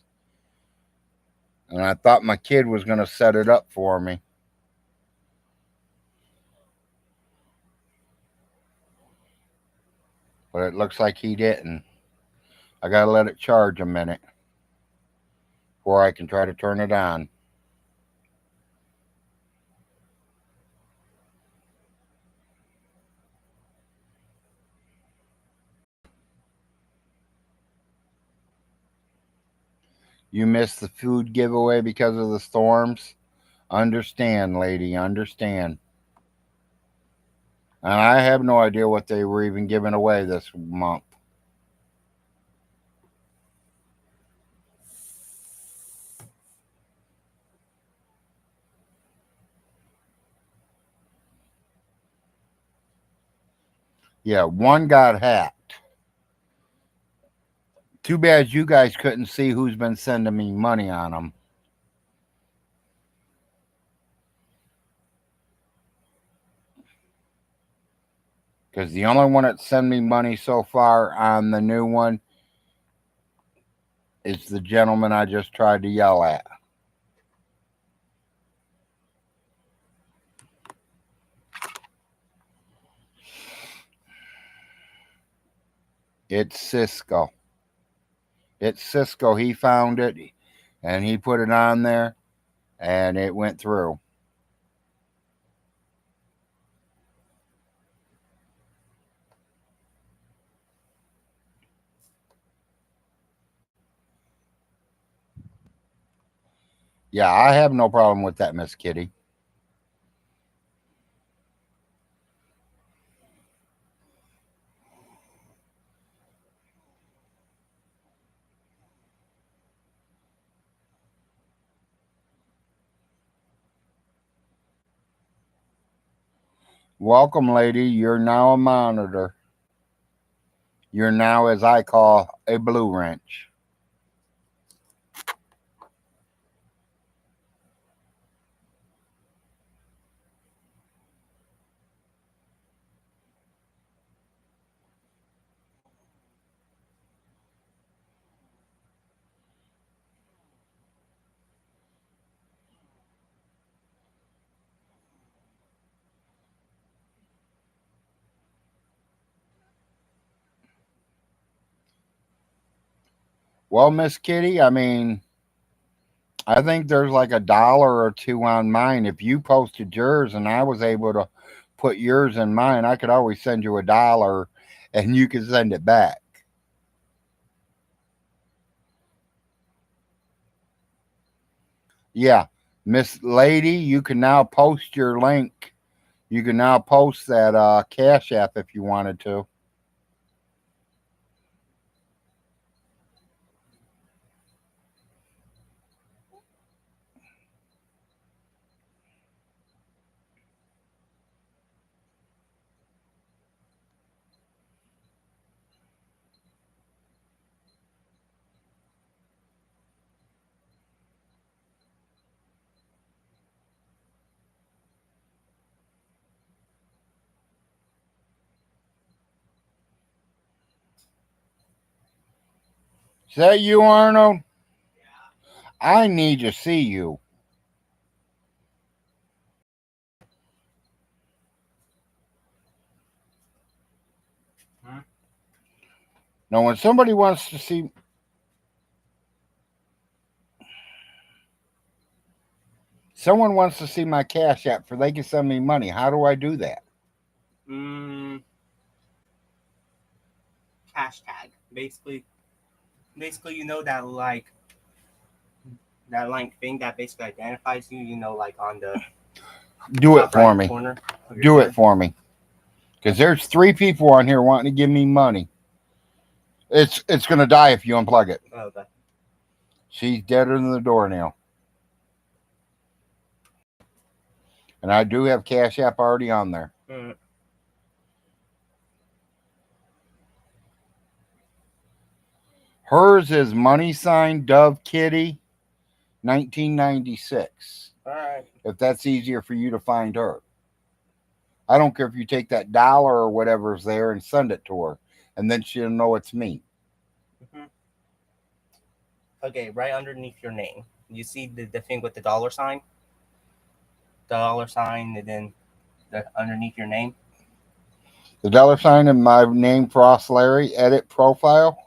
And I thought my kid was going to set it up for me. But it looks like he didn't. I got to let it charge a minute before I can try to turn it on. You missed the food giveaway because of the storms? Understand, lady, understand. And I have no idea what they were even giving away this month. Yeah, one got hacked. Too bad you guys couldn't see who's been sending me money on them. Because the only one that sent me money so far on the new one is the gentleman I just tried to yell at. It's Cisco. It's Cisco. He found it and he put it on there and it went through. Yeah, I have no problem with that, Miss Kitty. Welcome, lady. You're now a monitor. You're now, as I call, a blue wrench. Well, Miss Kitty, I mean, I think there's like $1 or $2 on mine. If you posted yours and I was able to put yours in mine, I could always send you $1 and you could send it back. Yeah, Miss Lady, you can now post your link. You can now post that Cash App if you wanted to. Is that you, Arnold? I need to see you. Now, when somebody wants to see, someone wants to see my Cash App for they can send me money. How do I do that? Hashtag. Basically, you know that thing that basically identifies you. You know, like on the Do it top for right me. corner of your Do head. it for me. Because there's 3 people on here wanting to give me money. It's gonna die if you unplug it. Oh, okay. She's deader than the doornail. And I do have Cash App already on there. Hers is money sign Dove Kitty 1996. All right. If that's easier for you to find her. I don't care if you take that $1 or whatever's there and send it to her. And then she'll know it's me. Okay, right underneath your name. You see the thing with the dollar sign? Dollar sign, and then underneath your name. The $ sign in my name, Frost Larry, edit profile.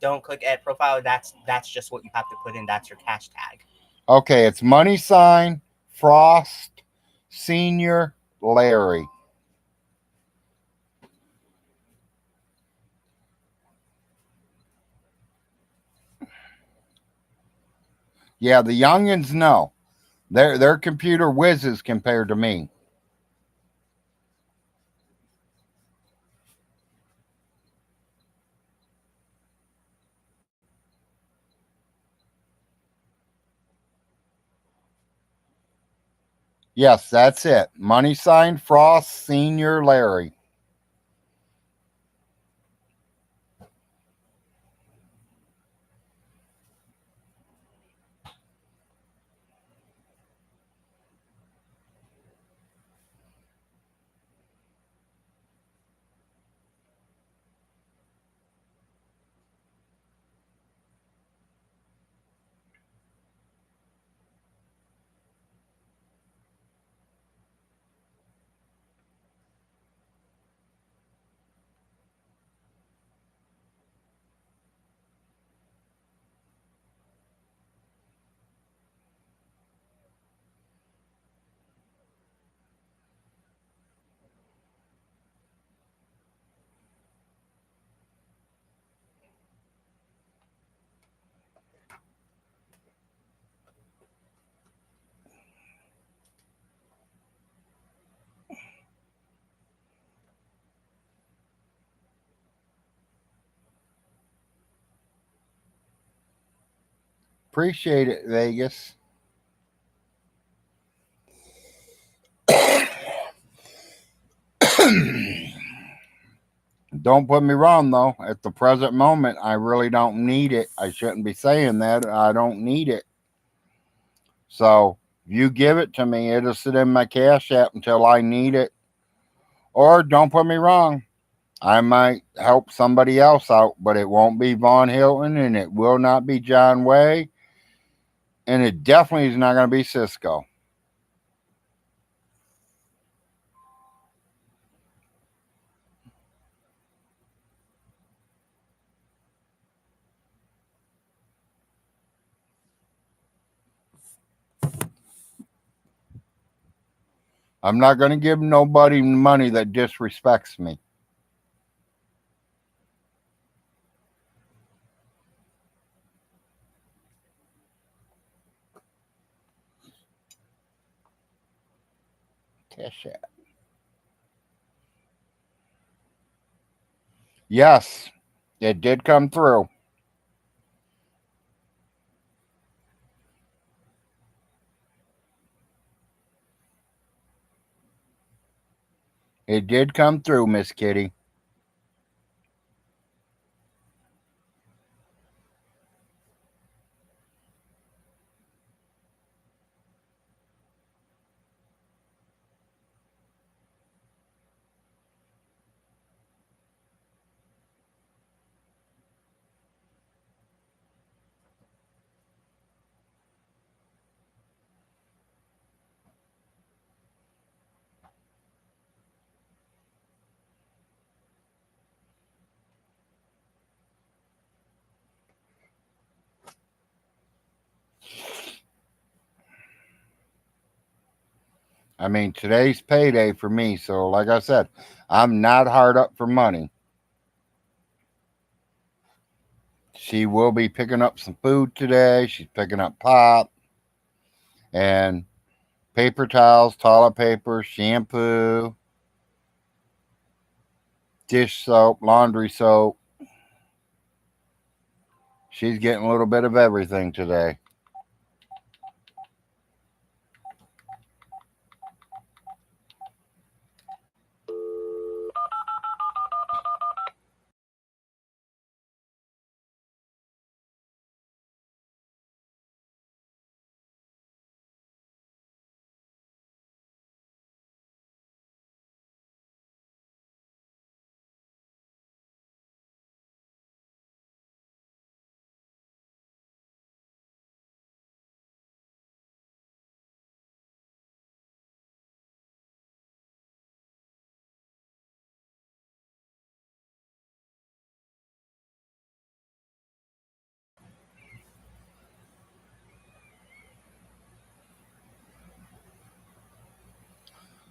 Don't click add profile. That's just what you have to put in. That's your cash tag. Okay, it's money sign Frost Senior Larry. Yeah, the youngins know. They're computer whizzes compared to me. Yes, that's it. Money sign Frost Senior Larry. Appreciate it, Vegas. Don't put me wrong, though. At the present moment, I really don't need it. I shouldn't be saying that. I don't need it. So, if you give it to me, it'll sit in my Cash App until I need it. Or, don't put me wrong, I might help somebody else out, but it won't be Vaughn Hilton, and it will not be John Way, and it definitely is not going to be Cisco. I'm not going to give nobody money that disrespects me. Cash App. Yes, it did come through. It did come through, Miss Kitty. I mean, today's payday for me. So, like I said, I'm not hard up for money. She will be picking up some food today. She's picking up pop and paper towels, toilet paper, shampoo, dish soap, laundry soap. She's getting a little bit of everything today.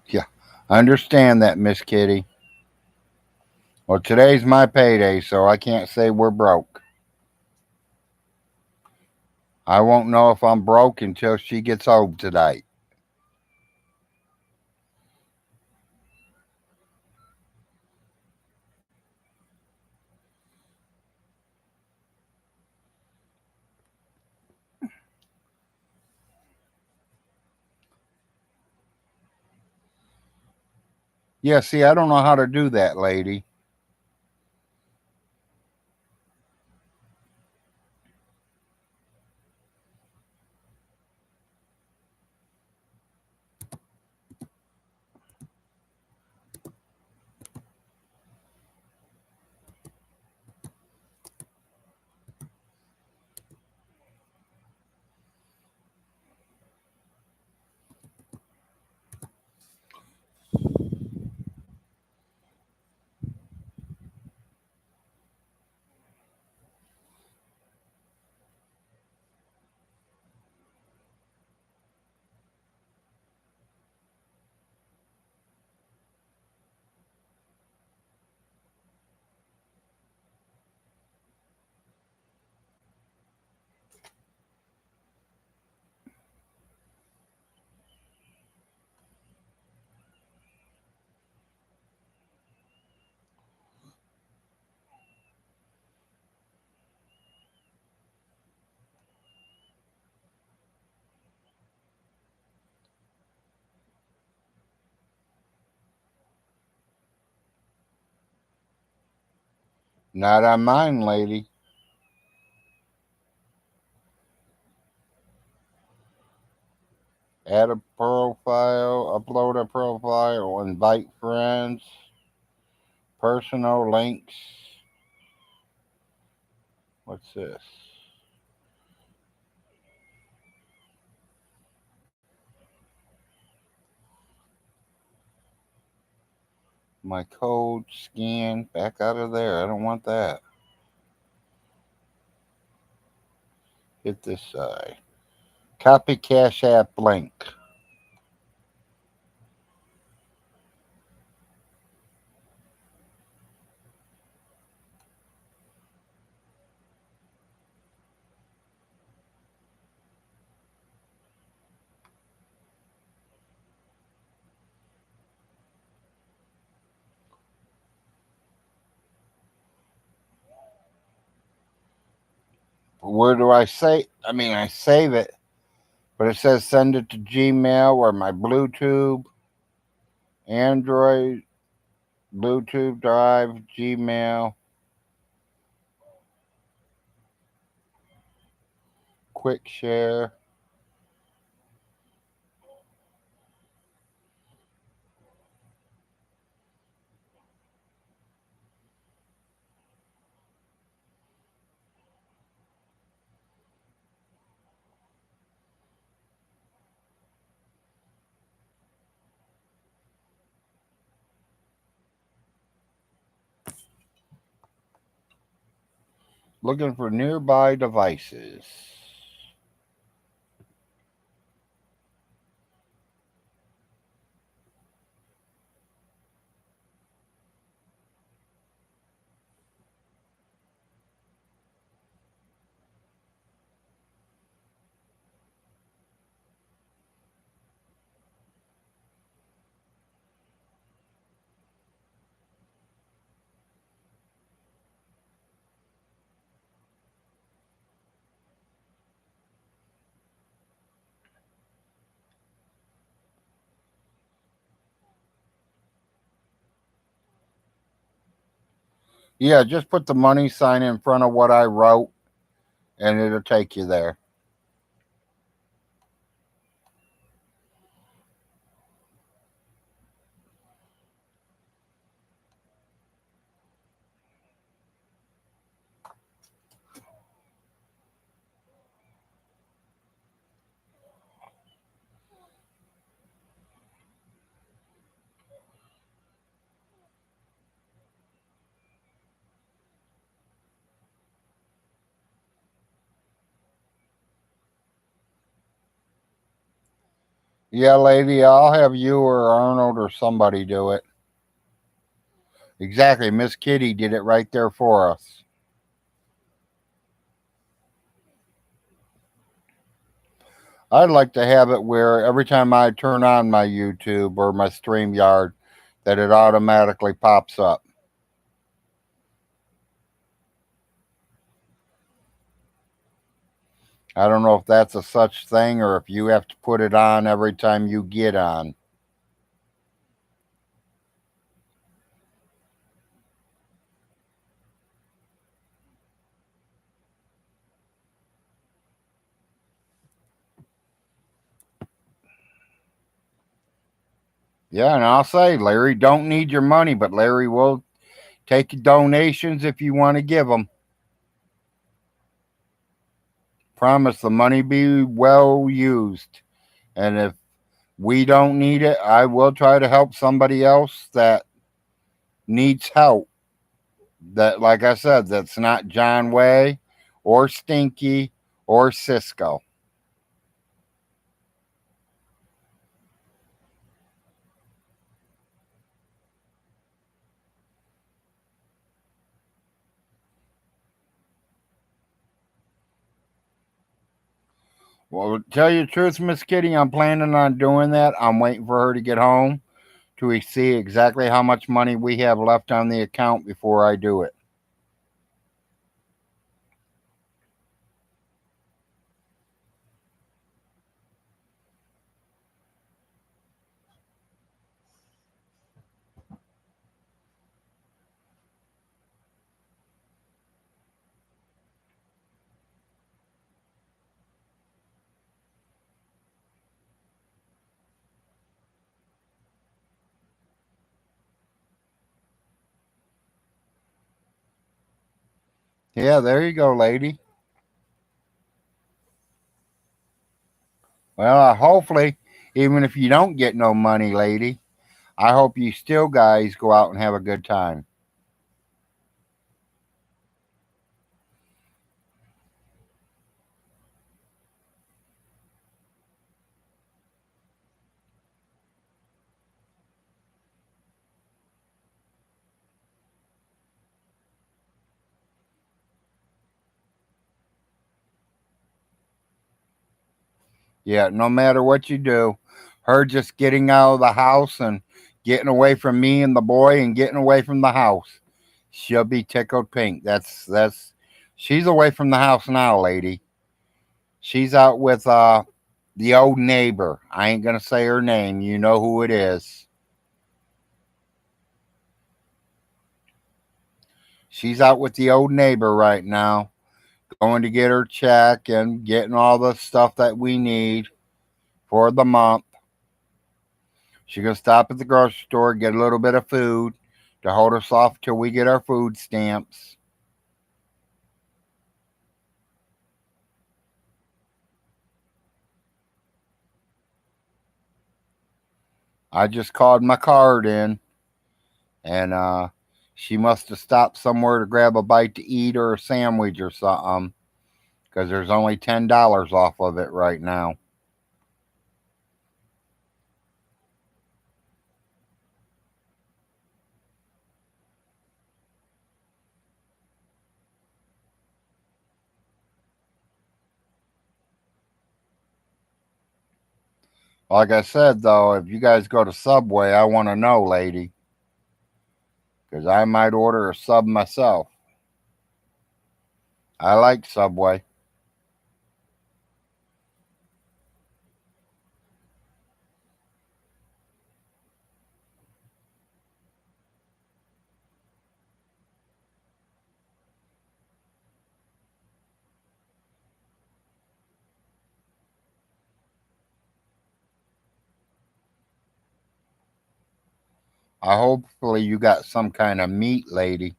Yeah, I understand that, Miss Kitty. Well, today's my payday, so I can't say we're broke. I won't know if I'm broke until she gets home tonight. Yeah, see, I don't know how to do that, lady. Not on mine, lady. Add a profile, upload a profile, invite friends, personal links. What's this? My code scan back out of there. I don't want that. Hit this side. Copy Cash App link. Where do I say? I mean, I save it, but it says send it to Gmail or my Bluetooth, Android, Bluetooth Drive, Gmail, Quick Share. Looking for nearby devices. Yeah, just put the money sign in front of what I wrote and it'll take you there. Yeah, lady, I'll have you or Arnold or somebody do it. Exactly. Miss Kitty did it right there for us. I'd like to have it where every time I turn on my YouTube or my StreamYard, that it automatically pops up. I don't know if that's a such thing or if you have to put it on every time you get on. Yeah, and I'll say Larry don't need your money, but Larry will take your donations if you want to give them. Promise the money be well used. And if we don't need it, I will try to help somebody else that needs help. That, like I said, that's not John Way or Stinky or Cisco. Well, to tell you the truth, Miss Kitty, I'm planning on doing that. I'm waiting for her to get home to see exactly how much money we have left on the account before I do it. Yeah, there you go, lady. Well, hopefully, even if you don't get no money, lady, I hope you still guys go out and have a good time. Yeah, no matter what you do, her just getting out of the house and getting away from me and the boy and getting away from the house, she'll be tickled pink. She's away from the house now, lady. She's out with the old neighbor. I ain't gonna say her name. You know who it is. She's out with the old neighbor right now, going to get her check and getting all the stuff that we need for the month. She's gonna stop at the grocery store, get a little bit of food to hold us off till we get our food stamps. I just called my card in, and she must have stopped somewhere to grab a bite to eat or a sandwich or something, because there's only $10 off of it right now. Like I said, though, if you guys go to Subway, I want to know, lady, because I might order a sub myself. I like Subway. I hopefully you got some kind of meat, lady.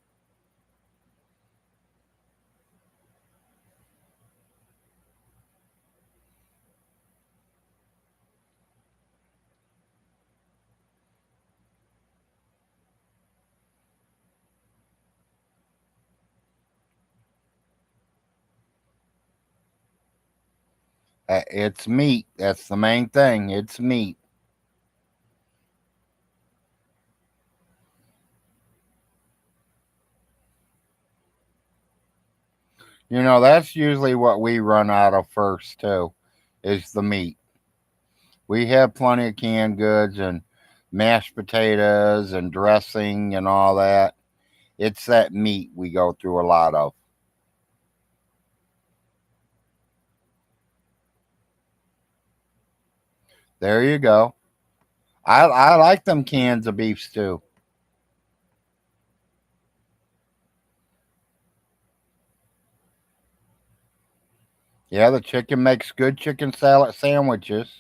It's meat. That's the main thing. It's meat. You know, that's usually what we run out of first, too, is the meat. We have plenty of canned goods and mashed potatoes and dressing and all that. It's that meat we go through a lot of. There you go. I like them cans of beef stew. Yeah, the chicken makes good chicken salad sandwiches.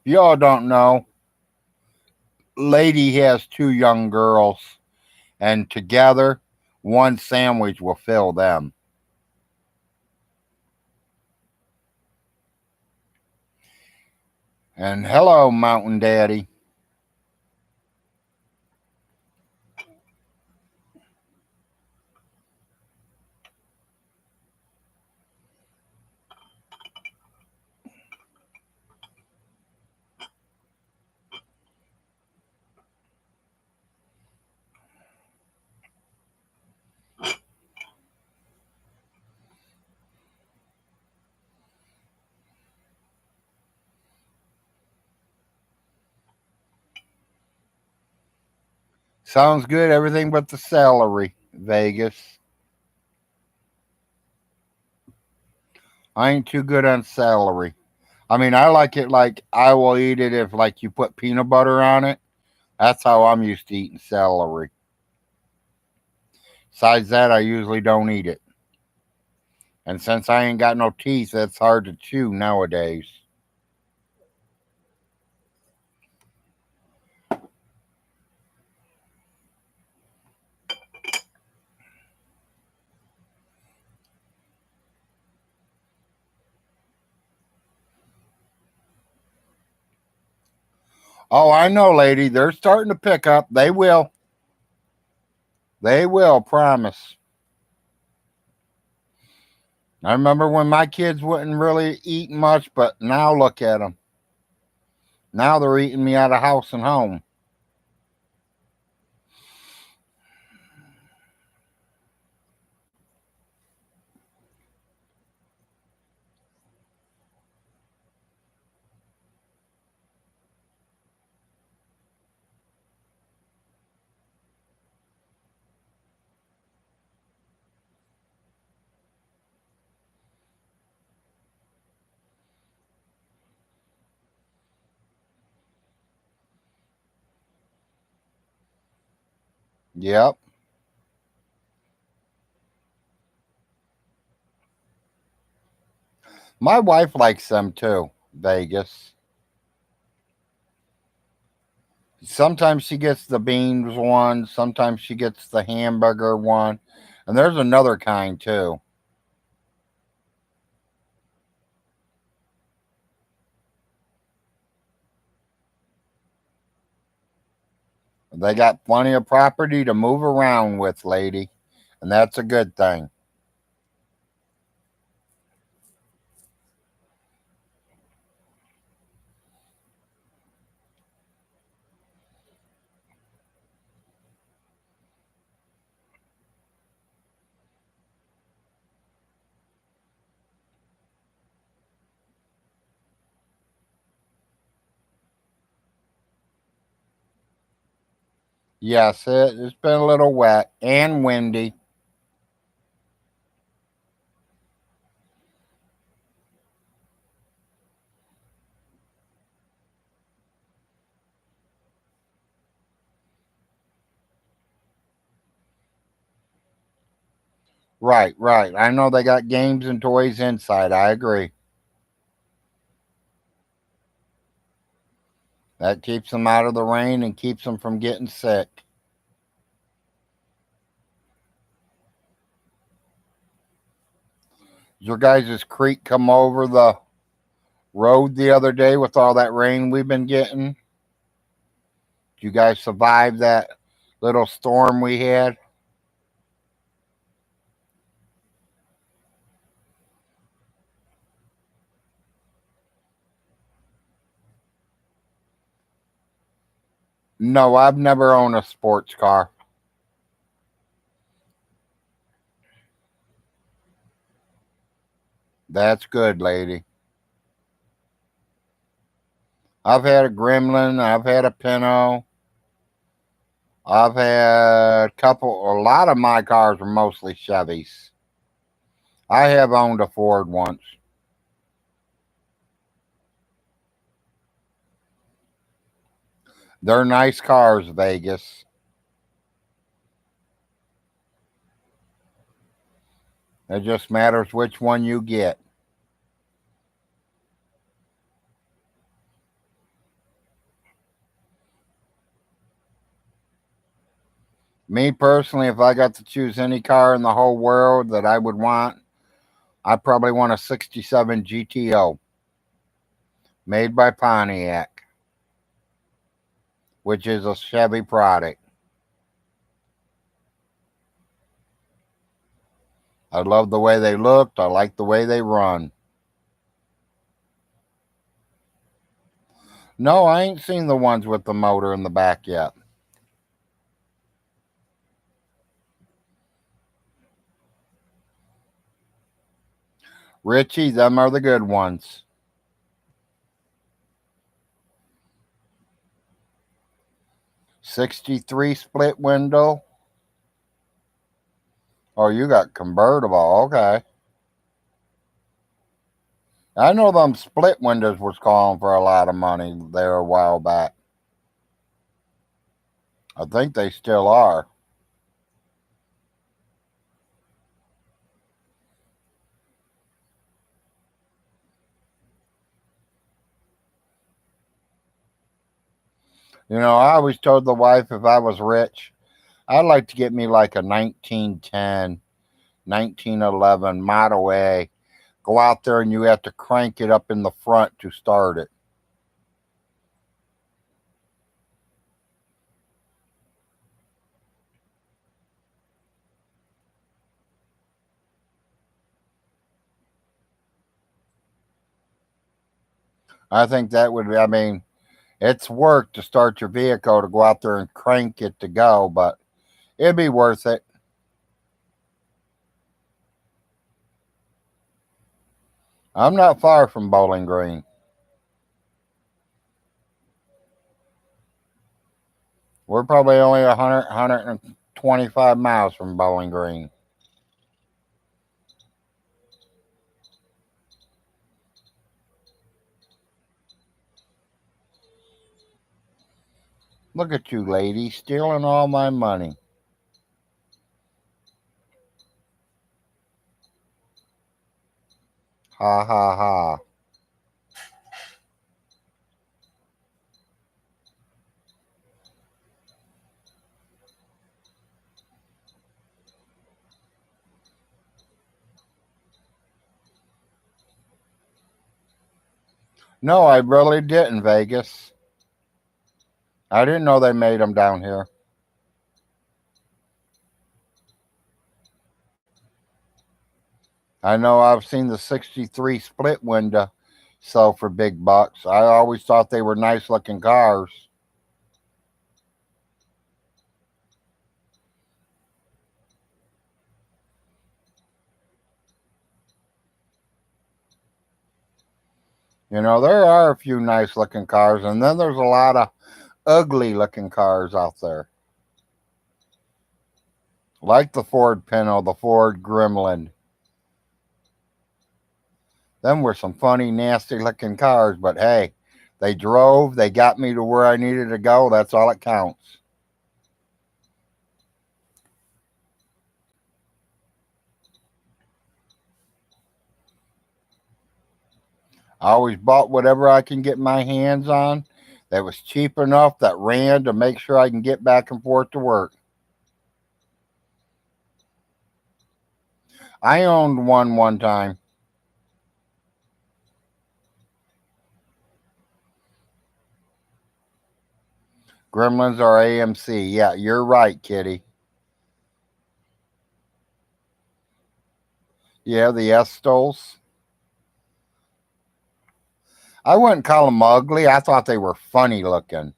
Y'all don't know. Lady has two young girls, and together, one sandwich will fill them. And hello, Mountain Daddy. Sounds good, everything but the celery, Vegas. I ain't too good on celery. I mean, I like it like I will eat it if like you put peanut butter on it. That's how I'm used to eating celery. Besides that, I usually don't eat it. And since I ain't got no teeth, that's hard to chew nowadays. Oh, I know, lady. They're starting to pick up. They will. They will, promise. I remember when my kids wouldn't really eat much, but now look at them. Now they're eating me out of house and home. Yep. My wife likes them too, Vegas. Sometimes she gets the beans one, sometimes she gets the hamburger one, and there's another kind too. They got plenty of property to move around with, lady, and that's a good thing. Yes, it's been a little wet and windy. Right, right. I know they got games and toys inside. I agree. That keeps them out of the rain and keeps them from getting sick. Did your guys' creek come over the road the other day with all that rain we've been getting? Did you guys survive that little storm we had? No, I've never owned a sports car. That's good, lady. I've had a Gremlin, I've had a Pinto, I've had a lot of my cars were mostly Chevys. I have owned a Ford once. They're nice cars, Vegas. It just matters which one you get. Me personally, if I got to choose any car in the whole world that I would want, I probably want a 67 GTO made by Pontiac, which is a Chevy product. I love the way they looked. I like the way they run. No, I ain't seen the ones with the motor in the back yet. Richie, them are the good ones. 63 split window. Oh, you got convertible. Okay. I know them split windows was calling for a lot of money there a while back. I think they still are. You know, I always told the wife if I was rich, I'd like to get me like a 1910, 1911 Model A. Go out there and you have to crank it up in the front to start it. I think that would, I mean, it's work to start your vehicle to go out there and crank it to go, but it'd be worth it. I'm not far from Bowling Green. We're probably only 125 miles from Bowling Green. Look at you, lady, stealing all my money. Ha ha ha. No, I really didn't, Vegas. I didn't know they made them down here. I know I've seen the 63 split window sell for big bucks. I always thought they were nice looking cars. You know, there are a few nice looking cars, and then there's a lot of ugly looking cars out there. Like the Ford Pinto, the Ford Gremlin. Them were some funny, nasty looking cars, but hey, they drove, they got me to where I needed to go. That's all that counts. I always bought whatever I can get my hands on that was cheap enough that ran to make sure I can get back and forth to work. I owned one time. Gremlins are AMC. Yeah, you're right, Kitty. Yeah, the Estos. I wouldn't call them ugly. I thought they were funny looking.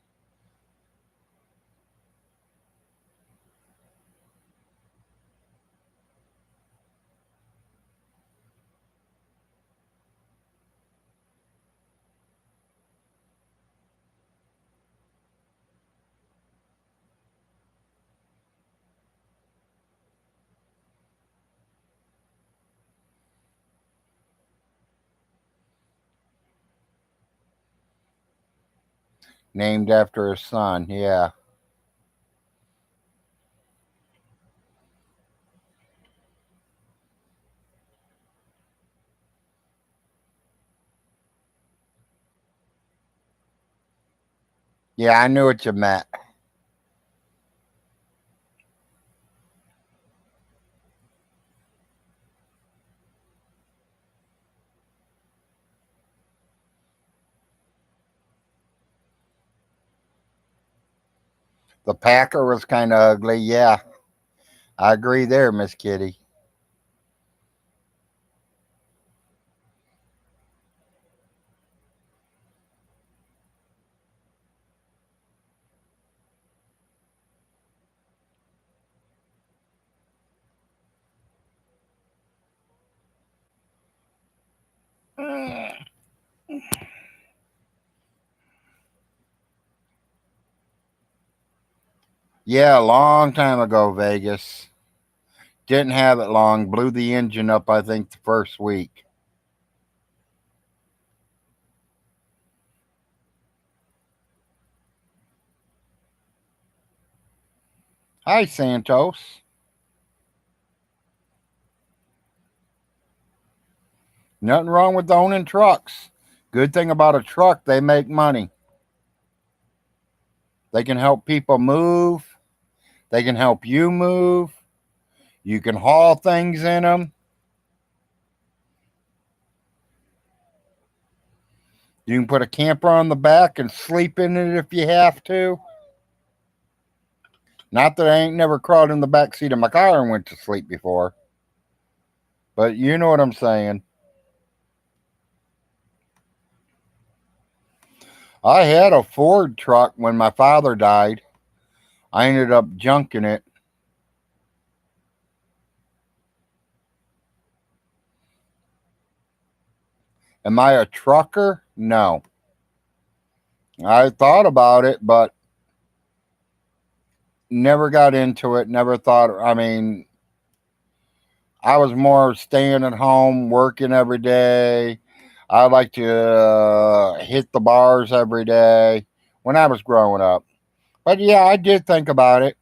Named after his son. Yeah. Yeah, I knew what you meant. The Packer was kind of ugly. Yeah, I agree there, Miss Kitty. Yeah, a long time ago, Vegas. Didn't have it long. Blew the engine up, I think, the first week. Hi, Santos. Nothing wrong with owning trucks. Good thing about a truck, they make money. They can help people move. They can help you move. You can haul things in them. You can put a camper on the back and sleep in it if you have to. Not that I ain't never crawled in the back seat of my car and went to sleep before. But you know what I'm saying. I had a Ford truck when my father died. I ended up junking it. Am I a trucker? No. I thought about it, but never got into it. Never thought, I mean, I was more staying at home, working every day. I like to hit the bars every day when I was growing up. But yeah, I did think about it.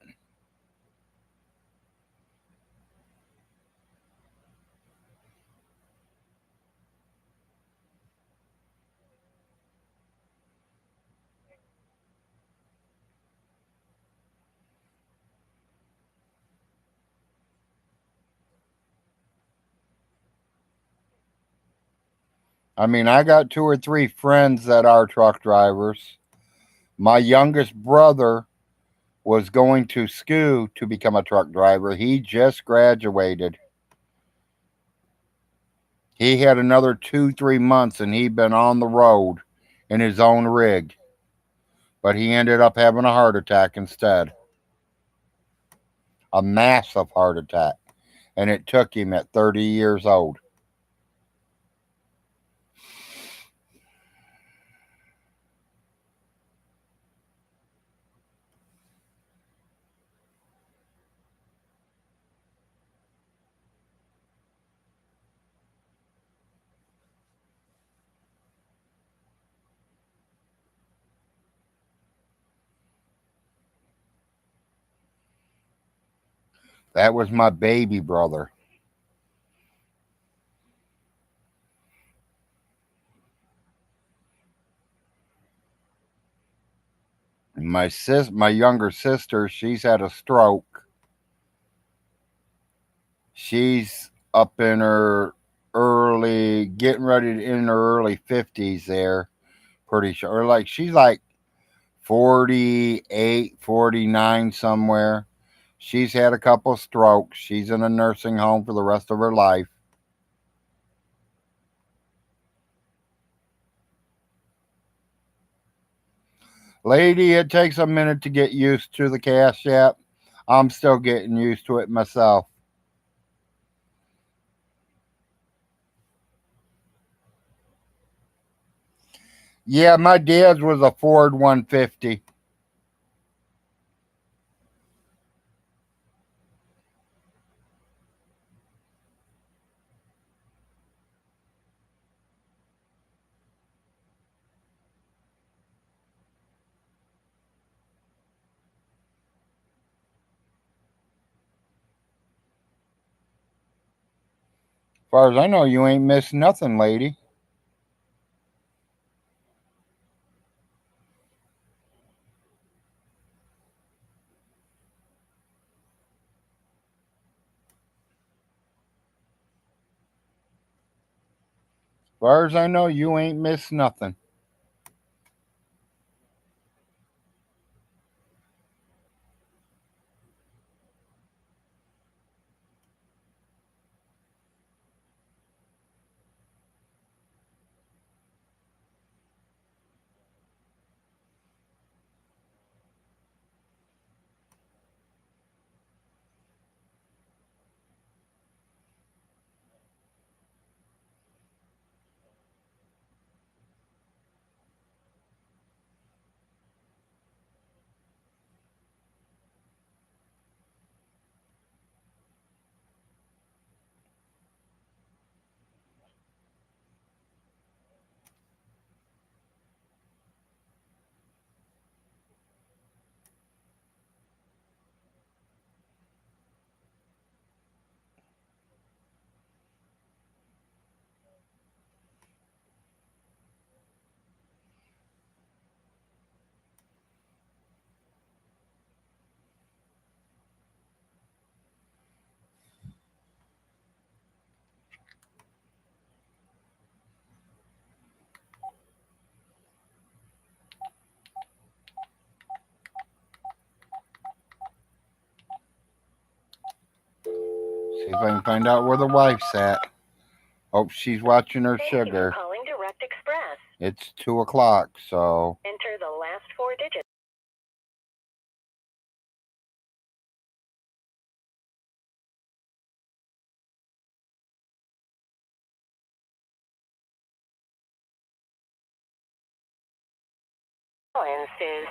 I mean, I got two or three friends that are truck drivers. My youngest brother was going to school to become a truck driver. He just graduated. He had another 2, 3 months and he'd been on the road in his own rig. But he ended up having a heart attack instead. A massive heart attack. And it took him at 30 years old. That was my baby brother. My younger sister, she's had a stroke. She's up in her getting ready to in her early 50s there, pretty sure. Or like she's like 48, 49 somewhere. She's had a couple strokes. She's in a nursing home for the rest of her life. Lady, it takes a minute to get used to the Cash App. I'm still getting used to it myself. Yeah, my dad's was a Ford 150. As far as I know, you ain't missed nothing, lady. As far as I know, you ain't missed nothing. See if I can find out where the wife's at. Hope she's watching her Thank you for sugar. calling Direct Express. Express. It's 2 o'clock, so Enter the last 4 digits. Balance is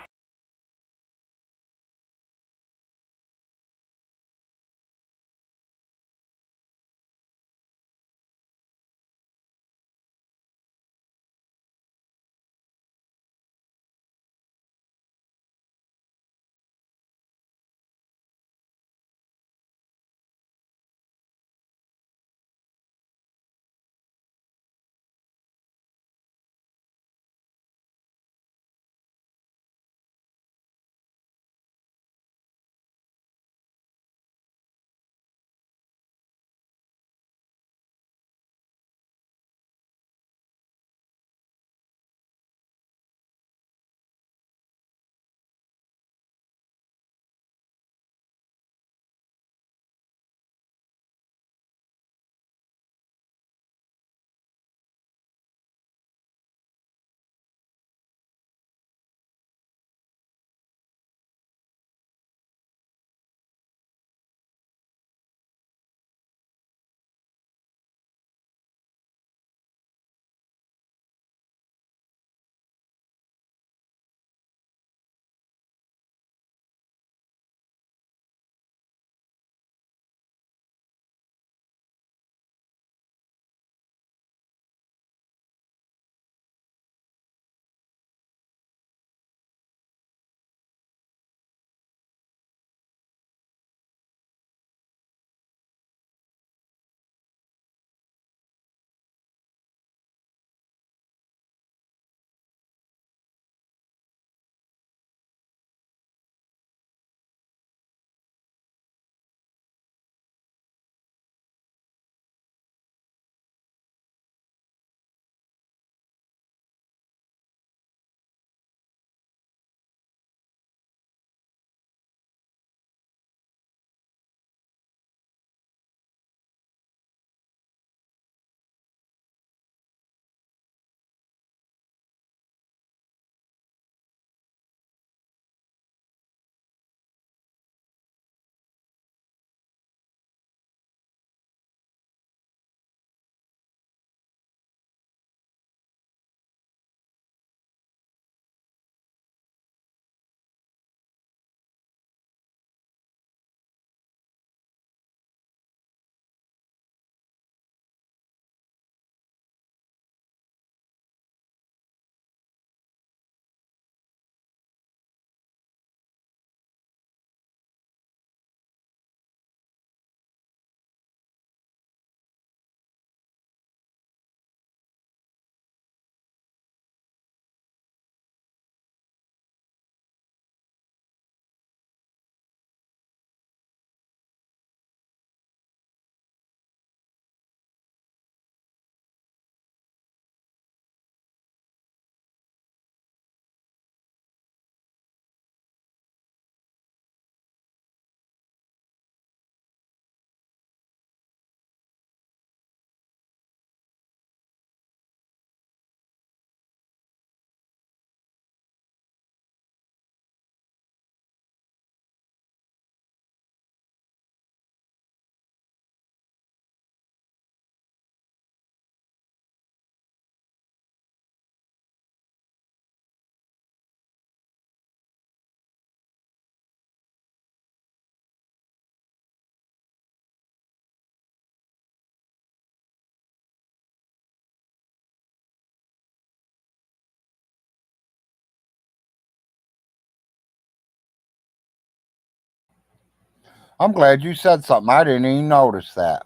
I'm glad you said something. I didn't even notice that.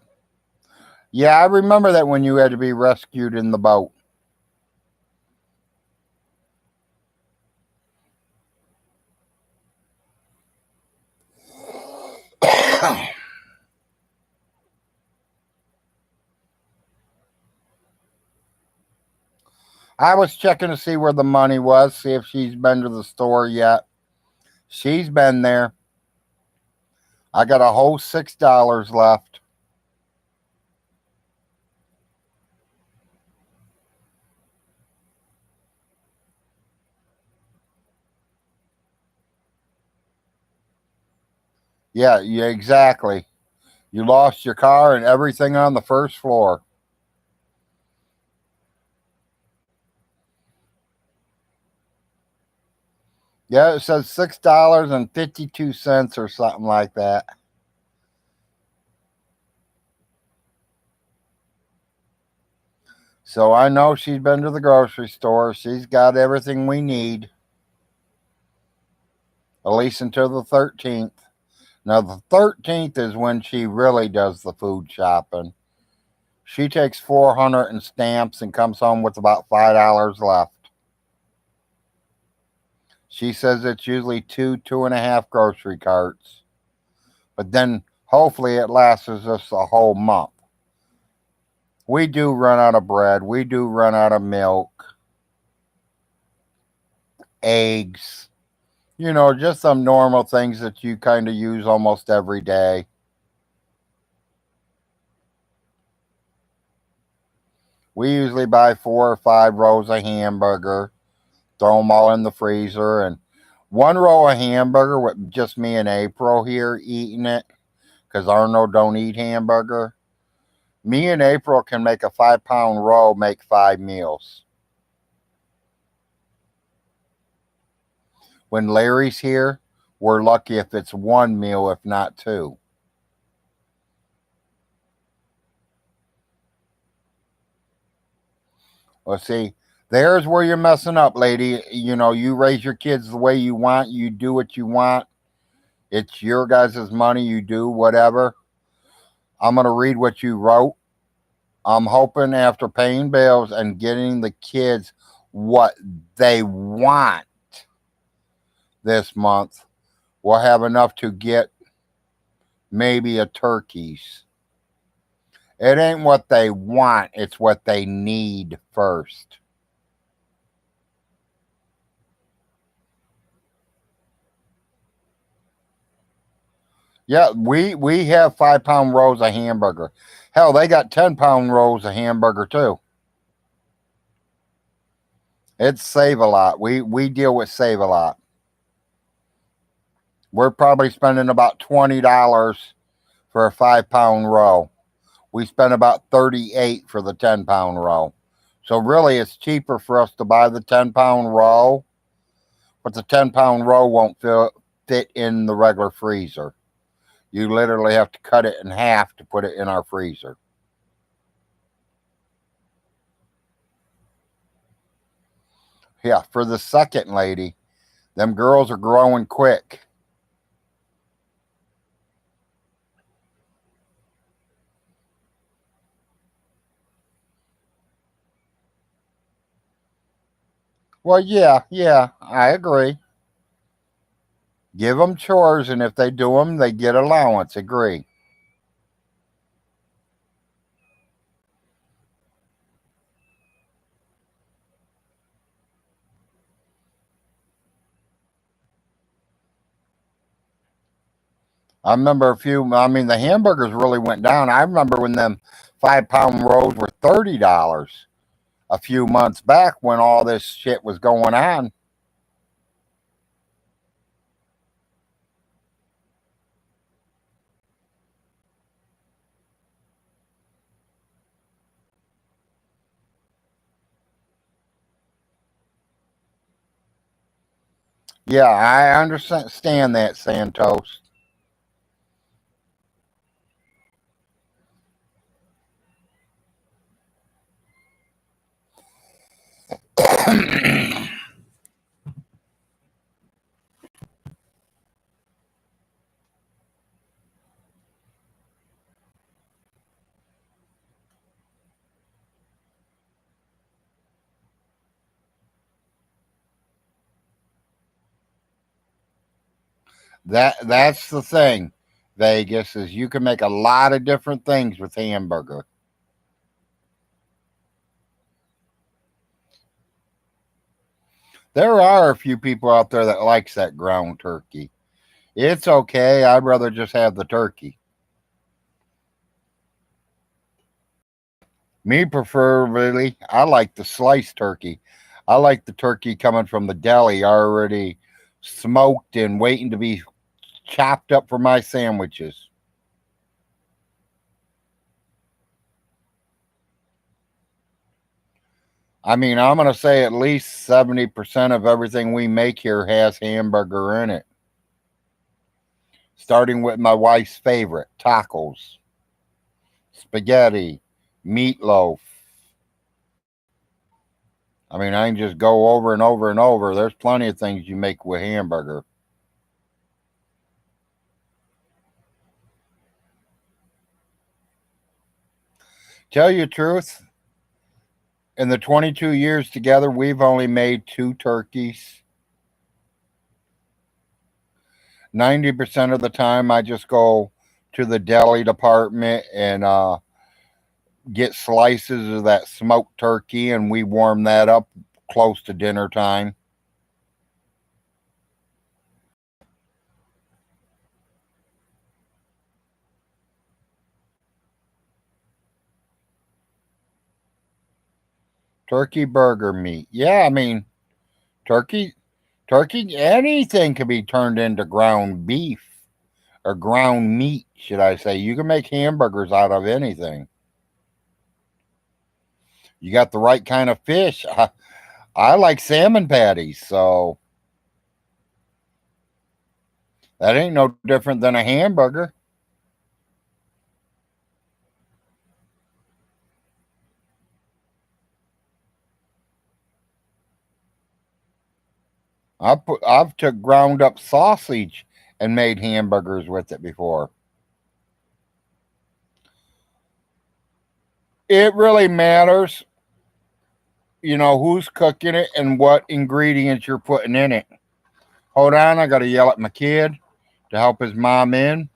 Yeah, I remember that when you had to be rescued in the boat. I was checking to see where the money was, see if she's been to the store yet. She's been there. I got a whole $6 left. Yeah, exactly. You lost your car and everything on the first floor. Yeah, it says $6.52 or something like that. So I know she's been to the grocery store. She's got everything we need, at least until the 13th. Now, the 13th is when she really does the food shopping. She takes 400 in stamps and comes home with about $5 left. She says it's usually two and a half grocery carts. But then hopefully it lasts us a whole month. We do run out of bread. We do run out of milk, eggs, just some normal things that you kind of use almost every day. We usually buy 4 or 5 rows of hamburger, throw them all in the freezer, and 1 row of hamburger with just me and April here eating it, because Arnold don't eat hamburger. Me and April can make a 5-pound roll, make 5 meals. When Larry's here, we're lucky if it's 1 meal, if not 2. Well, see, there's where you're messing up, lady. You raise your kids the way you want. You do what you want. It's your guys' money. You do whatever. I'm going to read what you wrote. I'm hoping after paying bills and getting the kids what they want this month, we'll have enough to get maybe a turkey's. It ain't what they want, it's what they need first. Yeah, we have 5-pound rolls of hamburger. Hell, they got 10-pound rolls of hamburger too. It's Save a Lot. We deal with Save a Lot. We're probably spending about $20 for a 5-pound roll. We spent about $38 for the 10-pound roll. So really, it's cheaper for us to buy the 10-pound roll, but the 10-pound roll won't fit in the regular freezer. You literally have to cut it in half to put it in our freezer. Yeah, for the second lady, them girls are growing quick. Well, yeah, I agree. Give them chores, and if they do them, they get allowance. Agree. I remember the hamburgers really went down. I remember when them 5-pound rolls were $30 a few months back when all this shit was going on. Yeah, I understand that, Santos. That's the thing, Vegas, is you can make a lot of different things with hamburger. There are a few people out there that likes that ground turkey. It's okay. I'd rather just have the turkey. Me preferably, I like the sliced turkey. I like the turkey coming from the deli already smoked and waiting to be chopped up for my sandwiches. I mean, I'm going to say at least 70% of everything we make here has hamburger in it. Starting with my wife's favorite, tacos, spaghetti, meatloaf. I mean, I can just go over and over and over. There's plenty of things you make with hamburger. Tell you the truth, in the 22 years together, we've only made 2 turkeys. 90% of the time, I just go to the deli department and get slices of that smoked turkey, and we warm that up close to dinner time. Turkey burger meat. Yeah, I mean, turkey, turkey, anything can be turned into ground beef or ground meat, should I say. You can make hamburgers out of anything. You got the right kind of fish. I like salmon patties, so that ain't no different than a hamburger. I've took ground up sausage and made hamburgers with it before. It really matters, who's cooking it and what ingredients you're putting in it. Hold on, I got to yell at my kid to help his mom in.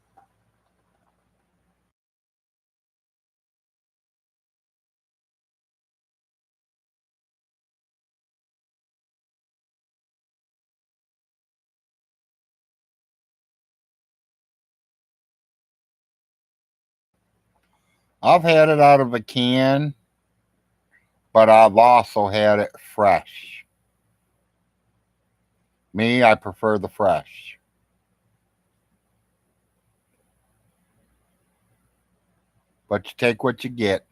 I've had it out of a can, but I've also had it fresh. Me, I prefer the fresh. But you take what you get.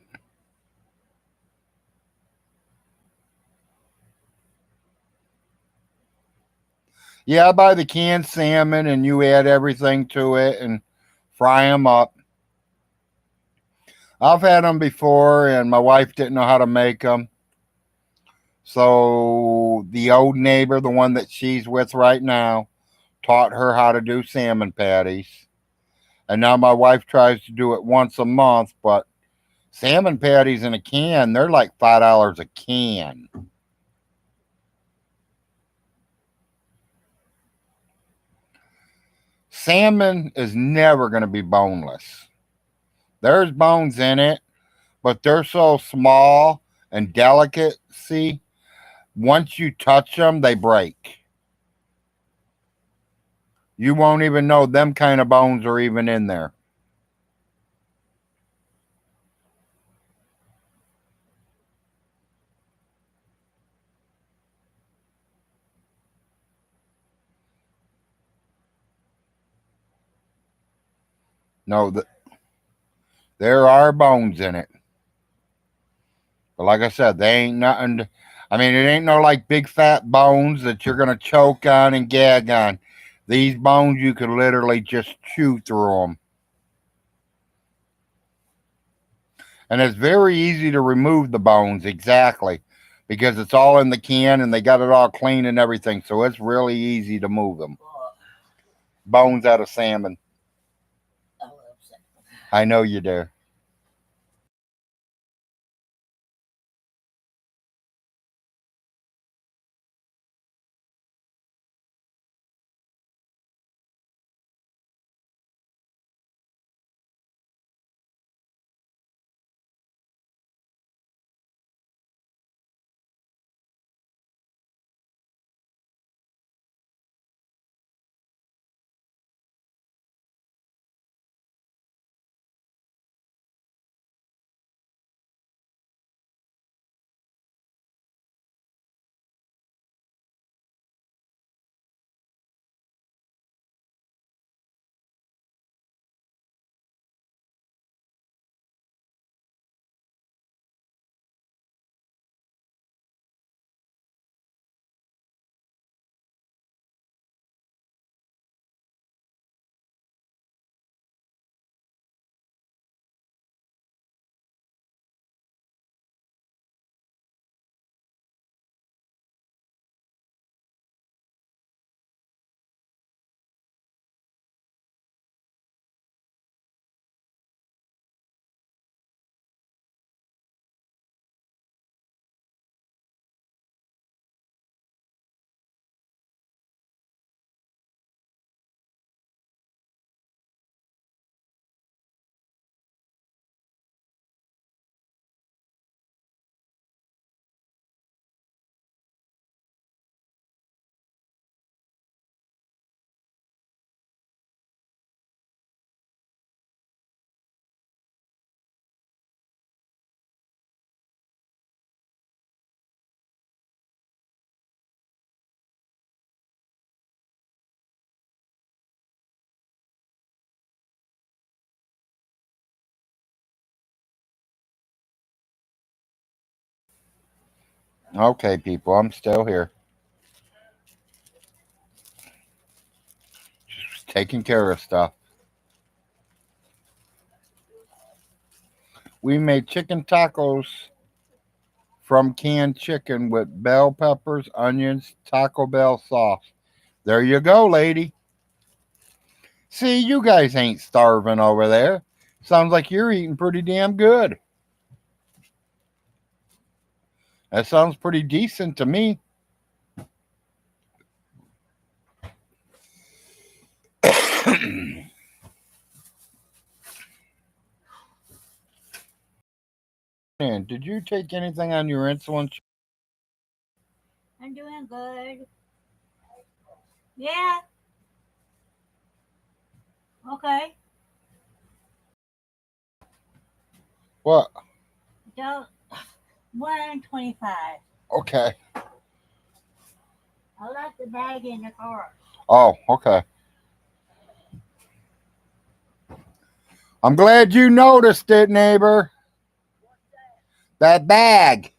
Yeah, I buy the canned salmon and you add everything to it and fry them up. I've had them before and my wife didn't know how to make them. So the old neighbor, the one that she's with right now, taught her how to do salmon patties. And now my wife tries to do it once a month, but salmon patties in a can, they're like $5 a can. Salmon is never going to be boneless. There's bones in it, but they're so small and delicate. See, once you touch them, they break. You won't even know them kind of bones are even in there. No, there are bones in it. But like I said, they ain't nothing. I mean, it ain't no like big fat bones that you're going to choke on and gag on. These bones, you could literally just chew through them. And it's very easy to remove the bones, exactly, because it's all in the can and they got it all clean and everything. So it's really easy to move them. Bones out of salmon. I know you do. Okay, people, I'm still here. Just taking care of stuff. We made chicken tacos from canned chicken with bell peppers, onions, Taco Bell sauce. There you go, lady. See, you guys ain't starving over there. Sounds like you're eating pretty damn good. That sounds pretty decent to me. And did you take anything on your insulin? I'm doing good. Yeah. Okay. What? Don't. 125. Okay. I left the bag in the car. Oh, okay. I'm glad you noticed it, neighbor. That bag.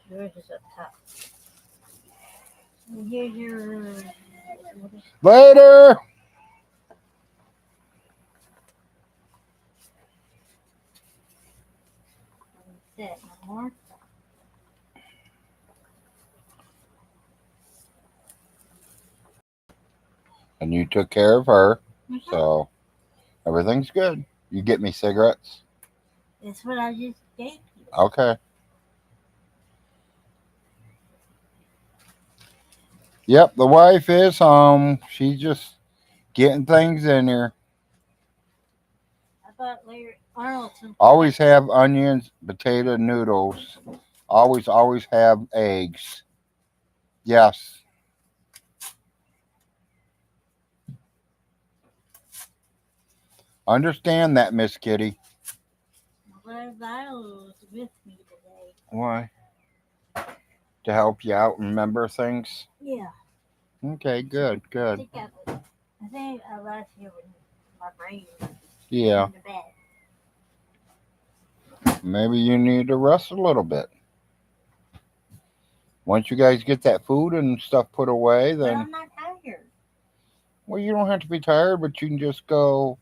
Yours is up top. And here's your. What is Later. that? No more? And you took care of her, Mhm. so everything's good. You get me cigarettes? That's what I just gave you. Okay. Yep, the wife is home. She's just getting things in here. I thought Larry Arnoldson. Always have onions, potato noodles. Always have eggs. Yes. Understand that, Miss Kitty. I'm glad Viola's with me today. Why? To help you out and remember things? Yeah. Okay, good, I good. think I left here with my brain Yeah, in the bed. maybe you need to rest a little bit. Once you guys get that food and stuff put away, But then, I'm not tired. well, you don't have to be tired, but you can just go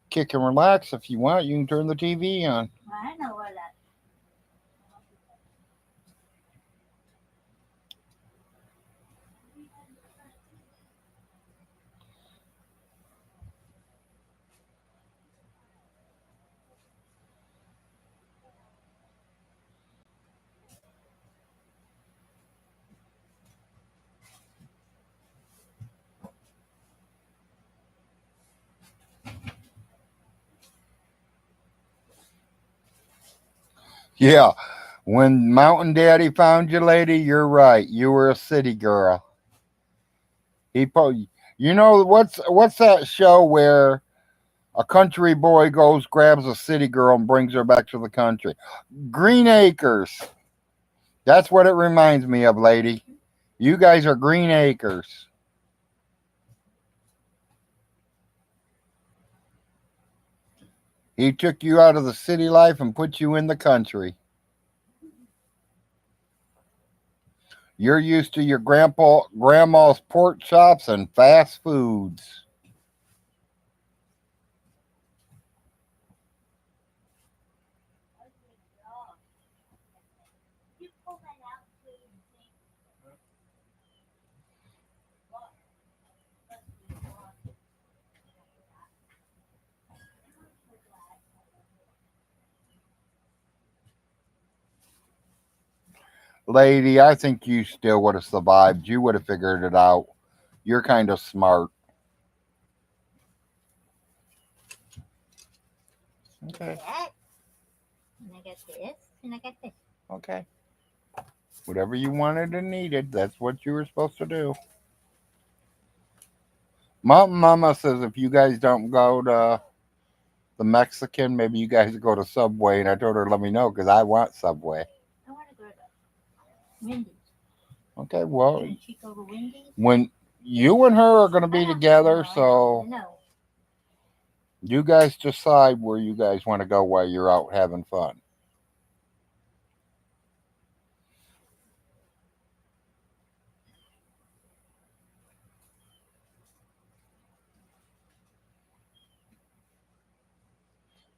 kick and relax if you want. You can turn the TV on. I know where that. Yeah, when Mountain Daddy found you, lady, you're right. You were a city girl. You know what's that show where a country boy goes grabs a city girl and brings her back to the country? Green Acres. That's what it reminds me of, lady. You guys are Green Acres. He took you out of the city life and put you in the country. You're used to your grandma's pork chops and fast foods. You pull that out, please. Lady, I think you still would have survived. You would have figured it out. You're kind of smart. Okay. That. And I got this, and I got this. Okay. Whatever you wanted and needed, that's what you were supposed to do. Mama says if you guys don't go to the Mexican, maybe you guys go to Subway. And I told her, let me know because I want Subway. I want to go to Wendy's. Okay, well, Can she go to Wendy's? when you and her are going to be I know, together, I so know. you guys decide where you guys want to go while you're out having fun.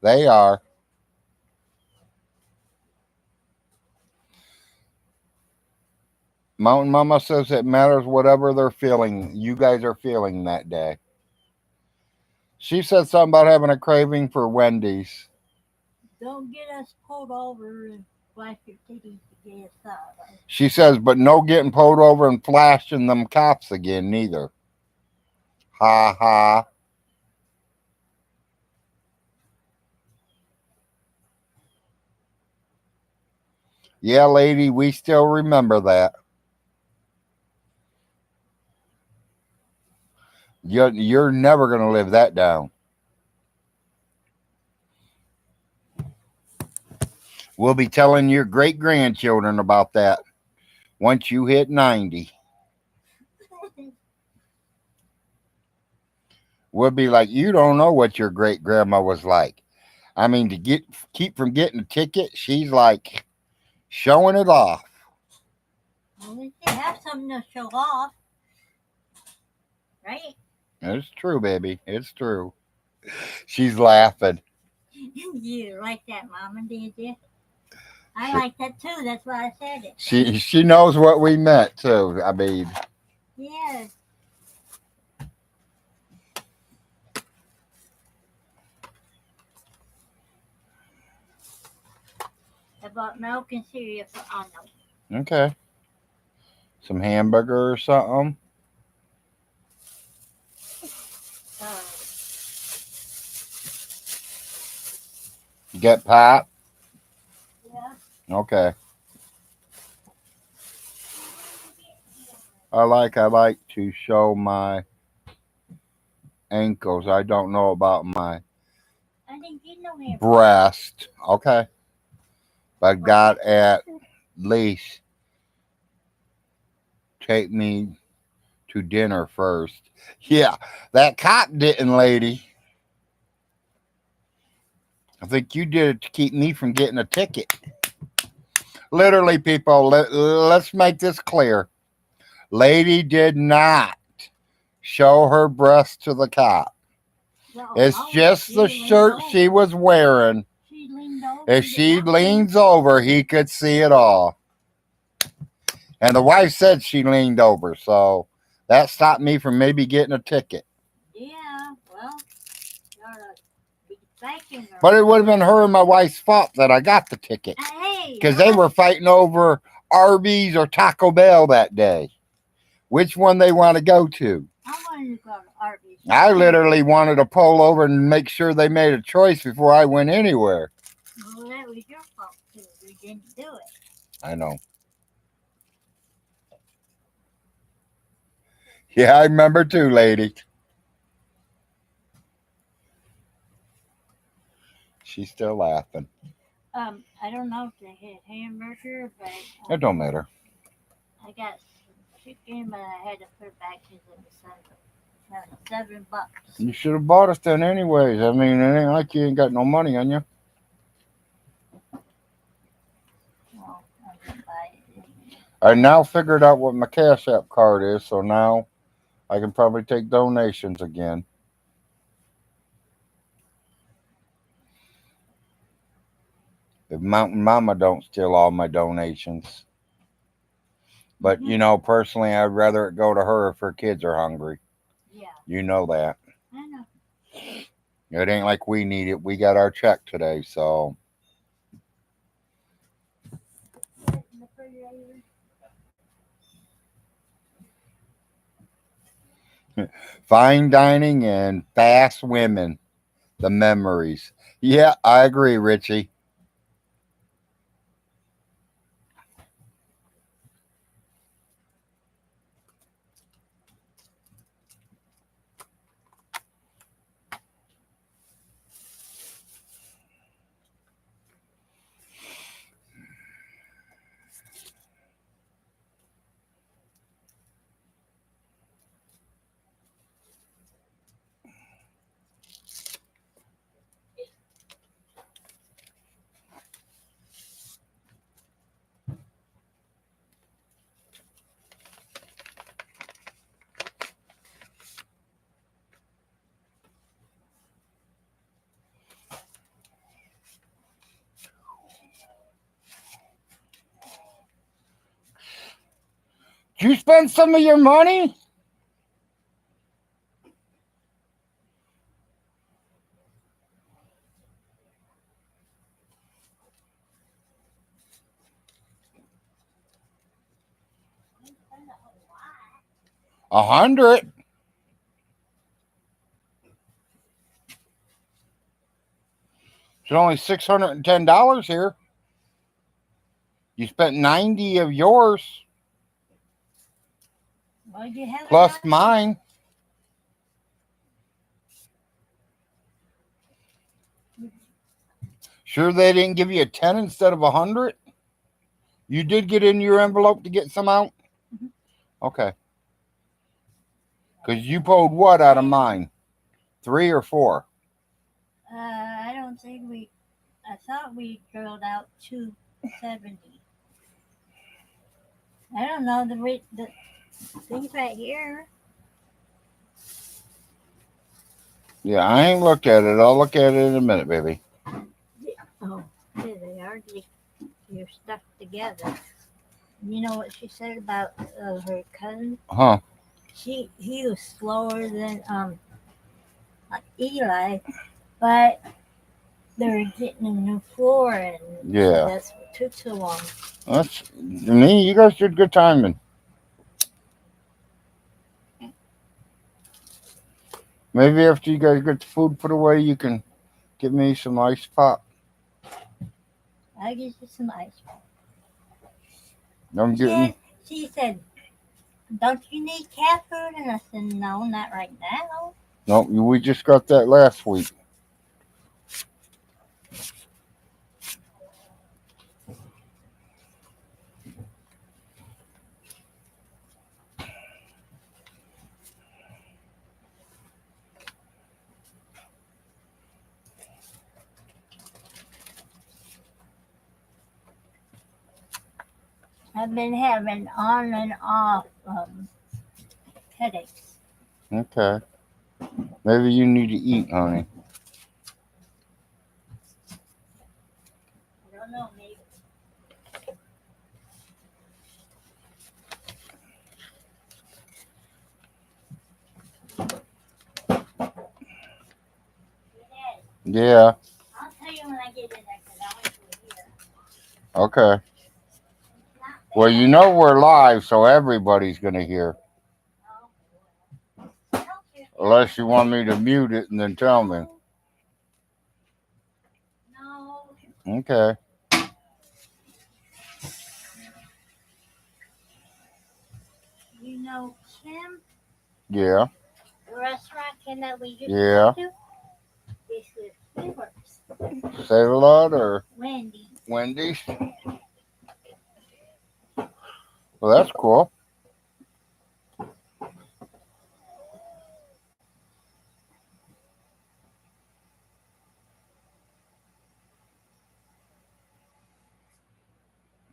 They are. Mountain Mama says it matters whatever they're feeling, you guys are feeling that day. She said something about having a craving for Wendy's. Don't get us pulled over and flash your titties to get us out. She says, but no getting pulled over and flashing them cops again, neither. Ha ha. Yeah, lady, we still remember that. You're never going to live that down. We'll be telling your great grandchildren about that once you hit 90. We'll be like, you don't know what your great grandma was like. I mean, to keep from getting a ticket, she's like showing it off. Well, we should have something to show off. Right? It's true, baby. It's true. She's laughing. You like that, Mama, did you? I like that too. That's why I said it. She knows what we meant too. I mean, Yes. I bought milk and cereal for Arnold. okay. Some hamburger or something. Uh, Get pop. yeah. Okay. I like to show my ankles. I don't know about my I didn't get no hamburger. breast. Okay. But God at least take me to dinner first. Yeah, that cop didn't, lady. I think you did it to keep me from getting a ticket. Literally, people, let's make this clear. Lady did not show her breast to the cop. Well, It's oh, just she the leaned shirt over. she was wearing. She leaned over. If to she get leans over, he could see it all. And the wife said she leaned over, so that stopped me from maybe getting a ticket. Yeah, well, you ought to be thanking her. But it would have been her and my wife's fault that I got the ticket Hey, because they were fighting over Arby's or Taco Bell that day. Which one they want to go to? I wanted to go to Arby's. I literally wanted to pull over and make sure they made a choice before I went anywhere. Well, that was your fault too. You didn't do it. I know. Yeah, I remember too, lady. She's still laughing. I don't know if they had hamburger, but It don't matter. I got some chicken, but I had to put it back because it was $7. You should have bought us then anyways. I mean, it ain't like you ain't got no money on you. Well, I didn't buy it. I now figured out what my Cash App card is, so now I can probably take donations again. If Mountain Mama don't steal all my donations. But, you know, personally, I'd rather it go to her if her kids are hungry. Yeah, You know that. I know. It ain't like we need it. We got our check today, so. Put it in the refrigerator. Fine dining and fast women. The memories. Yeah, I agree, Richie. Did you spend some of your money? Spend a whole lot. 100. It's only $610 here. You spent 90 of yours Well, you have plus enough. mine. Sure they didn't give you a 10 instead of 100? You did get in your envelope to get some out? Mhm. Okay. Because you pulled what out of mine? 3 or 4? I don't think we. I thought we drilled out 270. I don't know the things right here. Yeah, I ain't looked at it. I'll look at it in a minute, baby. Oh, there they are. You're stuck together. You know what she said about her cousin? Huh. He was slower than Eli, but they were getting a new floor, and Yeah. that's what took so long. That's me. You guys did good timing. Maybe after you guys get the food put away, you can give me some ice pop. I'll get you some ice. I'm getting. She said, "Don't you need cat food?" And I said, "No, not right now." Nope, we just got that last week. I've been having on and off headaches. Okay. Maybe you need to eat, honey. I don't know, maybe. Yeah. I'll tell you when I get in there because I want you to hear. Okay. It's not Well, bad. you know we're live, so everybody's gonna hear. Oh, well. Unless you want me to mute it and then tell me. No. Okay. You know Kim, Yeah. the restaurant Kim that we used Yeah. to go to? This was Stewart's. Say a lot or Wendy. Wendy's. Well, that's cool.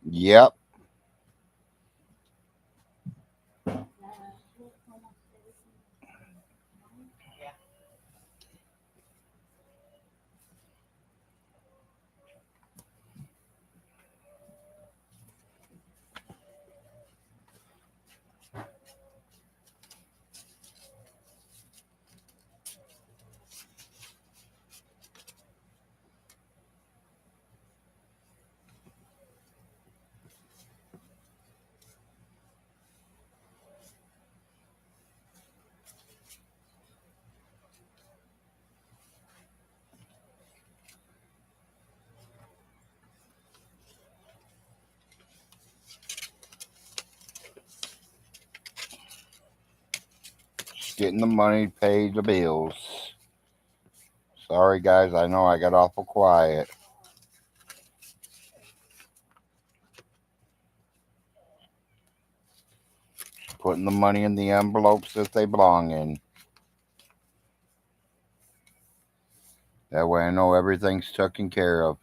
Yep. getting the money to pay the bills. Sorry, guys. I know I got awful quiet. Putting the money in the envelopes that they belong in. That way I know everything's taken care of.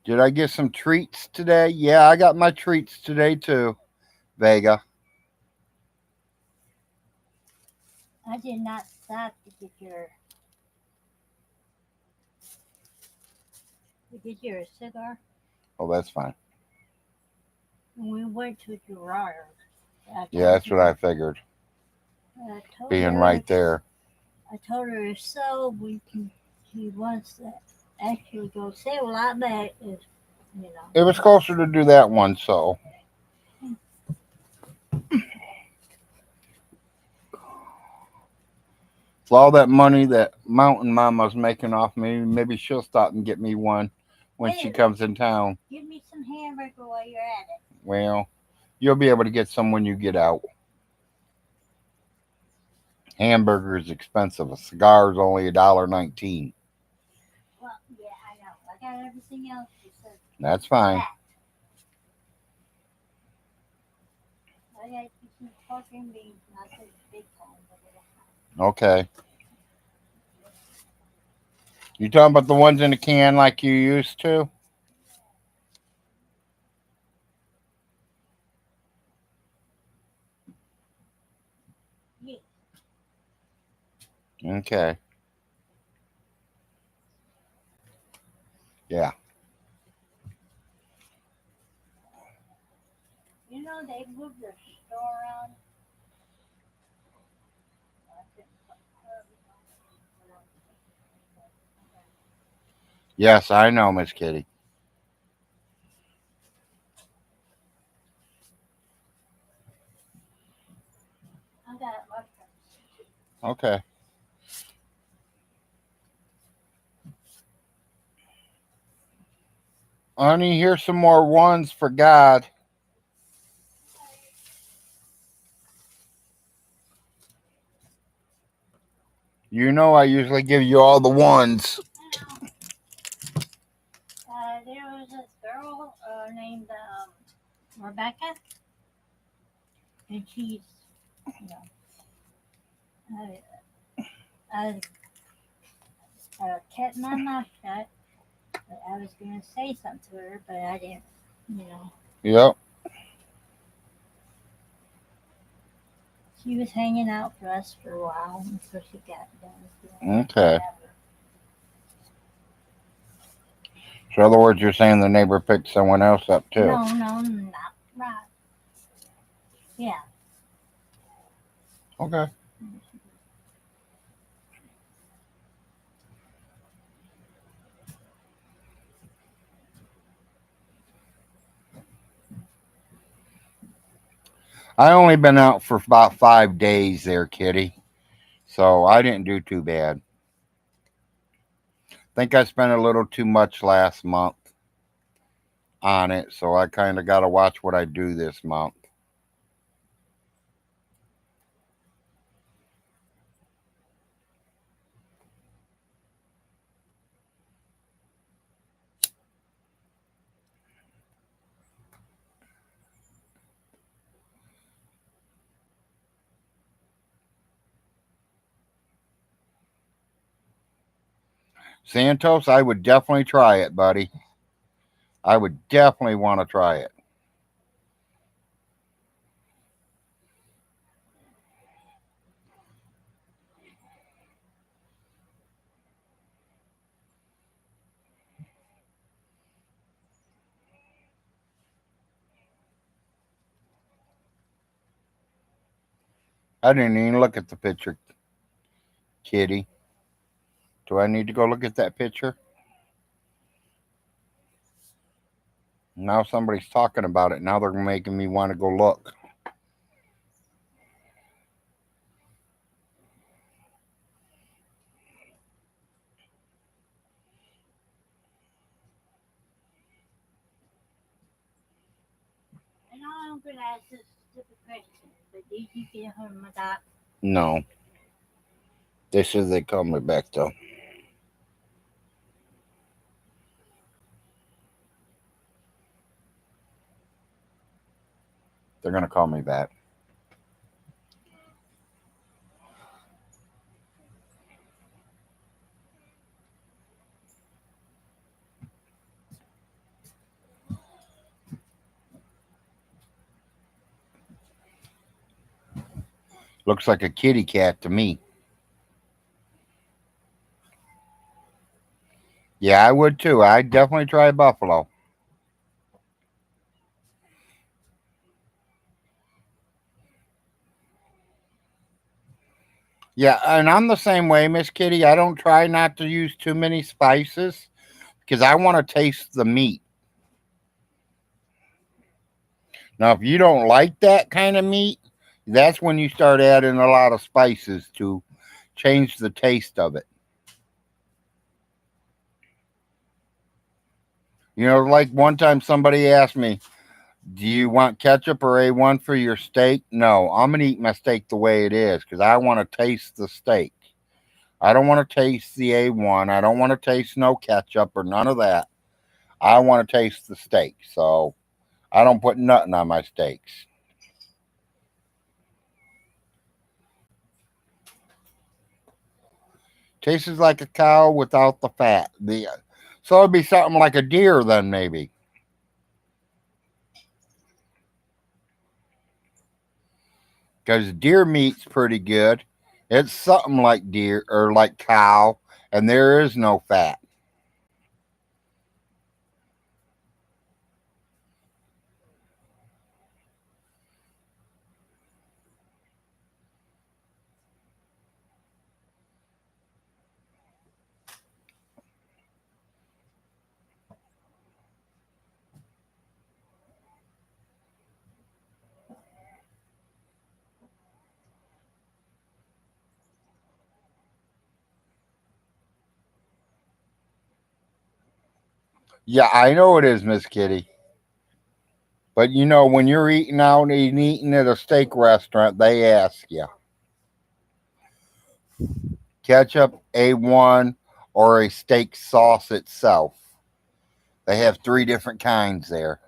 Did I get some treats today? Yeah, I got my treats today too, Vega. I did not stop to get your cigar. Oh, that's fine. And we went to Gerard. Yeah, that's what I figured. I told Being her, right there. I told her if so, she wants to actually go say, well, I bet if, you know. It was closer to do that one, so. For all that money that Mountain Mama's making off me, maybe she'll stop and get me one when she comes in town. Give me some hamburger while you're at it. Well, you'll be able to get some when you get out. Hamburger is expensive. A cigar is only $1.19. Well, yeah, I know. I got everything else you said. That's fine. That. I got you some pork and beans, not the big time, but Okay. You talking about the ones in the can like you used to? yeah. Okay. Yeah. You know, they moved their store around. Yes, I know, Miss Kitty. I got mushrooms. Okay. Honey, here's some more ones for God. You know I usually give you all the ones. There was this girl named Rebecca, and she's, you know, I kept my mouth shut. But I was going to say something to her, but I didn't, you know. Yep. She was hanging out for us for a while until she got done. Okay. So in other words, you're saying the neighbor picked someone else up too? No, not right. Yeah. Okay. I only been out for about 5 days there, Kitty. So I didn't do too bad. Think I spent a little too much last month on it, so I kind of got to watch what I do this month. Santos, I would definitely try it, buddy. I would definitely want to try it. I didn't even look at the picture, Kitty. Do I need to go look at that picture? Now somebody's talking about it. Now they're making me want to go look. And all sunglasses to the Christian, but did you get him that? No. They said they call me back though. They're gonna call me back. Looks like a kitty cat to me. Yeah, I would too. I'd definitely try buffalo. Yeah, and I'm the same way, Miss Kitty. I don't try not to use too many spices because I want to taste the meat. Now, if you don't like that kind of meat, that's when you start adding a lot of spices to change the taste of it. You know, like one time somebody asked me, do you want ketchup or A1 for your steak? No, I'm going to eat my steak the way it is because I want to taste the steak. I don't want to taste the A1. I don't want to taste no ketchup or none of that. I want to taste the steak. So I don't put nothing on my steaks. Tastes like a cow without the fat. So it'd be something like a deer then maybe. Because deer meat's pretty good. It's something like deer or like cow, and there is no fat. Yeah, I know it is, Miss Kitty. But you know, when you're eating out and eating at a steak restaurant, they ask you ketchup, A1, or a steak sauce itself. They have three different kinds there.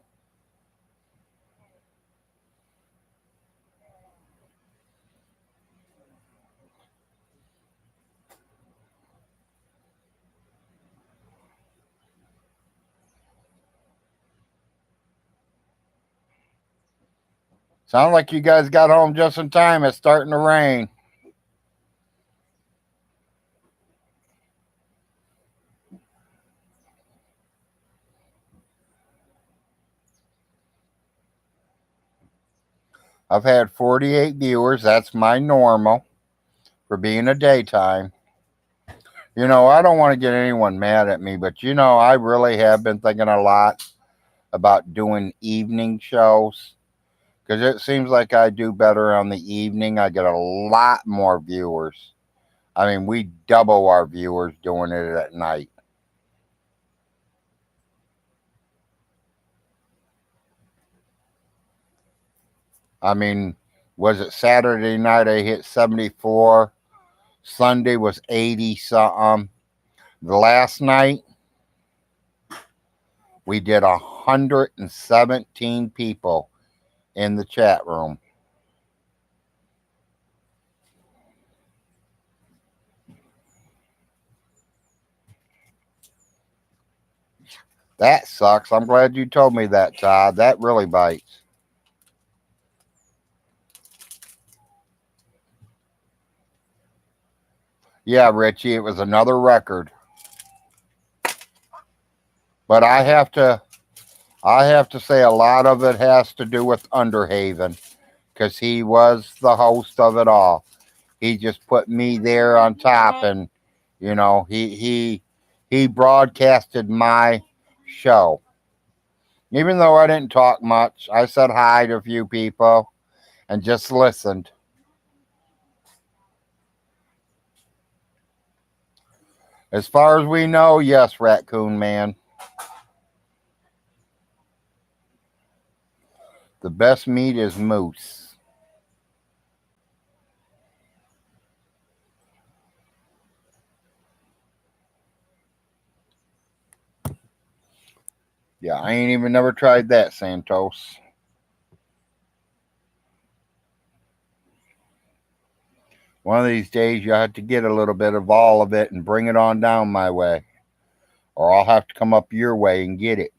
Sounds like you guys got home just in time. It's starting to rain. I've had 48 viewers. That's my normal for being a daytime. You know, I don't want to get anyone mad at me, but you know, I really have been thinking a lot about doing evening shows because it seems like I do better on the evening. I get a lot more viewers. I mean, we double our viewers doing it at night. I mean, was it Saturday night I hit 74? Sunday was 80 something. The last night we did 117 people in the chat room. That sucks. I'm glad you told me that, Todd. That really bites. Yeah, Richie, it was another record. But I have to say a lot of it has to do with Underhaven because he was the host of it all. He just put me there on top, and you know he broadcasted my show. Even though I didn't talk much, I said hi to a few people and just listened. As far as we know, yes, Raccoon Man. The best meat is moose. Yeah, I ain't even never tried that, Santos. One of these days you have to get a little bit of all of it and bring it on down my way. Or I'll have to come up your way and get it.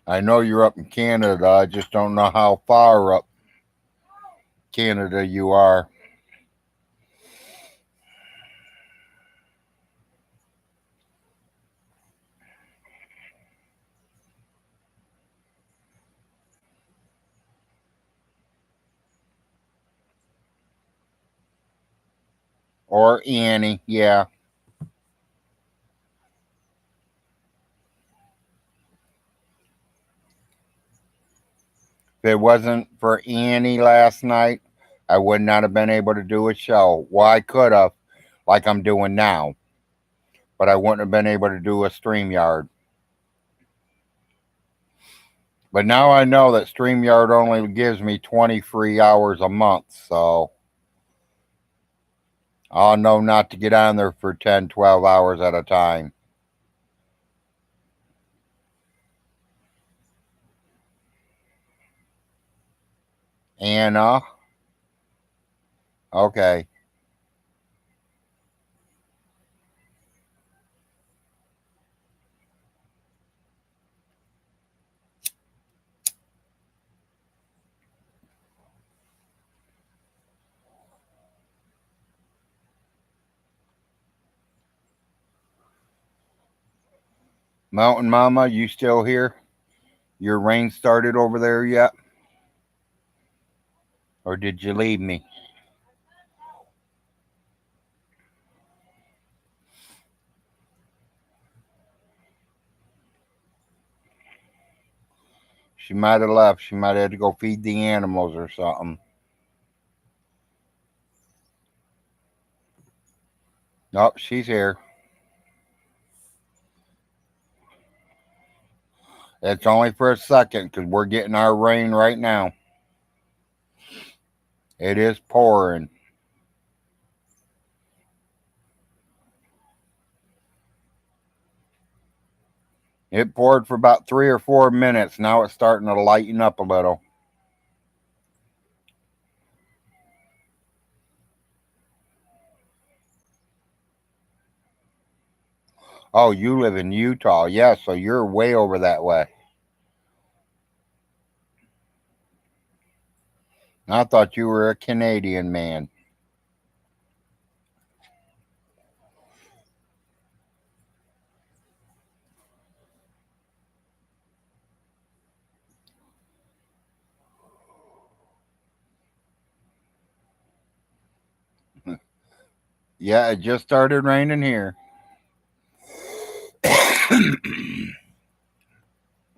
I know you're up in Canada. I just don't know how far up Canada you are. Or Annie, yeah. If it wasn't for Annie last night, I would not have been able to do a show. Well, I could have, like I'm doing now, but I wouldn't have been able to do a StreamYard. But now I know that StreamYard only gives me 20 free hours a month, so I'll know not to get on there for 10, 12 hours at a time. Anna? Okay. Mountain Mama, you still here? Your rain started over there yet? Or did you leave me? She might have left. She might have had to go feed the animals or something. Nope, she's here. It's only for a second because we're getting our rain right now. It is pouring. It poured for about 3 or 4 minutes. Now it's starting to lighten up a little. Oh, you live in Utah. Yeah, so you're way over that way. I thought you were a Canadian man. Yeah, it just started raining here.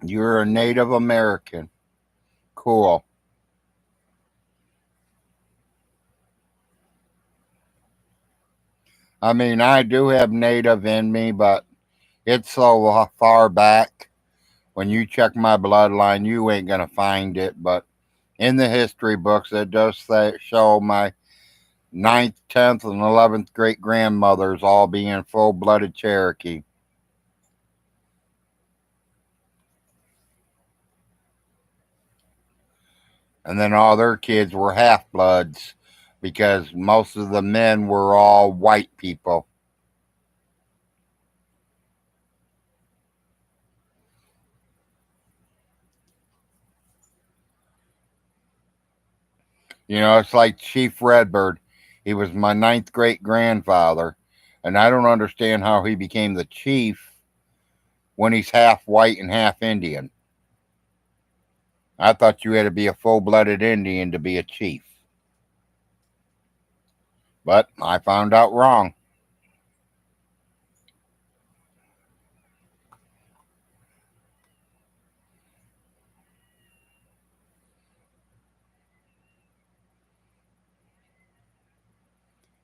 You're a Native American. Cool. I mean, I do have Native in me, but it's so far back. When you check my bloodline, you ain't going to find it. But in the history books, it does show my ninth, 10th, and 11th great grandmothers all being full blooded Cherokee. And then all their kids were half bloods because most of the men were all white people. You know, it's like Chief Redbird. He was my ninth great grandfather, and I don't understand how he became the chief when he's half white and half Indian. I thought you had to be a full blooded Indian to be a chief. But I found out wrong.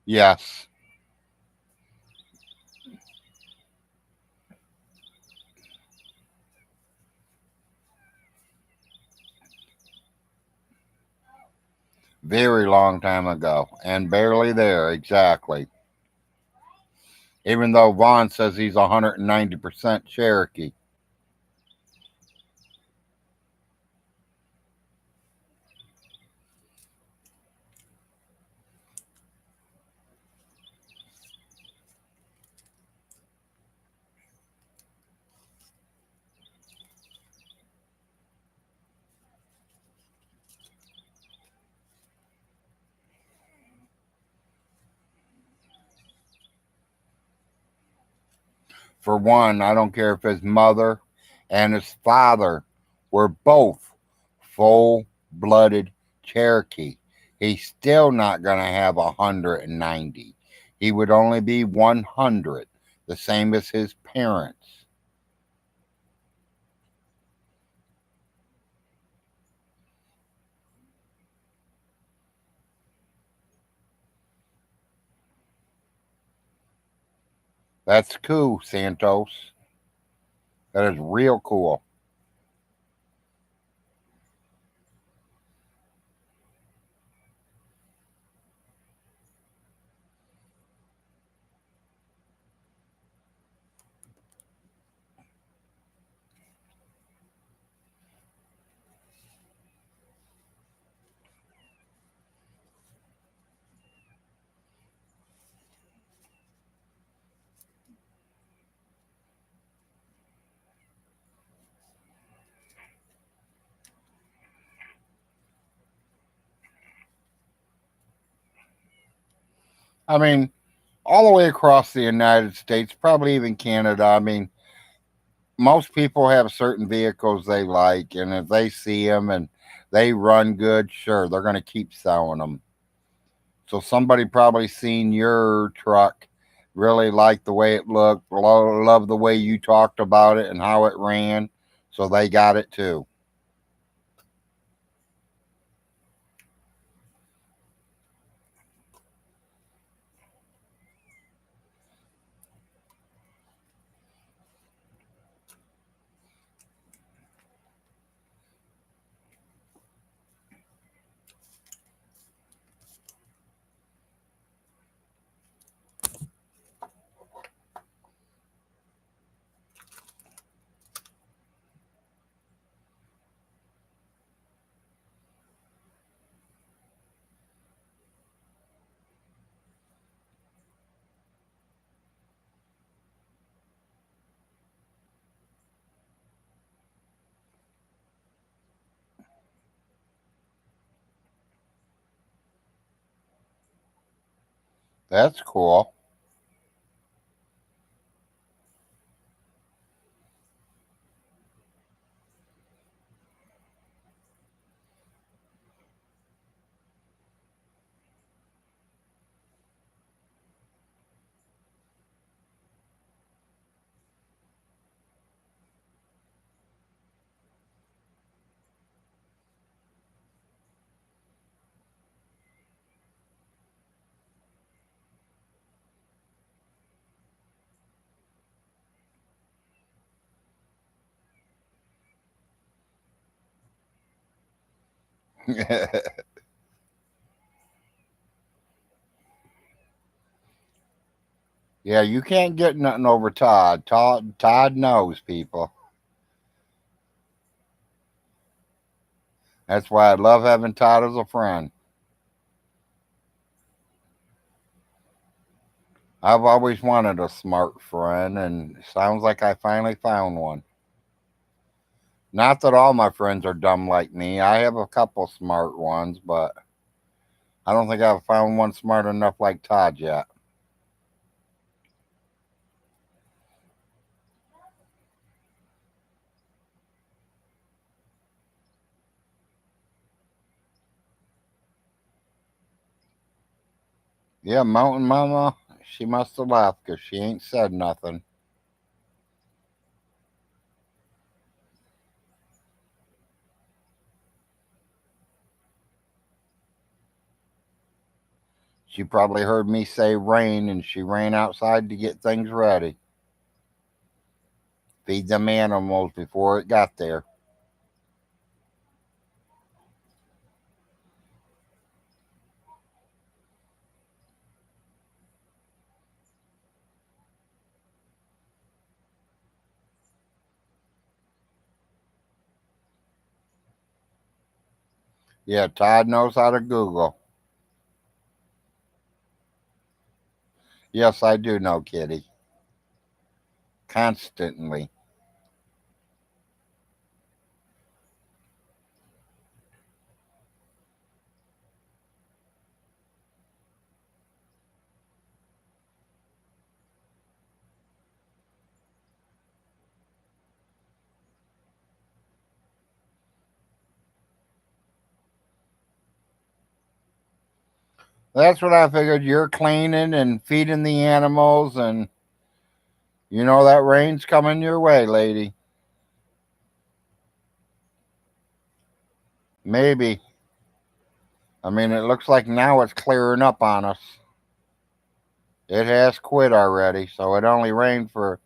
Yes. Very long time ago. And barely there, exactly. Even though Vaughn says he's 190% Cherokee. For one, I don't care if his mother and his father were both full blooded Cherokee. He's still not going to have 190. He would only be 100, the same as his parents. That's cool, Santos. That is real cool. I mean, all the way across the United States, probably even Canada. I mean, most people have certain vehicles they like, and if they see them and they run good, sure, they're going to keep selling them. So somebody probably seen your truck, really liked the way it looked, loved the way you talked about it and how it ran, so they got it too. That's cool. Yeah, you can't get nothing over Todd. Todd knows people. That's why I love having Todd as a friend. I've always wanted a smart friend, and it sounds like I finally found one. Not that all my friends are dumb like me. I have a couple smart ones, but I don't think I've found one smart enough like Todd yet. Yeah, Mountain Mama, she must have left because she ain't said nothing. She probably heard me say rain and she ran outside to get things ready. Feed them animals before it got there. Yeah, Todd knows how to Google. Yes, I do know, Kitty. Constantly. That's what I figured. You're cleaning and feeding the animals, and you know that rain's coming your way, lady. Maybe. I mean, it looks like now it's clearing up on us. It has quit already, so it only rained for.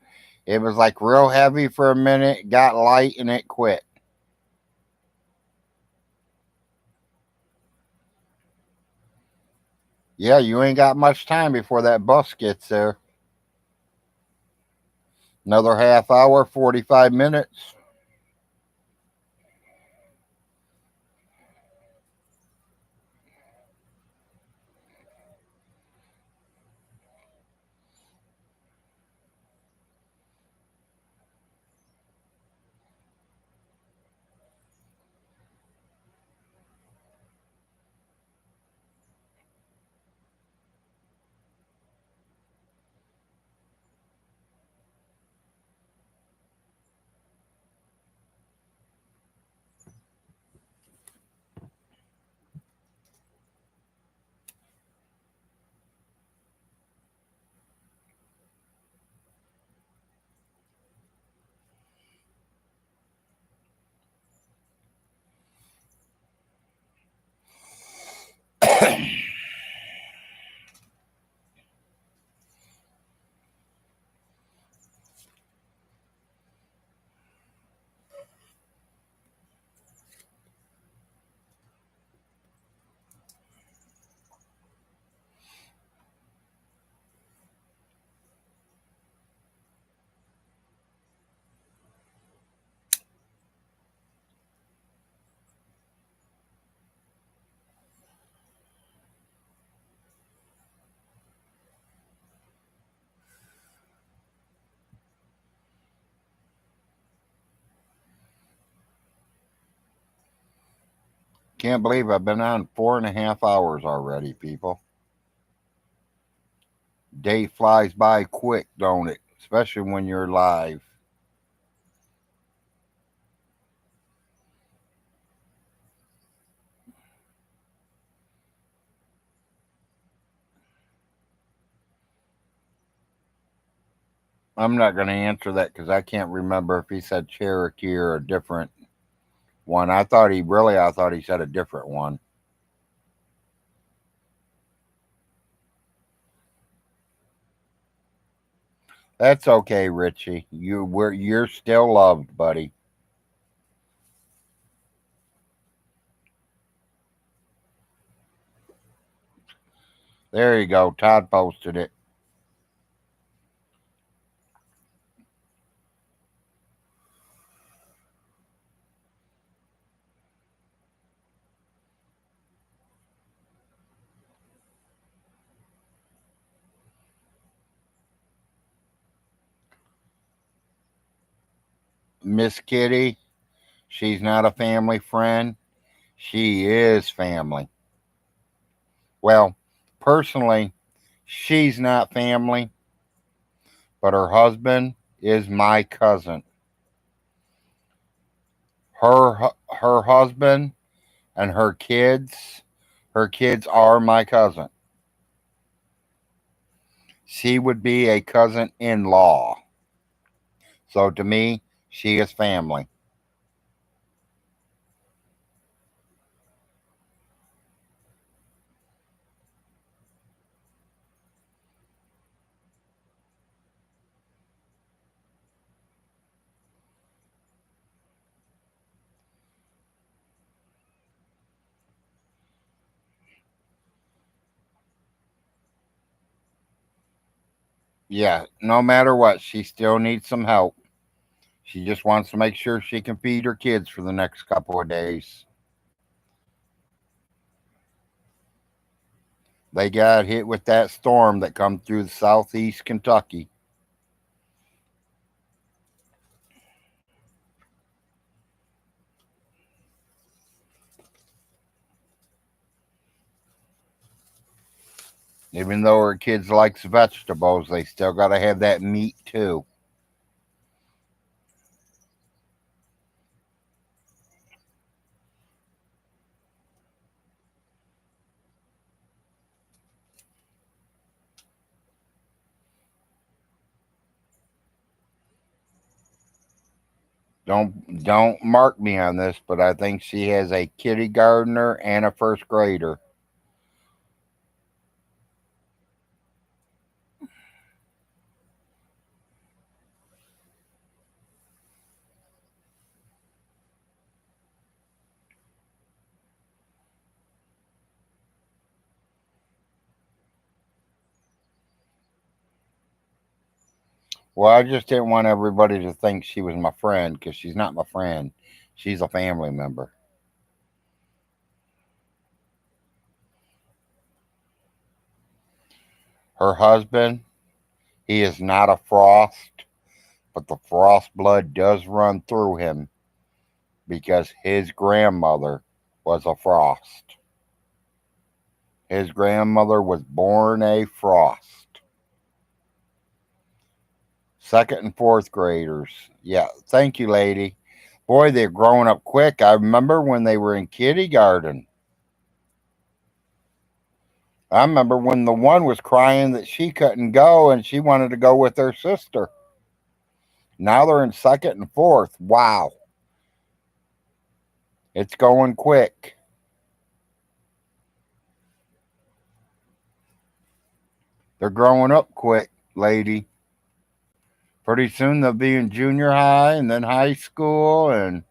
It was like real heavy for a minute, got light, and it quit. Yeah, you ain't got much time before that bus gets there. Another half hour, 45 minutes. Can't believe I've been on 4.5 hours already, people. Day flies by quick, don't it? Especially when you're live. I'm not going to answer that because I can't remember if he said Cherokee or a different one. I thought he said a different one. That's okay, Richie. You're still loved, buddy. There you go. Todd posted it. Miss Kitty, she's not a family friend. She is family. Well, personally, she's not family, but her husband is my cousin. Her husband and her kids are my cousin. She would be a cousin in law. So to me, she is family. Yeah, no matter what, she still needs some help. She just wants to make sure she can feed her kids for the next couple of days. They got hit with that storm that come through the southeast Kentucky. Even though her kids likes vegetables, they still got to have that meat too. Don't mark me on this, but I think she has a kindergartner and a first grader. Well, I just didn't want everybody to think she was my friend because she's not my friend. She's a family member. Her husband, he is not a Frost, but the Frost blood does run through him because his grandmother was a Frost. His grandmother was born a Frost. Second and fourth graders. Yeah, thank you, lady. Boy, they're growing up quick. I remember when they were in kindergarten. I remember when the one was crying that she couldn't go and she wanted to go with her sister. Now they're in second and fourth. Wow, it's going quick. They're growing up quick, lady. Pretty soon they'll be in junior high and then high school and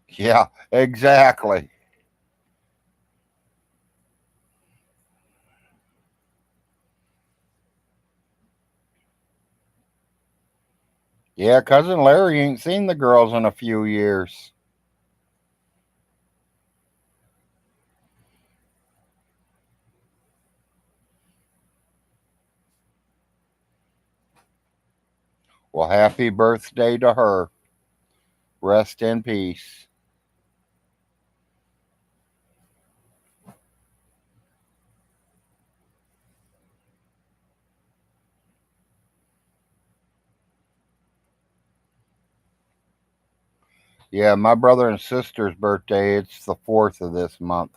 yeah, exactly. Yeah, cousin Larry ain't seen the girls in a few years. Well, happy birthday to her. Rest in peace. Yeah, my brother and sister's birthday, it's the 4th of this month.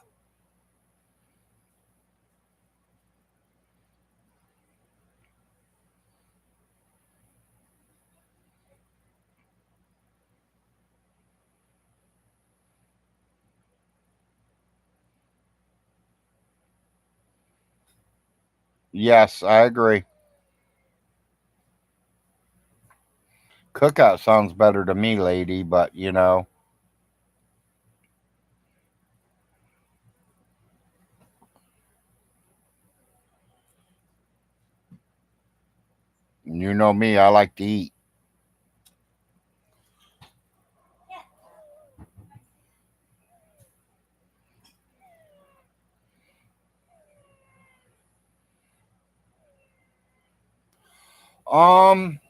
Yes, I agree. Cookout sounds better to me, lady, but you know me, I like to eat. Um,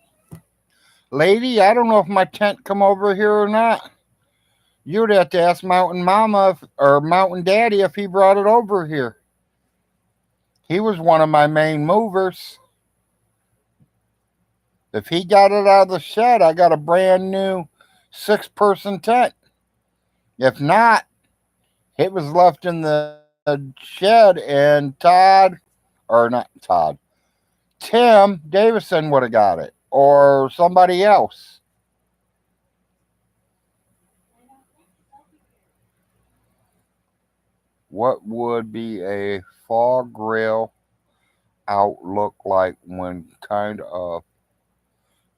lady, I don't know if my tent come over here or not. You'd have to ask Mountain Mama or Mountain Daddy if he brought it over here. He was one of my main movers. If he got it out of the shed, I got a brand new 6-person tent. If not, it was left in the shed and Tim Davison would have got it or somebody else. What would be a fall grill look like? When kind of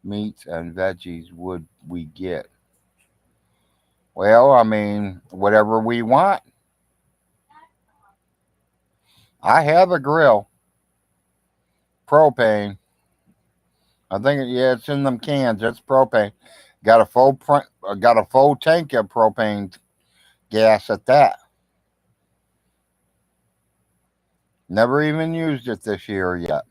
meats and veggies would we get? Well, I mean, whatever we want. I have a grill, propane. I think yeah, it's in them cans. It's propane. Got a full tank of propane gas at that. Never even used it this year yet.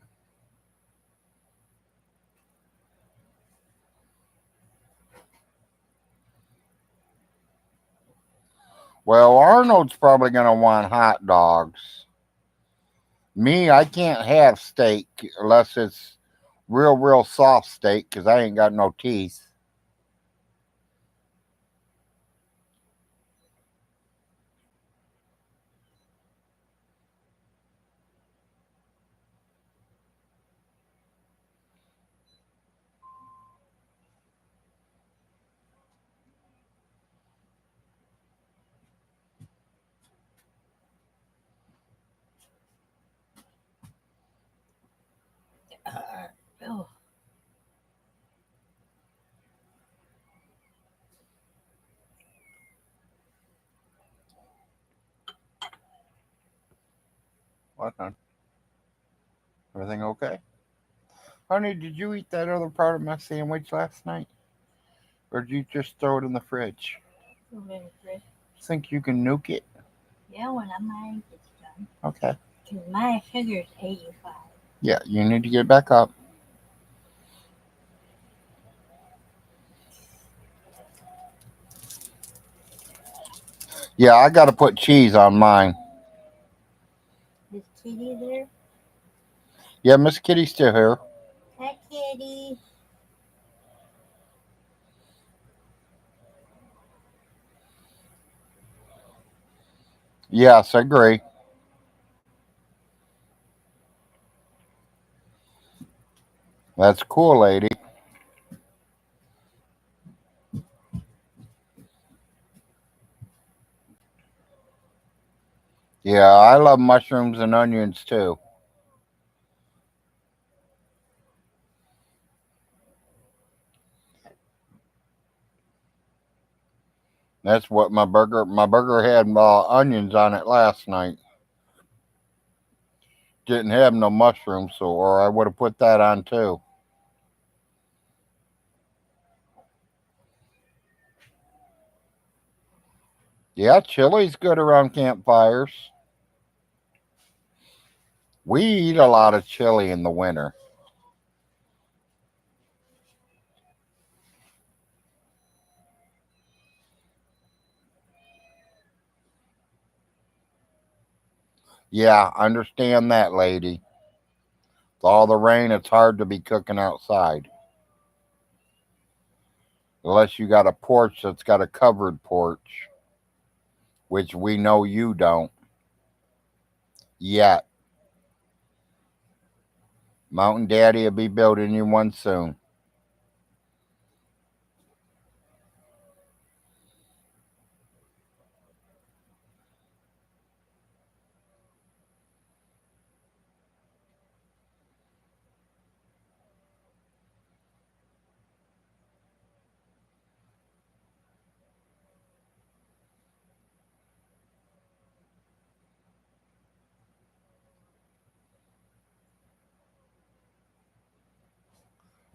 Well, Arnold's probably gonna want hot dogs. Me, I can't have steak unless it's real soft steak because I ain't got no teeth. Oh, What, hon? Everything okay? Honey, did you eat that other part of my sandwich last night? Or did you just throw it in the fridge? really good. Think you can nuke it? Yeah, when my age is done. Okay. Because my sugar's 85. Yeah, you need to get back up. Yeah, I got to put cheese on mine. Is Kitty there? Yeah, Miss Kitty's still here. Hi, Kitty. Yes, I agree. That's cool, lady. Yeah, I love mushrooms and onions too. That's what my burger had onions on it last night. Didn't have no mushrooms, so or I would have put that on too. Yeah, chili's good around campfires. We eat a lot of chili in the winter. Yeah, understand that, lady. With all the rain, it's hard to be cooking outside. Unless you got a porch that's got a covered porch, which we know you don't yet. Mountain Daddy will be building you one soon.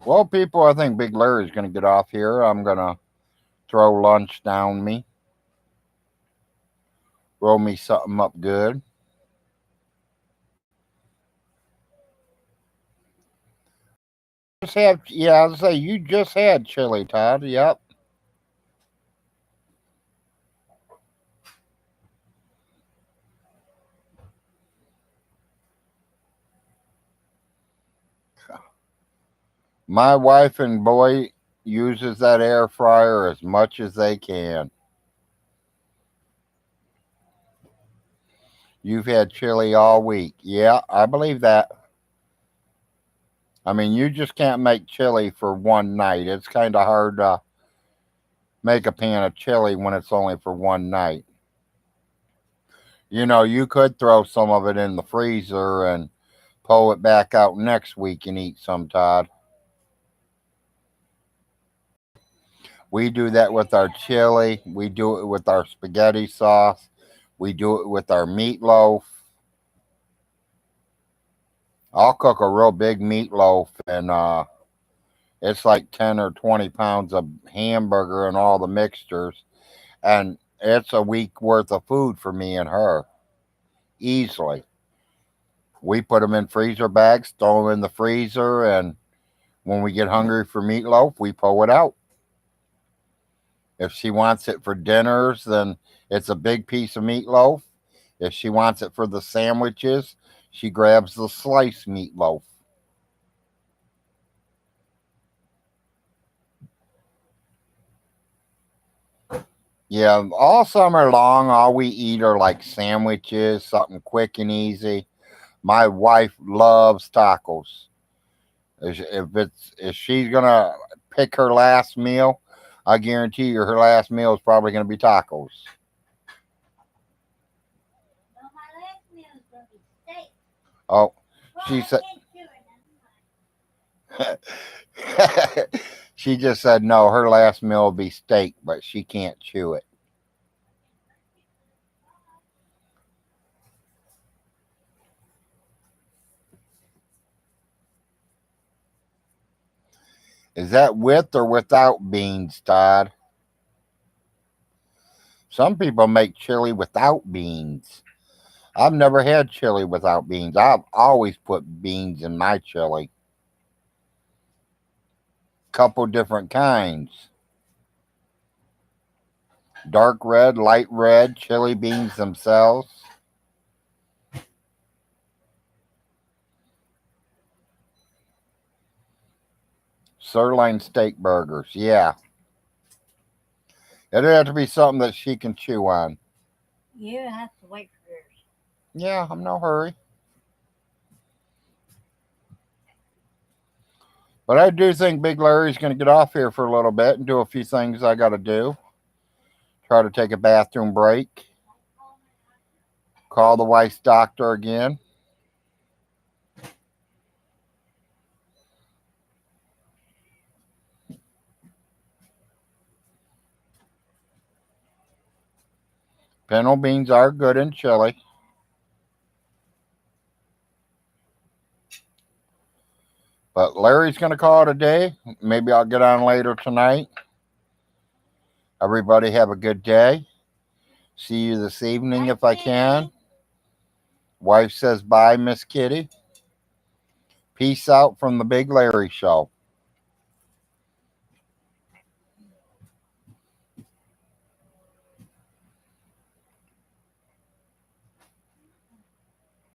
Well, people, I think Big Larry's going to get off here. I'm going to throw lunch down me, roll me something up good. Just have, yeah, I was say you just had chili, Todd. Yep. My wife and boy uses that air fryer as much as they can. You've had chili all week. Yeah, I believe that. I mean, you just can't make chili for one night. It's kind of hard to make a pan of chili when it's only for one night. You know, you could throw some of it in the freezer and pull it back out next week and eat some, Todd. We do that with our chili. We do it with our spaghetti sauce. We do it with our meatloaf. I'll cook a real big meatloaf, and it's like 10 or 20 pounds of hamburger and all the mixtures. And it's a week worth of food for me and her. Easily. We put them in freezer bags, throw them in the freezer, and when we get hungry for meatloaf, we pull it out. If she wants it for dinners, then it's a big piece of meatloaf. If she wants it for the sandwiches, she grabs the sliced meatloaf. Yeah, all summer long, all we eat are like sandwiches, something quick and easy. My wife loves tacos. If she's gonna pick her last meal, I guarantee you her last meal is probably gonna be tacos. No, my last meal is gonna be steak. Oh, Well, she I said can't chew it. she just said no, her last meal will be steak, but she can't chew it. Is that with or without beans, Todd? Some people make chili without beans. I've never had chili without beans. I've always put beans in my chili. Couple different kinds. Dark red, light red, chili beans themselves. Sirloin steak burgers. Yeah. It'd have to be something that she can chew on. You have to wait for yours. Yeah, I'm no hurry. But I do think Big Larry's going to get off here for a little bit and do a few things I got to do. Try to take a bathroom break. Call the wife's doctor again. Pinto beans are good in chili. But Larry's going to call it a day. Maybe I'll get on later tonight. Everybody have a good day. See you this evening if I can. Wife says bye, Miss Kitty. Peace out from the Big Larry Show.